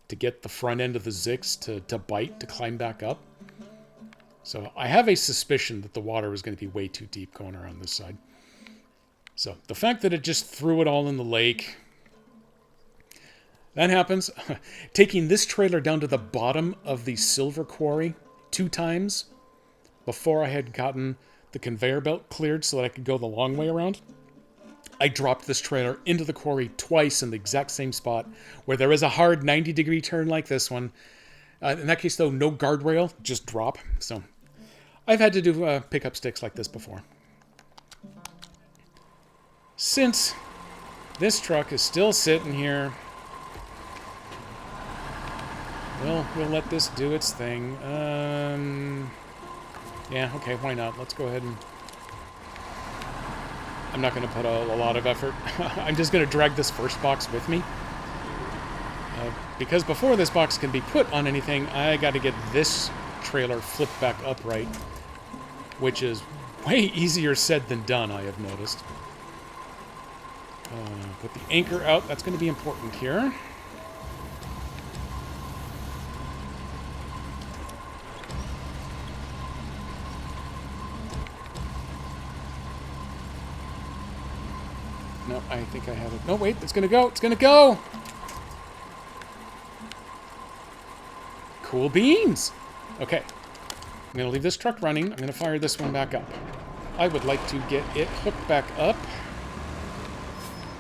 S1: to get the front end of the Zix to bite to climb back up. So I have a suspicion that the water is going to be way too deep going around this side. So, the fact that it just threw it all in the lake, that happens. Taking this trailer down to the bottom of the silver quarry 2 times before I had gotten the conveyor belt cleared so that I could go the long way around. I dropped this trailer into the quarry twice in the exact same spot where there is a hard 90-degree turn like this one. In that case, though, no guardrail, just drop. So I've had to do pickup sticks like this before. Since this truck is still sitting here, we'll let this do its thing. Yeah, okay, why not? Let's go ahead and... I'm not going to put a lot of effort. I'm just going to drag this first box with me. Because before this box can be put on anything, I got to get this trailer flipped back upright, which is way easier said than done, I have noticed. Put the anchor out. That's going to be important here. No, I think I have it. No, wait, it's gonna go! It's gonna go! Cool beans! Okay. I'm gonna leave this truck running. I'm gonna fire this one back up. I would like to get it hooked back up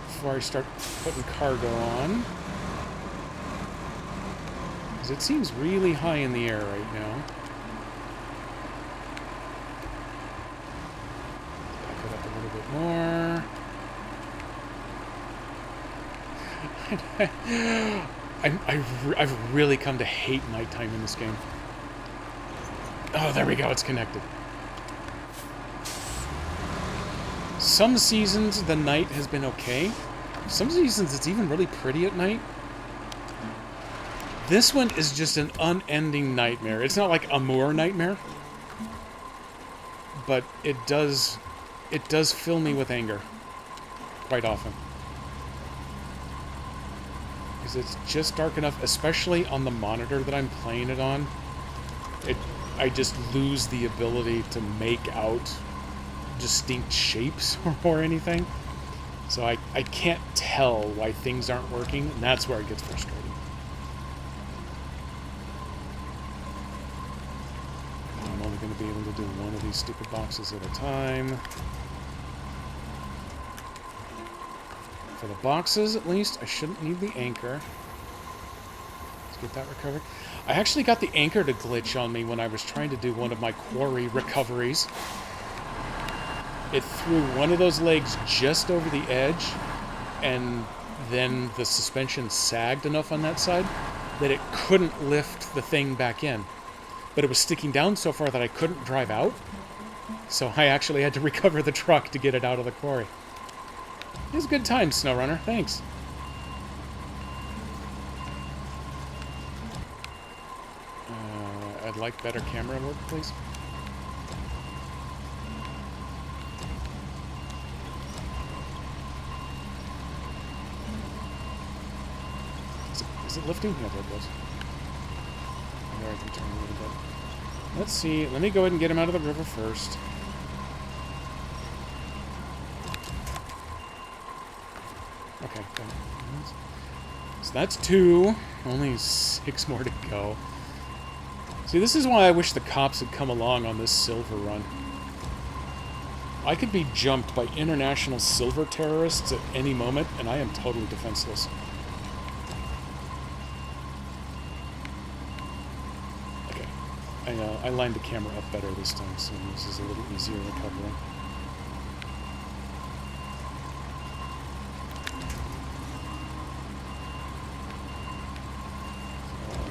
S1: before I start putting cargo on. Because it seems really high in the air right now. Back it up a little bit more. I've really come to hate nighttime in this game. Oh, there we go. It's connected. Some seasons, the night has been okay. Some seasons, it's even really pretty at night. This one is just an unending nightmare. It's not like a Moore nightmare. But it does fill me with anger. Quite often. Because it's just dark enough, especially on the monitor that I'm playing it on. I just lose the ability to make out distinct shapes or anything. So I can't tell why things aren't working, and that's where it gets frustrating. I'm only going to be able to do one of these stupid boxes at a time. For the boxes, at least, I shouldn't need the anchor. Let's get that recovered. I actually got the anchor to glitch on me when I was trying to do one of my quarry recoveries. It threw one of those legs just over the edge, and then the suspension sagged enough on that side that it couldn't lift the thing back in. But it was sticking down so far that I couldn't drive out, so I actually had to recover the truck to get it out of the quarry. It was a good time, SnowRunner. Thanks. I'd like better camera work, please. Is it lifting? Yeah, there it goes. There I can turn a little bit. Let's see. Let me go ahead and get him out of the river first. Okay, done. So that's 2. Only 6 more to go. See, this is why I wish the cops had come along on this silver run. I could be jumped by international silver terrorists at any moment, and I am totally defenseless. Okay. I lined the camera up better this time, so this is a little easier recovering.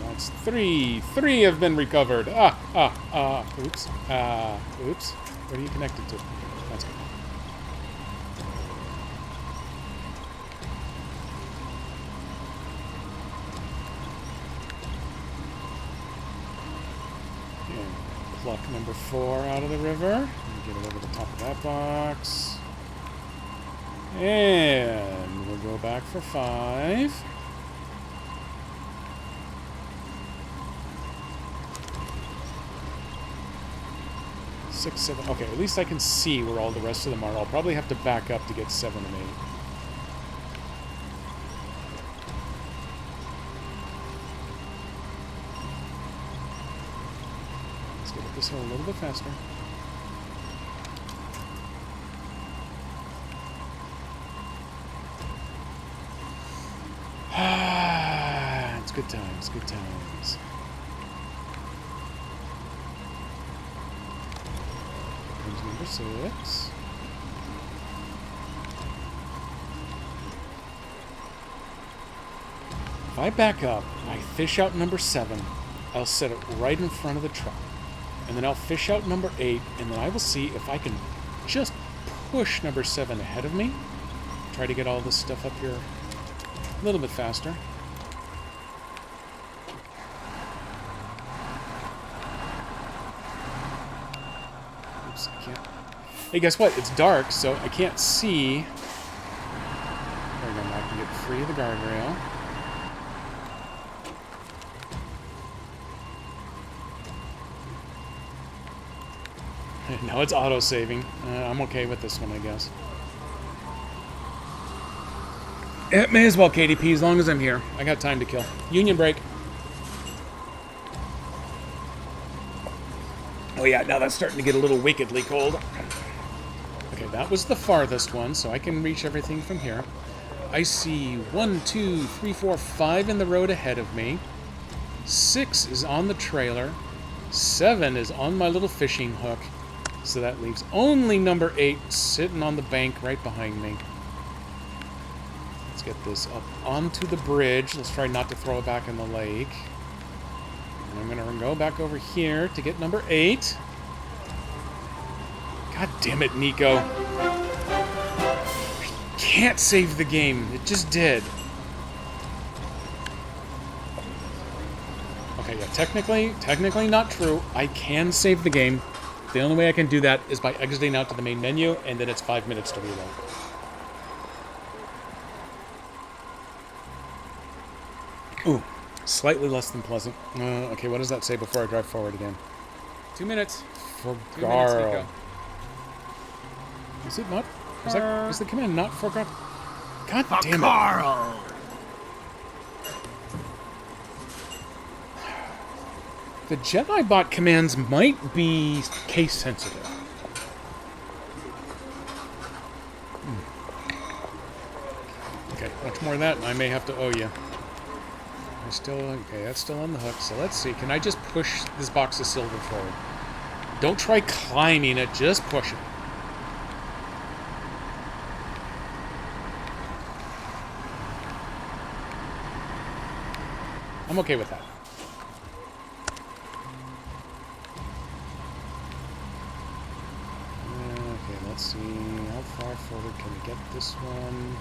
S1: That's 3. 3 have been recovered. Oops. Oops. What are you connected to? That's good. And pluck number 4 out of the river. Get it over the top of that box. And we'll go back for 5. 6, 7. Okay, at least I can see where all the rest of them are. I'll probably have to back up to get 7 and 8. so a little bit faster. It's good times, good times. Comes number 6. If I back up, I fish out number 7, I'll set it right in front of the truck. And then I'll fish out number 8, and then I will see if I can just push number 7 ahead of me. Try to get all this stuff up here a little bit faster. Oops, I can't. Hey, guess what? It's dark, so I can't see. There we go, now I can get free of the guardrail. Now it's auto-saving. I'm okay with this one, I guess. It may as well, KDP, as long as I'm here. I got time to kill. Union break. Oh yeah, now that's starting to get a little wickedly cold. Okay, that was the farthest one, so I can reach everything from here. I see 1, 2, 3, 4, 5 in the road ahead of me. 6 is on the trailer. 7 is on my little fishing hook. So that leaves only number 8 sitting on the bank right behind me. Let's get this up onto the bridge. Let's try not to throw it back in the lake. And I'm going to go back over here to get number 8. God damn it, Nico. Can't save the game. It just did. Okay, yeah, technically not true. I can save the game. The only way I can do that is by exiting out to the main menu, and then it's 5 minutes to reload. Ooh, slightly less than pleasant. Okay, what does that say before I drive forward again? 2 minutes. For Garl. Is it not? Is the command not for Garl? God damn it.
S3: Carl!
S1: The Jedi bot commands might be case sensitive. Okay, much more of that, and I may have to owe you. Okay, that's still on the hook, so let's see. Can I just push this box of silver forward? Don't try climbing it, just push it. I'm okay with that. Okay, let's see. How far forward can we get this one?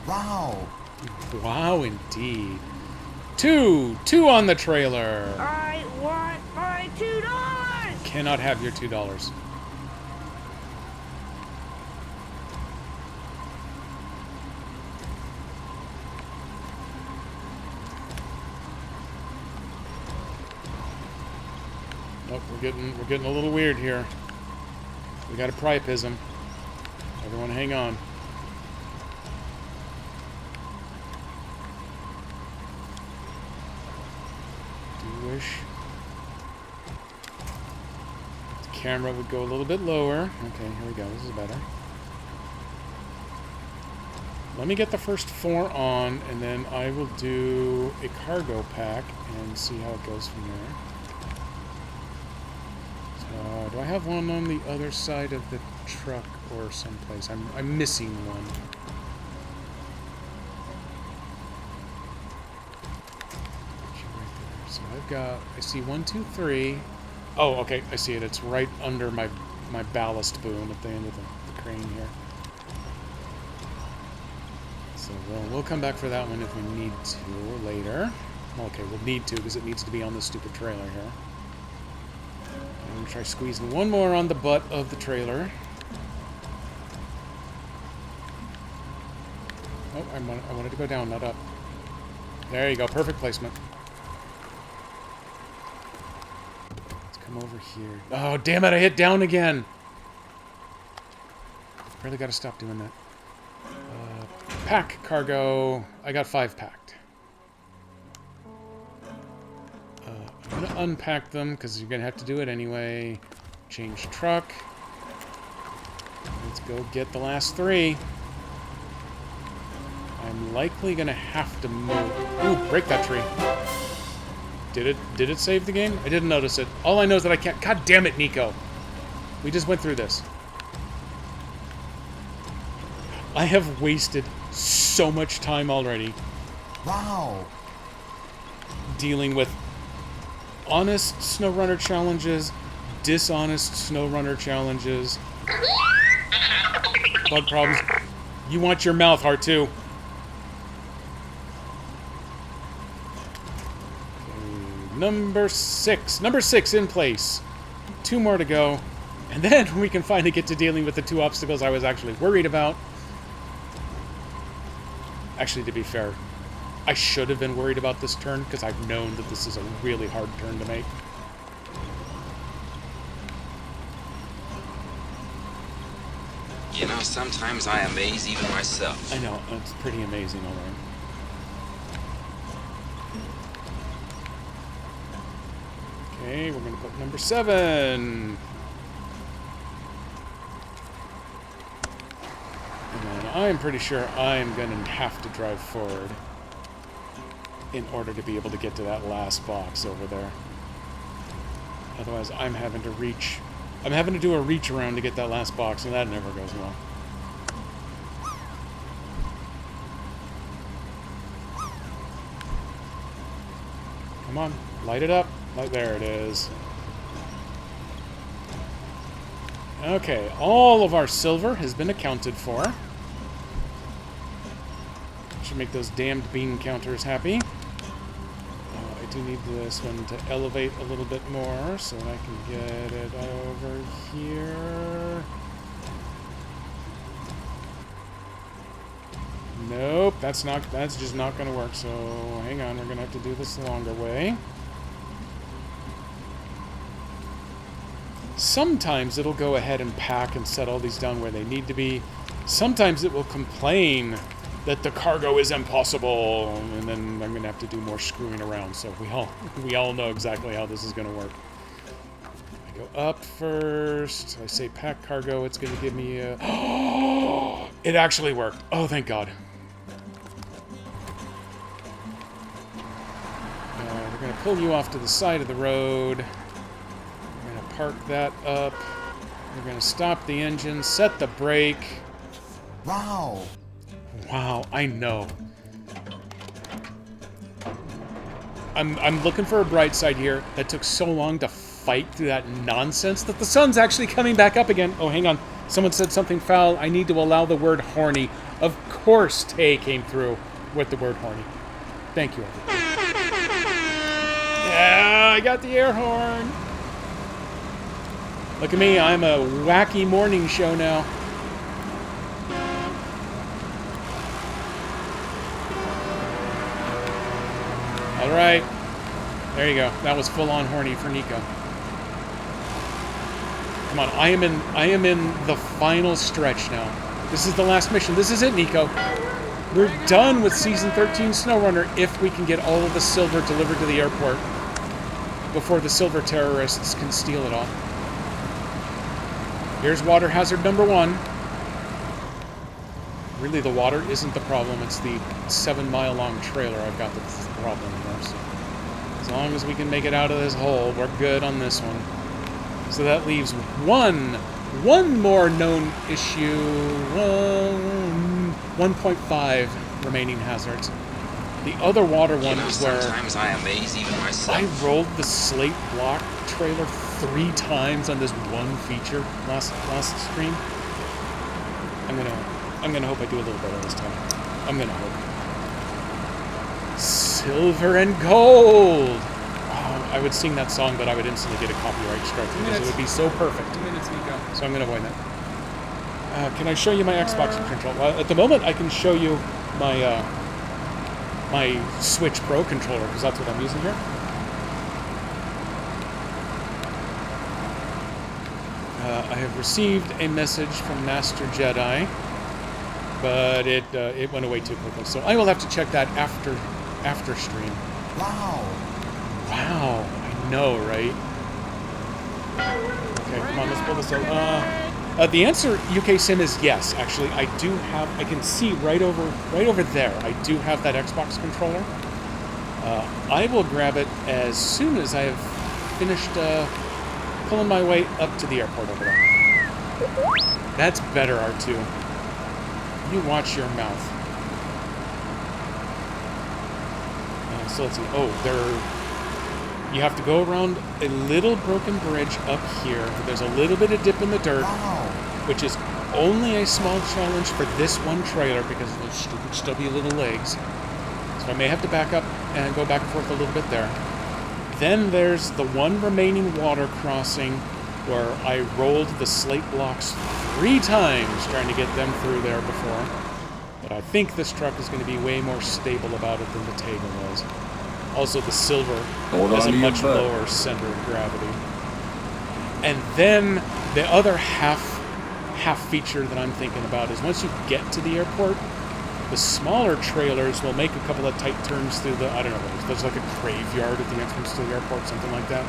S3: Wow!
S1: Wow, indeed. Two on the trailer.
S6: I want my $2!
S1: Cannot have your $2. Oh, we're getting a little weird here. We got a priapism. Everyone hang on. Do wish the camera would go a little bit lower. Okay, here we go. This is better. Let me get the first 4 on, and then I will do a cargo pack and see how it goes from there. Do I have one on the other side of the truck or someplace? I'm missing one. So I see 1, 2, 3. Oh, okay, I see it. It's right under my ballast boom at the end of the crane here. So we'll come back for that one if we need to later. Okay, we'll need to because it needs to be on the stupid trailer here. I'm going to try squeezing one more on the butt of the trailer. Oh, I wanted to go down, not up. There you go, perfect placement. Let's come over here. Oh, damn it, I hit down again. Really got to stop doing that. Pack cargo. I got 5 packed. unpack them, because you're going to have to do it anyway. Change truck. Let's go get the last 3. I'm likely going to have to move. Ooh, break that tree. Did it save the game? I didn't notice it. All I know is that I can't... God damn it, Nico. We just went through this. I have wasted so much time already.
S3: Wow.
S1: Dealing with honest SnowRunner challenges, dishonest SnowRunner challenges, bug problems. You want your mouth, heart, too. Okay, number 6. Number 6 in place. 2 more to go. And then we can finally get to dealing with the 2 obstacles I was actually worried about. Actually, to be fair, I should have been worried about this turn, because I've known that this is a really hard turn to make.
S8: You know, sometimes I amaze even myself.
S1: I know, it's pretty amazing, all right. Okay, we're going to put number 7. And then I'm pretty sure I'm going to have to drive forward in order to be able to get to that last box over there. Otherwise, I'm having to reach... I'm having to do a reach around to get that last box, and that never goes well. Come on, light it up. There it is. Okay, all of our silver has been accounted for. Should make those damned bean counters happy. I do need this one to elevate a little bit more so that I can get it over here. Nope, that's just not going to work. So hang on, we're going to have to do this the longer way. Sometimes it'll go ahead and pack and set all these down where they need to be. Sometimes it will complain that the cargo is impossible, and then I'm going to have to do more screwing around. So we all know exactly how this is going to work. I go up first. I say pack cargo. It's going to give me a... It actually worked. Oh, thank God. We're going to pull you off to the side of the road. Park that up. We're going to stop the engine, set the brake.
S3: Wow.
S1: Wow, I know. I'm looking for a bright side here. That took so long to fight through that nonsense that the sun's actually coming back up again. Oh, hang on. Someone said something foul. I need to allow the word horny. Of course Tay came through with the word horny. Thank you, everybody. Yeah, I got the air horn. Look at me, I'm a wacky morning show now. Alright. There you go. That was full-on horny for Nico. Come on, I am in the final stretch now. This is the last mission. This is it, Nico. We're done with Season 13 SnowRunner if we can get all of the silver delivered to the airport before the silver terrorists can steal it all. Here's water hazard number 1. Really, the water isn't the problem. It's the 7-mile-long trailer I've got that's the problem here. So as long as we can make it out of this hole, we're good on this one. So that leaves one more known issue. 1.5 remaining hazards. The other water one is where
S8: sometimes I amaze even myself.
S1: I rolled the slate block trailer 3 times on this one feature last stream. I'm gonna hope I do a little better this time. I'm gonna hope. Silver and gold. Wow, I would sing that song, but I would instantly get a copyright strike because it would be so perfect.
S5: 2 minutes, Nico.
S1: So I'm gonna avoid that. Can I show you my Xbox controller? At the moment, I can show you my my Switch Pro controller because that's what I'm using here. I have received a message from Master Jedi, but it went away too quickly. So I will have to check that after stream.
S3: Wow.
S1: Wow, I know, right? Okay, come on, let's pull this out. The answer, UK Sim, is yes. Actually, I can see right over there. I do have that Xbox controller. I will grab it as soon as I have finished pulling my way up to the airport over there. That's better, R2. You watch your mouth. So let's see. Oh, you have to go around a little broken bridge up here. There's a little bit of dip in the dirt, which is only a small challenge for this one trailer because of those stupid stubby little legs. So I may have to back up and go back and forth a little bit there. Then there's the one remaining water crossing where I rolled the slate blocks 3 times trying to get them through there before. But I think this truck is going to be way more stable about it than the Tega was. Also, the Silver has a much lower center of gravity. And then the other half feature that I'm thinking about is once you get to the airport, the smaller trailers will make a couple of tight turns through the, I don't know, there's like a graveyard at the entrance to the airport, something like that.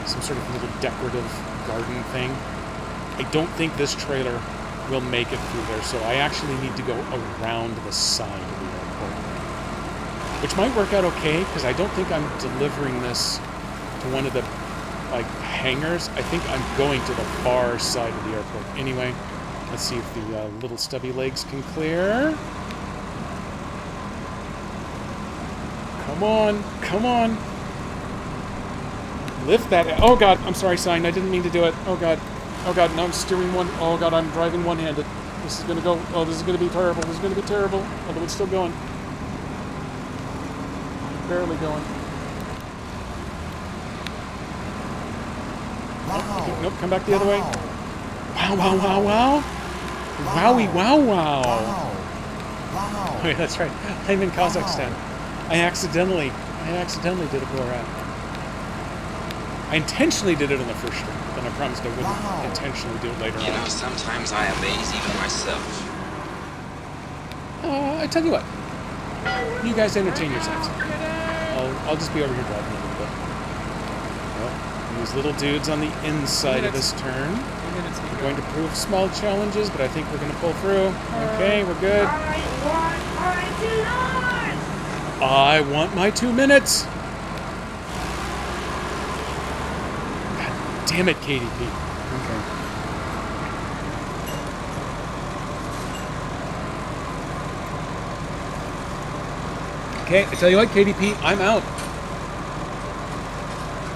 S1: Some sort of little decorative garden thing. I don't think this trailer will make it through there, so I actually need to go around the side of the airport. Which might work out okay, because I don't think I'm delivering this to one of the, like, hangars. I think I'm going to the far side of the airport. Anyway, let's see if the little stubby legs can clear. Come on, come on. Lift that. Oh god, I'm sorry, sign. I didn't mean to do it. Oh god, now I'm steering one. Oh god, I'm driving one-handed. This is gonna go. Oh, this is gonna be terrible. This is gonna be terrible. Although it's still going. Barely going.
S3: Wow.
S1: Okay, nope, come back the other way. Wow, wow, wow, wow. Wowie, wow, wow.
S3: Wow.
S1: Oh, yeah, that's right. I'm in Kazakhstan. I accidentally did a Borat. I intentionally did it on the first stream, but then I promised I wouldn't intentionally do it later
S8: You know,
S1: on.
S8: sometimes I amaze even myself.
S1: I tell you what. You guys entertain yourselves. I'll just be over here driving a little bit. Well, these little dudes on the inside of this turn. We're going to prove small challenges, but I think we're going to pull through. Okay, we're good. I want my 2 minutes! God damn it, KDP. Okay, I tell you what, KDP, I'm out.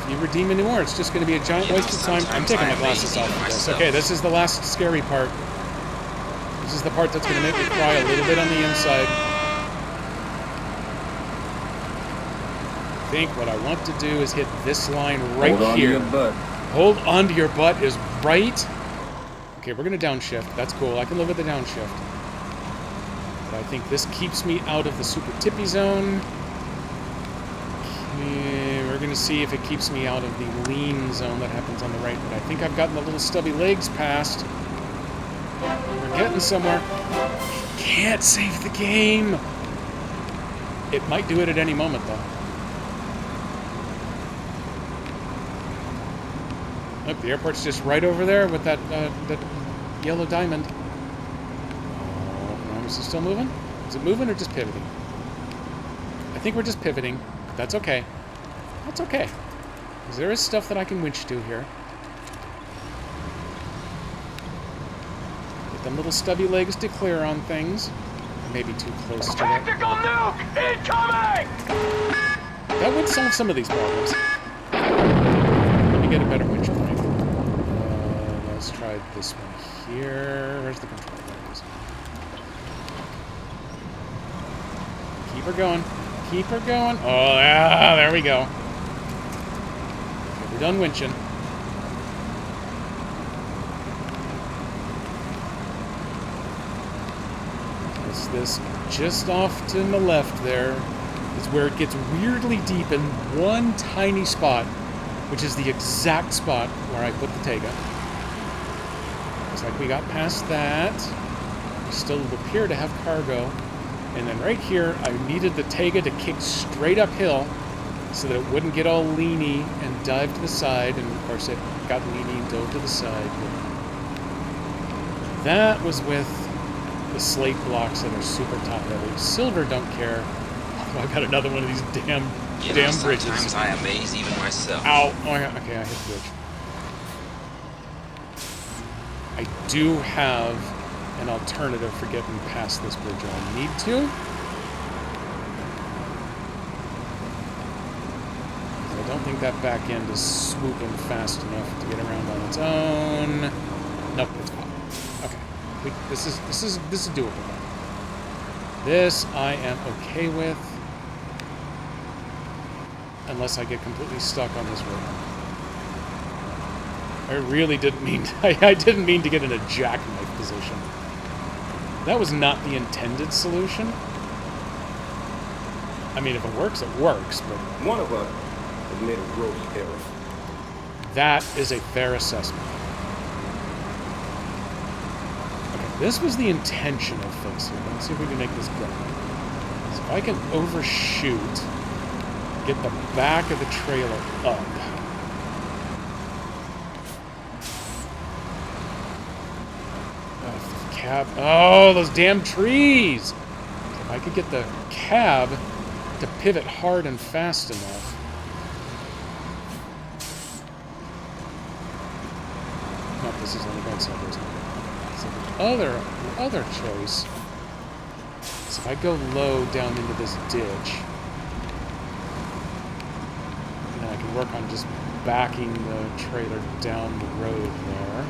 S1: If you redeem anymore, it's just going to be a giant waste of time. I'm taking my glasses off for this. Okay, this is the last scary part. This is the part that's going to make me cry a little bit on the inside. I think what I want to do is hit this line right
S4: Hold on
S1: here.
S4: to your butt.
S1: Hold on to your butt is right. Okay, we're going to downshift. That's cool. I can live with the downshift. But I think this keeps me out of the super tippy zone. Okay, we're going to see if it keeps me out of the lean zone that happens on the right. But I think I've gotten the little stubby legs past. We're getting somewhere. Can't save the game. It might do it at any moment, though. Look, the airport's just right over there with that yellow diamond. Oh, no, is it still moving? Is it moving or just pivoting? I think we're just pivoting. That's okay. That's okay. Because there is stuff that I can winch to here. Get them little stubby legs to clear on things. Maybe too close to that.
S6: Tactical nuke incoming!
S1: That would solve some of these problems. Let me get a better winch point. Let's try this one here. Where's the control? There it is. Keep her going. Keep her going. Oh, yeah, there we go. Okay, we're done winching. This just off to the left there is where it gets weirdly deep in one tiny spot, which is the exact spot where I put the Tega. Looks like we got past that. We still appear to have cargo. And then right here, I needed the Tega to kick straight uphill so that it wouldn't get all leany and dive to the side, and of course it got leany and dove to the side. But that was with the slate blocks that are super top heavy. Silver don't care. Oh, I got another one of these damn bridges.
S8: Sometimes I amaze even myself.
S1: Ow! Oh, okay, I hit the bridge. I do have an alternative for getting past this bridge. I need to. I don't think that back end is swooping fast enough to get around on its own. Nope, it's fine. Okay, this is doable. This I am okay with, unless I get completely stuck on this road. I really didn't mean to, I didn't mean to get in a jackknife position. That was not the intended solution. I mean, if it works, it works, but
S4: One of us has made a gross error.
S1: that is a fair assessment. Okay, this was the intention of things here. Let's see if we can make this go. So if I can overshoot, get the back of the trailer up. Cab. Oh, those damn trees! If I could get the cab to pivot hard and fast enough. Not this is on the right side. So the other choice is if I go low down into this ditch, and then I can work on just backing the trailer down the road there.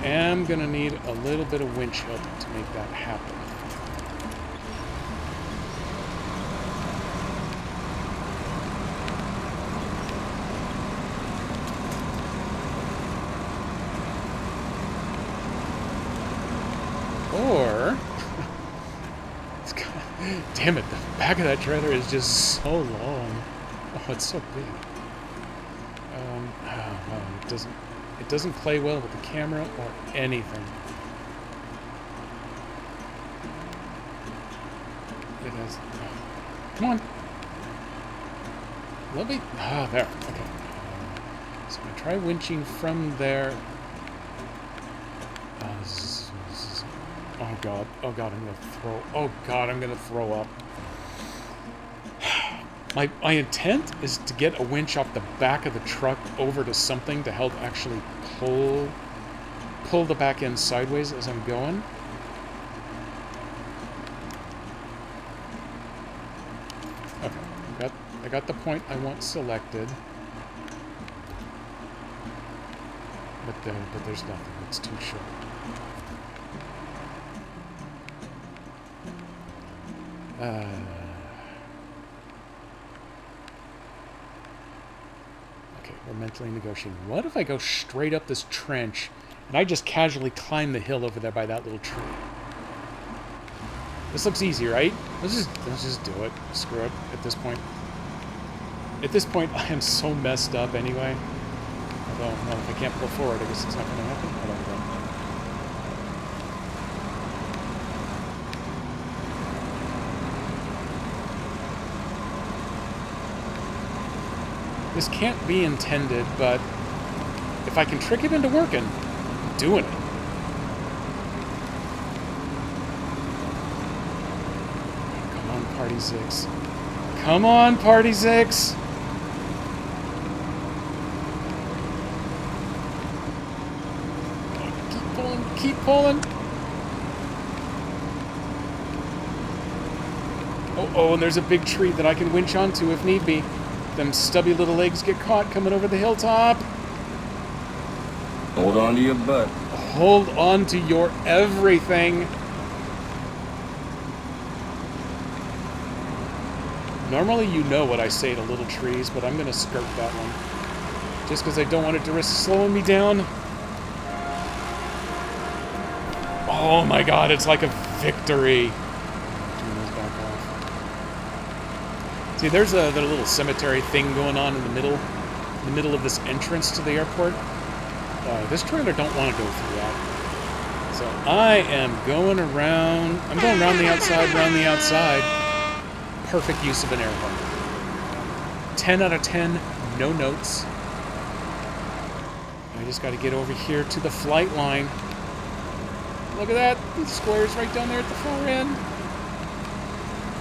S1: I am going to need a little bit of winch help to make that happen. Or, damn it, the back of that trailer is just so long. Oh, it's so big. It doesn't play well with the camera or anything. It has. Come on. Let me. Ah, there. Okay. So I'm gonna try winching from there. Oh god. Oh god. I'm gonna throw. Oh god. I'm gonna throw up. My intent is to get a winch off the back of the truck over to something to help actually pull the back end sideways as I'm going. Okay, I got the point I want selected, but there's nothing. It's too short. We're mentally negotiating. What if I go straight up this trench and I just casually climb the hill over there by that little tree? This looks easy, right? Let's just do it. Screw it at this point. At this point, I am so messed up anyway. Although, well, if I can't pull forward, I guess it's not going to happen. I don't know. This can't be intended, but if I can trick it into working, I'm doing it. Come on, Party 6. Come on, Party 6! Keep pulling, keep pulling! Oh, and there's a big tree that I can winch onto if need be. Them stubby little legs get caught coming over the hilltop.
S4: Hold on to your butt.
S1: Hold on to your everything. Normally you know what I say to little trees, but I'm going to skirt that one. Just because I don't want it to risk slowing me down. Oh my god, it's like a victory. See, there's a little cemetery thing going on in the middle of this entrance to the airport. This trailer don't want to go through that. So I am going around. I'm going around the outside, Perfect use of an air bump. 10 out of 10, no notes. I just got to get over here to the flight line. Look at that. The square's right down there at the far end.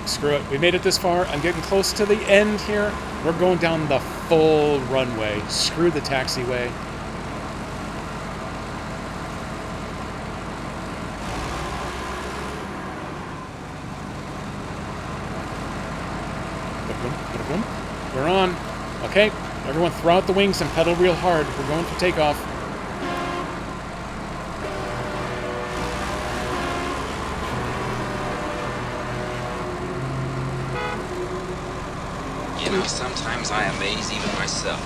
S1: Screw it. We made it this far. I'm getting close to the end here. We're going down the full runway. Screw the taxiway. We're on. Okay, everyone throw out the wings and pedal real hard. We're going for takeoff.
S8: You know, sometimes I amaze even myself.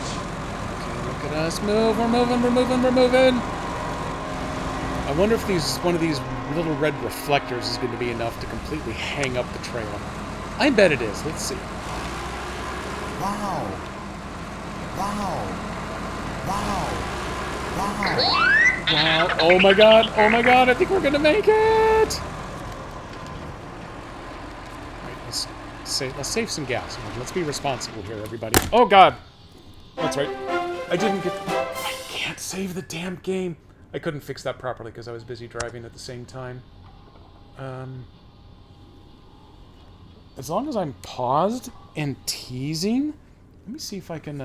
S1: Okay, look at us move. We're moving, we're moving, we're moving. I wonder if one of these little red reflectors is going to be enough to completely hang up the trail. I bet it is. Let's see.
S3: Wow. Wow. Wow. Wow.
S1: Wow. Oh my god. Oh my god. I think we're going to make it. All right, let's save some gas. Let's be responsible here, everybody. Oh god. That's right. I can't save the damn game. I couldn't fix that properly because I was busy driving at the same time. As long as I'm paused and teasing, let me see if I can.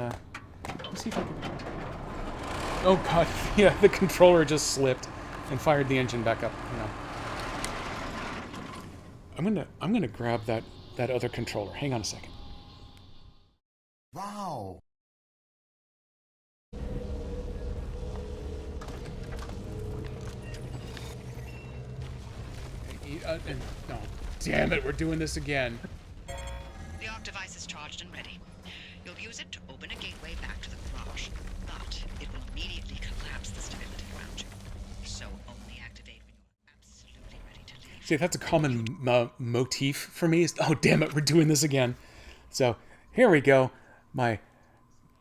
S1: Oh god, yeah, the controller just slipped and fired the engine back up. You know. I'm gonna grab that other controller. Hang on a second.
S3: Wow.
S1: No, damn it, we're doing this again.
S9: The ARC device is charged and ready. You'll use it to open a gateway back to the garage, but it will immediately collapse the stability around you. So only activate when you're absolutely ready to leave.
S1: See, that's a common motif for me. Oh, damn it, we're doing this again. So, here we go. My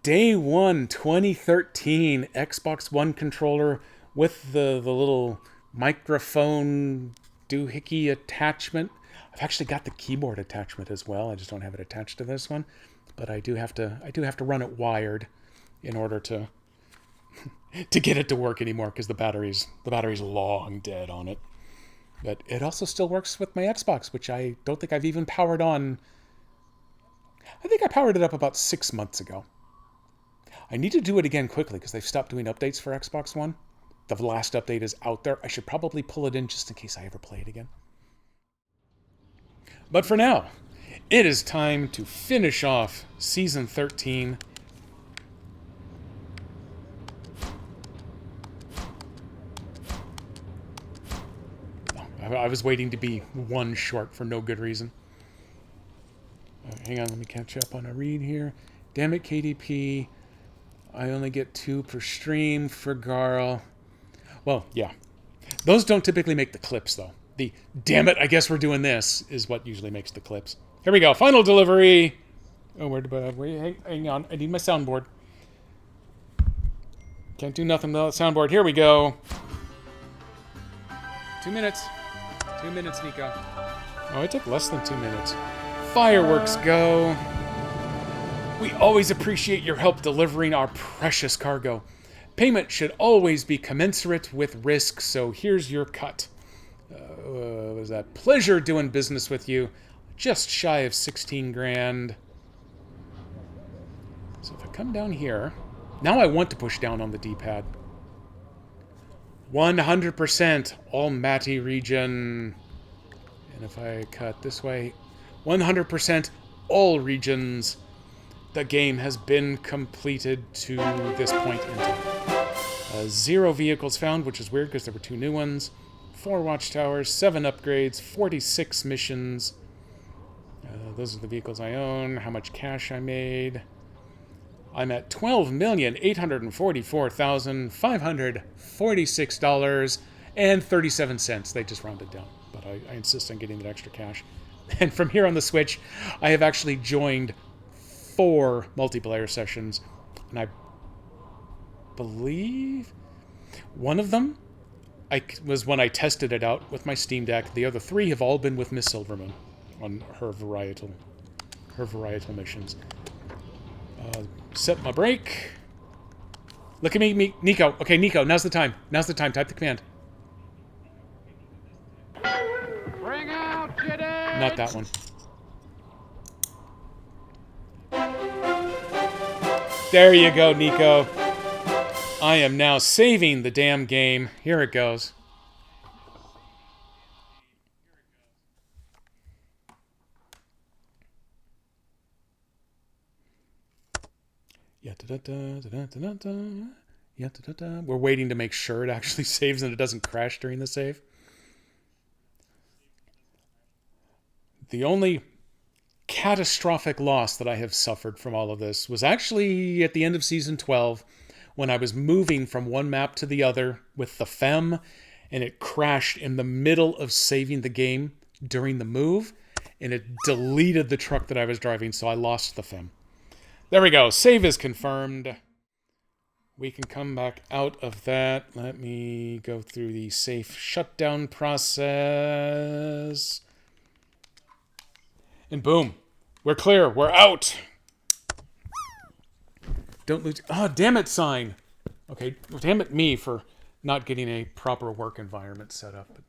S1: Day 1 2013 Xbox One controller with the little microphone doohickey attachment. I've actually got the keyboard attachment as well. I just don't have it attached to this one, but I do have to run it wired in order to to get it to work anymore because the battery's long dead on it. But it also still works with my Xbox, which I don't think I've even powered on. I think I powered it up about 6 months ago. I need to do it again quickly because they've stopped doing updates for Xbox One. The last update is out there. I should probably pull it in just in case I ever play it again. But for now, it is time to finish off Season 13. I was waiting to be one short for no good reason. Hang on, let me catch up on a read here. Damn it, KDP. I only get 2 per stream for Garl. Well, yeah. Those don't typically make the clips, though. The, damn it, I guess we're doing this, is what usually makes the clips. Here we go, final delivery! Oh, hang on, I need my soundboard. Can't do nothing without the soundboard. Here we go. 2 minutes. 2 minutes, Nico. Oh, it took less than 2 minutes. Fireworks go. We always appreciate your help delivering our precious cargo. Payment should always be commensurate with risk, so here's your cut. What was that? Pleasure doing business with you. Just shy of 16 grand. So if I come down here, now I want to push down on the D-pad. 100% Almaty region. And if I cut this way, 100% all regions. The game has been completed to this point in time. 0 vehicles found, which is weird because there were 2 new ones. 4 watchtowers, 7 upgrades, 46 missions. Those are the vehicles I own. How much cash I made. I'm at $12,844,546.37. They just rounded down, but I insist on getting that extra cash. And from here on the Switch, I have actually joined 4 multiplayer sessions, and I believe one of them was when I tested it out with my Steam Deck. The other 3 have all been with Miss Silverman on her varietal missions. Set my brake. Look at me, Nico. Okay, Nico, now's the time. Now's the time. Type the command.
S6: Bring out Jedi!
S1: Not that one. There you go, Nico. I am now saving the damn game. Here it goes. We're waiting to make sure it actually saves and it doesn't crash during the save. The only catastrophic loss that I have suffered from all of this was actually at the end of Season 12 when I was moving from one map to the other with the FEM and it crashed in the middle of saving the game during the move and it deleted the truck that I was driving, so I lost the FEM. There we go. Save is confirmed. We can come back out of that. Let me go through the safe shutdown process. And boom. We're clear. We're out. Don't lose. Oh, damn it, sign. Okay, damn it me for not getting a proper work environment set up. But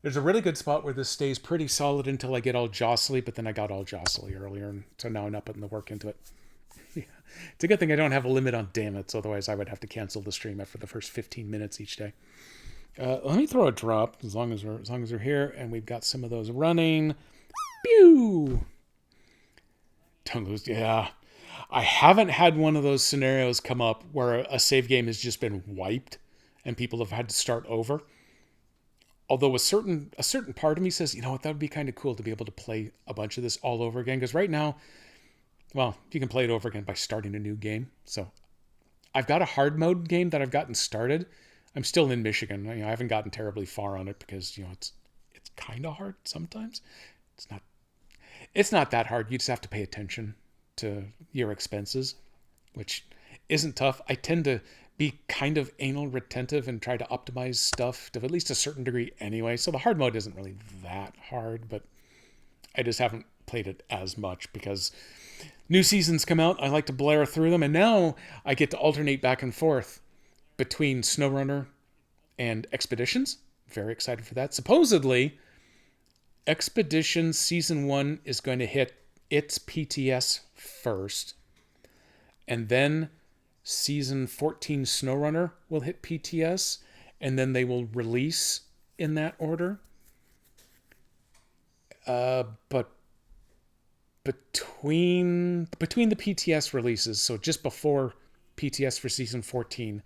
S1: there's a really good spot where this stays pretty solid until I get all jostly, but then I got all jostly earlier, and so now I'm not putting the work into it. It's a good thing I don't have a limit on damn it, otherwise I would have to cancel the stream after the first 15 minutes each day. Let me throw a drop as long as we're here, and we've got some of those running. Pew! Don't lose. Yeah, I haven't had one of those scenarios come up where a save game has just been wiped and people have had to start over. Although a certain part of me says, you know what, that would be kind of cool to be able to play a bunch of this all over again. Because right now, well, you can play it over again by starting a new game. So I've got a hard mode game that I've gotten started. I'm still in Michigan. I haven't gotten terribly far on it because, it's kind of hard sometimes. It's not that hard. You just have to pay attention to your expenses, which isn't tough. I tend to be kind of anal retentive and try to optimize stuff to at least a certain degree anyway. So the hard mode isn't really that hard, but I just haven't played it as much because new seasons come out. I like to blare through them. And now I get to alternate back and forth between SnowRunner and Expeditions. Very excited for that. Supposedly, Expedition Season 1 is going to hit its PTS first. And then Season 14 SnowRunner will hit PTS. And then they will release in that order. But between the PTS releases, so just before PTS for Season 14,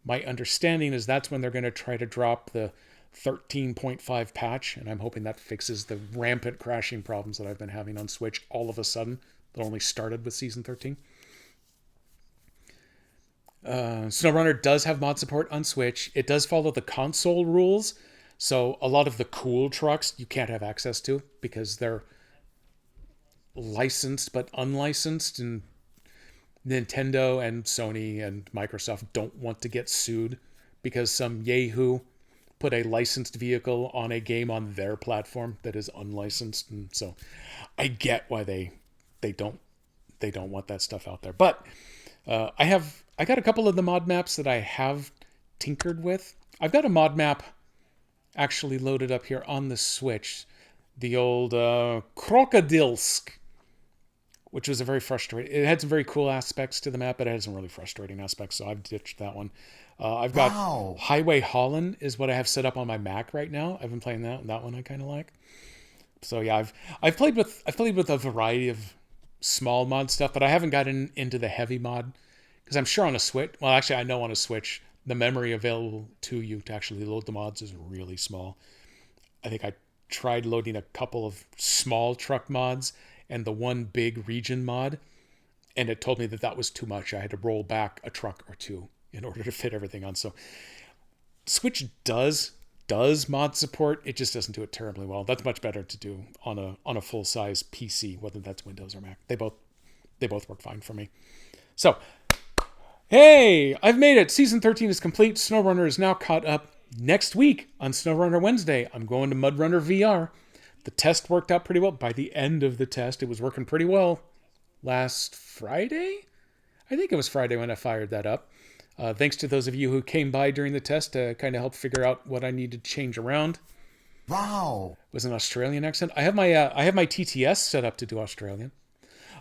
S1: my understanding is that's when they're going to try to drop the 13.5 patch, and I'm hoping that fixes the rampant crashing problems that I've been having on Switch all of a sudden that only started with Season 13. SnowRunner does have mod support on Switch. It does follow the console rules, so a lot of the cool trucks you can't have access to because they're licensed but unlicensed, and Nintendo and Sony and Microsoft don't want to get sued because some yahoo put a licensed vehicle on a game on their platform that is unlicensed. And so I get why they don't want that stuff out there. But I got a couple of the mod maps that I have tinkered with. I've got a mod map actually loaded up here on the Switch, the old Krokodilsk, which was a very frustrating. It had some very cool aspects to the map, but it had some really frustrating aspects, so I've ditched that one. I've got Highway Holland is what I have set up on my Mac right now. I've been playing that, and that one I kind of like. So yeah, I've played with a variety of small mod stuff, but I haven't gotten into the heavy mod because I'm sure on a Switch. Well, actually, I know on a Switch the memory available to you to actually load the mods is really small. I think I tried loading a couple of small truck mods and the one big region mod, and it told me that was too much. I had to roll back a truck or two in order to fit everything on. So Switch does mod support. It just doesn't do it terribly well. That's much better to do on a full-size PC, whether that's Windows or Mac. They both work fine for me. So, hey, I've made it. Season 13 is complete. SnowRunner is now caught up. Next week on SnowRunner Wednesday, I'm going to MudRunner VR. The test worked out pretty well. By the end of the test, it was working pretty well. last Friday. I think it was Friday when I fired that up. Thanks to those of you who came by during the test to kind of help figure out what I needed to change around.
S3: Wow.
S1: It was an Australian accent. I have my TTS set up to do Australian.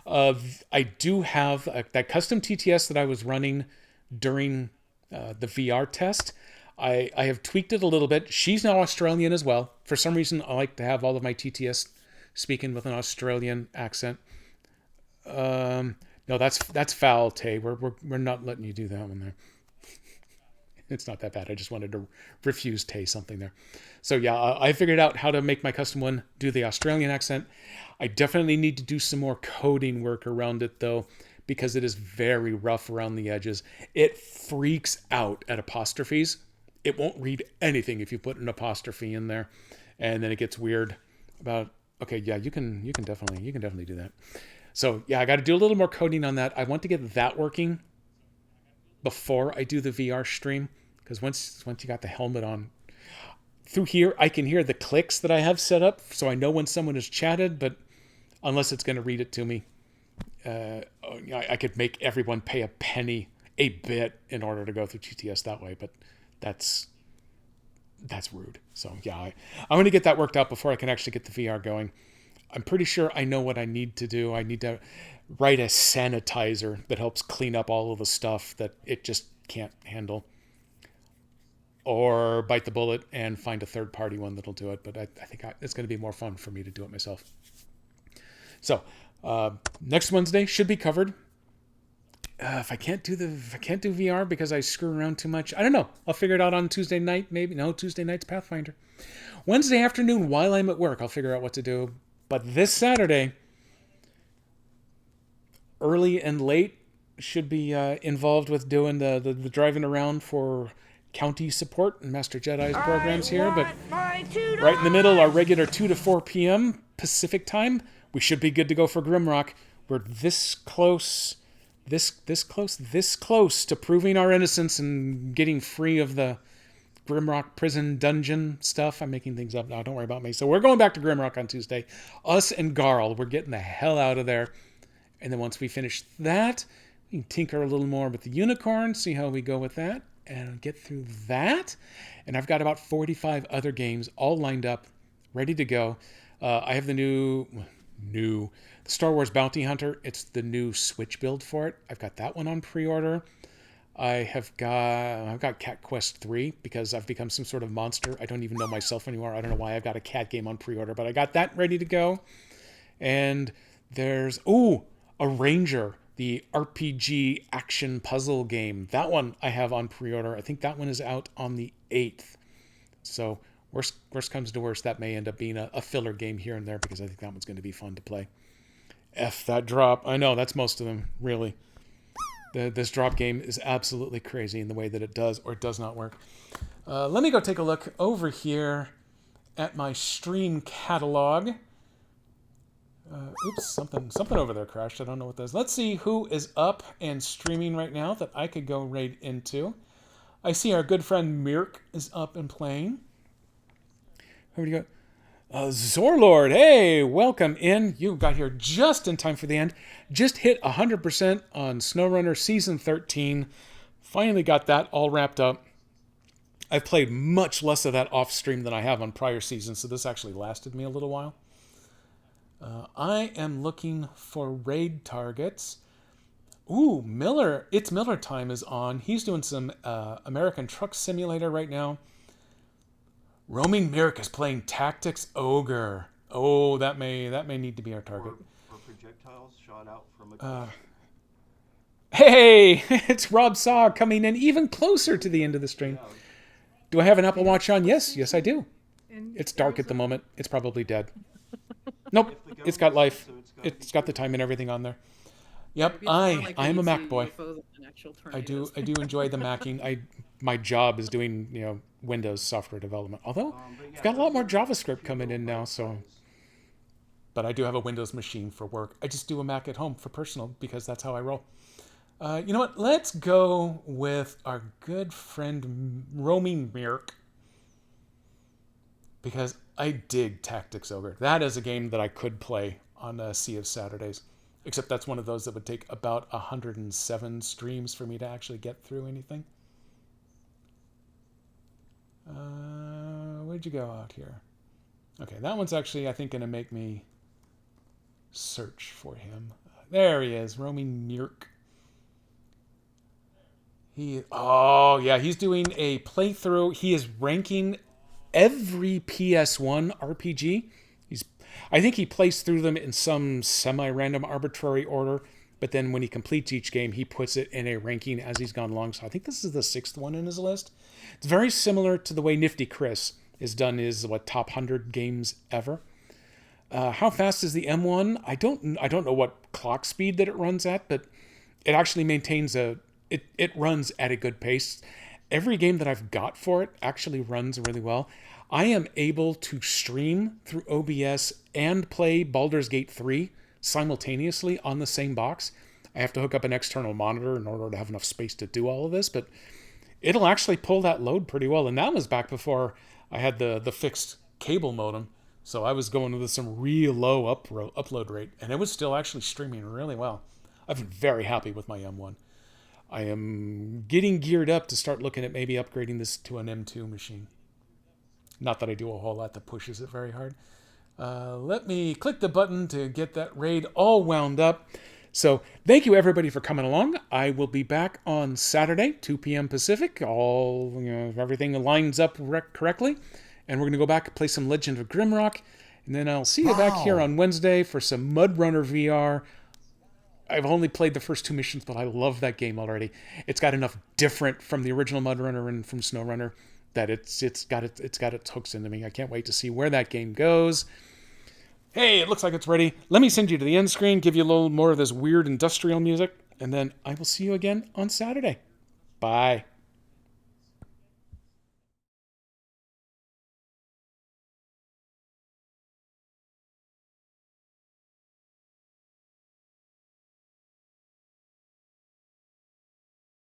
S1: I do have that custom TTS that I was running during the VR test. I have tweaked it a little bit. She's now Australian as well. For some reason, I like to have all of my TTS speaking with an Australian accent. No, that's foul, Tay. We're not letting you do that one there. It's not that bad. I just wanted to refuse Tay something there. So yeah, I figured out how to make my custom one do the Australian accent. I definitely need to do some more coding work around it though, because it is very rough around the edges. It freaks out at apostrophes. It won't read anything if you put an apostrophe in there, and then it gets weird about. Okay, yeah, you can definitely do that. So yeah, I got to do a little more coding on that. I want to get that working before I do the VR stream, because once you got the helmet on, through here I can hear the clicks that I have set up, so I know when someone has chatted. But unless it's going to read it to me, I could make everyone pay a penny a bit in order to go through TTS that way. But that's rude. So yeah, I'm going to get that worked out before I can actually get the VR going. I'm pretty sure I know what I need to do. I need to write a sanitizer that helps clean up all of the stuff that it just can't handle. Or bite the bullet and find a third-party one that'll do it. But I think it's going to be more fun for me to do it myself. So next Wednesday should be covered. If I can't do VR because I screw around too much, I don't know. I'll figure it out on Tuesday night. Maybe no, Tuesday night's Pathfinder. Wednesday afternoon while I'm at work, I'll figure out what to do. But this Saturday, early and late, should be involved with doing the driving around for county support and Master Jedi's programs here. But right in the middle, our regular 2 to 4 p.m. Pacific time, we should be good to go for Grimrock. We're this close to proving our innocence and getting free of the Grimrock prison dungeon stuff. I'm making things up now. Don't worry about me. So we're going back to Grimrock on Tuesday. Us and Garl, we're getting the hell out of there. And then once we finish that, we can tinker a little more with the unicorn, see how we go with that, and get through that. And I've got about 45 other games all lined up, ready to go. I have the new Star Wars Bounty Hunter. It's the new Switch build for it. I've got that one on pre-order. I've got Cat Quest 3 because I've become some sort of monster. I don't even know myself anymore. I don't know why I've got a cat game on pre-order, but I got that ready to go. And there's a Ranger, the RPG action puzzle game. That one I have on pre-order. I think that one is out on the 8th. So worst comes to worst, that may end up being a filler game here and there because I think that one's going to be fun to play. F that drop. I know, that's most of them, really. This drop game is absolutely crazy in the way that it does or does not work. Let me go take a look over here at my stream catalog. Oops, something over there crashed. I don't know what that is. Let's see who is up and streaming right now that I could go right into. I see our good friend Mirk is up and playing. Who do you got? Zorlord, hey, welcome in. You got here just in time for the end. Just hit 100% on SnowRunner Season 13. Finally got that all wrapped up. I've played much less of that off stream than I have on prior seasons, so this actually lasted me a little while. I am looking for raid targets. Ooh, Miller. It's Miller time is on. He's doing some American Truck Simulator right now. Roaming Mirk is playing Tactics Ogre. Oh, that may need to be our target.
S10: Or projectiles shot out from a
S1: Hey, it's Rob Saw coming in even closer to the end of the stream. Do I have an Apple Watch on? Yes, I do. It's dark at the moment. It's probably dead. Nope, it's got life. It's got the time and everything on there. Yep, I am a Mac boy. I do enjoy the Macking. My job is doing Windows software development. Although I've got a lot more JavaScript coming in now, but I do have a Windows machine for work. I just do a Mac at home for personal because that's how I roll. You know what? Let's go with our good friend Roaming Mirk because I dig Tactics Ogre. That is a game that I could play on Sea of Saturdays. Except that's one of those that would take about 107 streams for me to actually get through anything. Where'd you go out here? Okay, that one's actually, I think, going to make me search for him. There he is, Romy Nurk. He's doing a playthrough. He is ranking every PS1 RPG. I think he plays through them in some semi-random arbitrary order, but then when he completes each game, he puts it in a ranking as he's gone along. So I think this is the 6th one in his list. It's very similar to the way Nifty Chris has done his top 100 games ever. How fast is the M1? I don't know what clock speed that it runs at, but it actually maintains it runs at a good pace. Every game that I've got for it actually runs really well. I am able to stream through OBS and play Baldur's Gate 3 simultaneously on the same box. I have to hook up an external monitor in order to have enough space to do all of this, but it'll actually pull that load pretty well. And that was back before I had the fixed cable modem, so I was going with some real low upload rate, and it was still actually streaming really well. I've been very happy with my M1. I am getting geared up to start looking at maybe upgrading this to an M2 machine. Not that I do a whole lot that pushes it very hard. Let me click the button to get that raid all wound up. So thank you everybody for coming along. I will be back on Saturday, 2 p.m. Pacific. Everything lines up correctly. And we're going to go back and play some Legend of Grimrock. And then I'll see you back here on Wednesday for some Mudrunner VR. I've only played the first 2 missions, but I love that game already. It's got enough different from the original Mudrunner and from SnowRunner that it's got its hooks into me. I can't wait to see where that game goes. Hey, it looks like it's ready. Let me send you to the end screen, give you a little more of this weird industrial music, and then I will see you again on Saturday. Bye.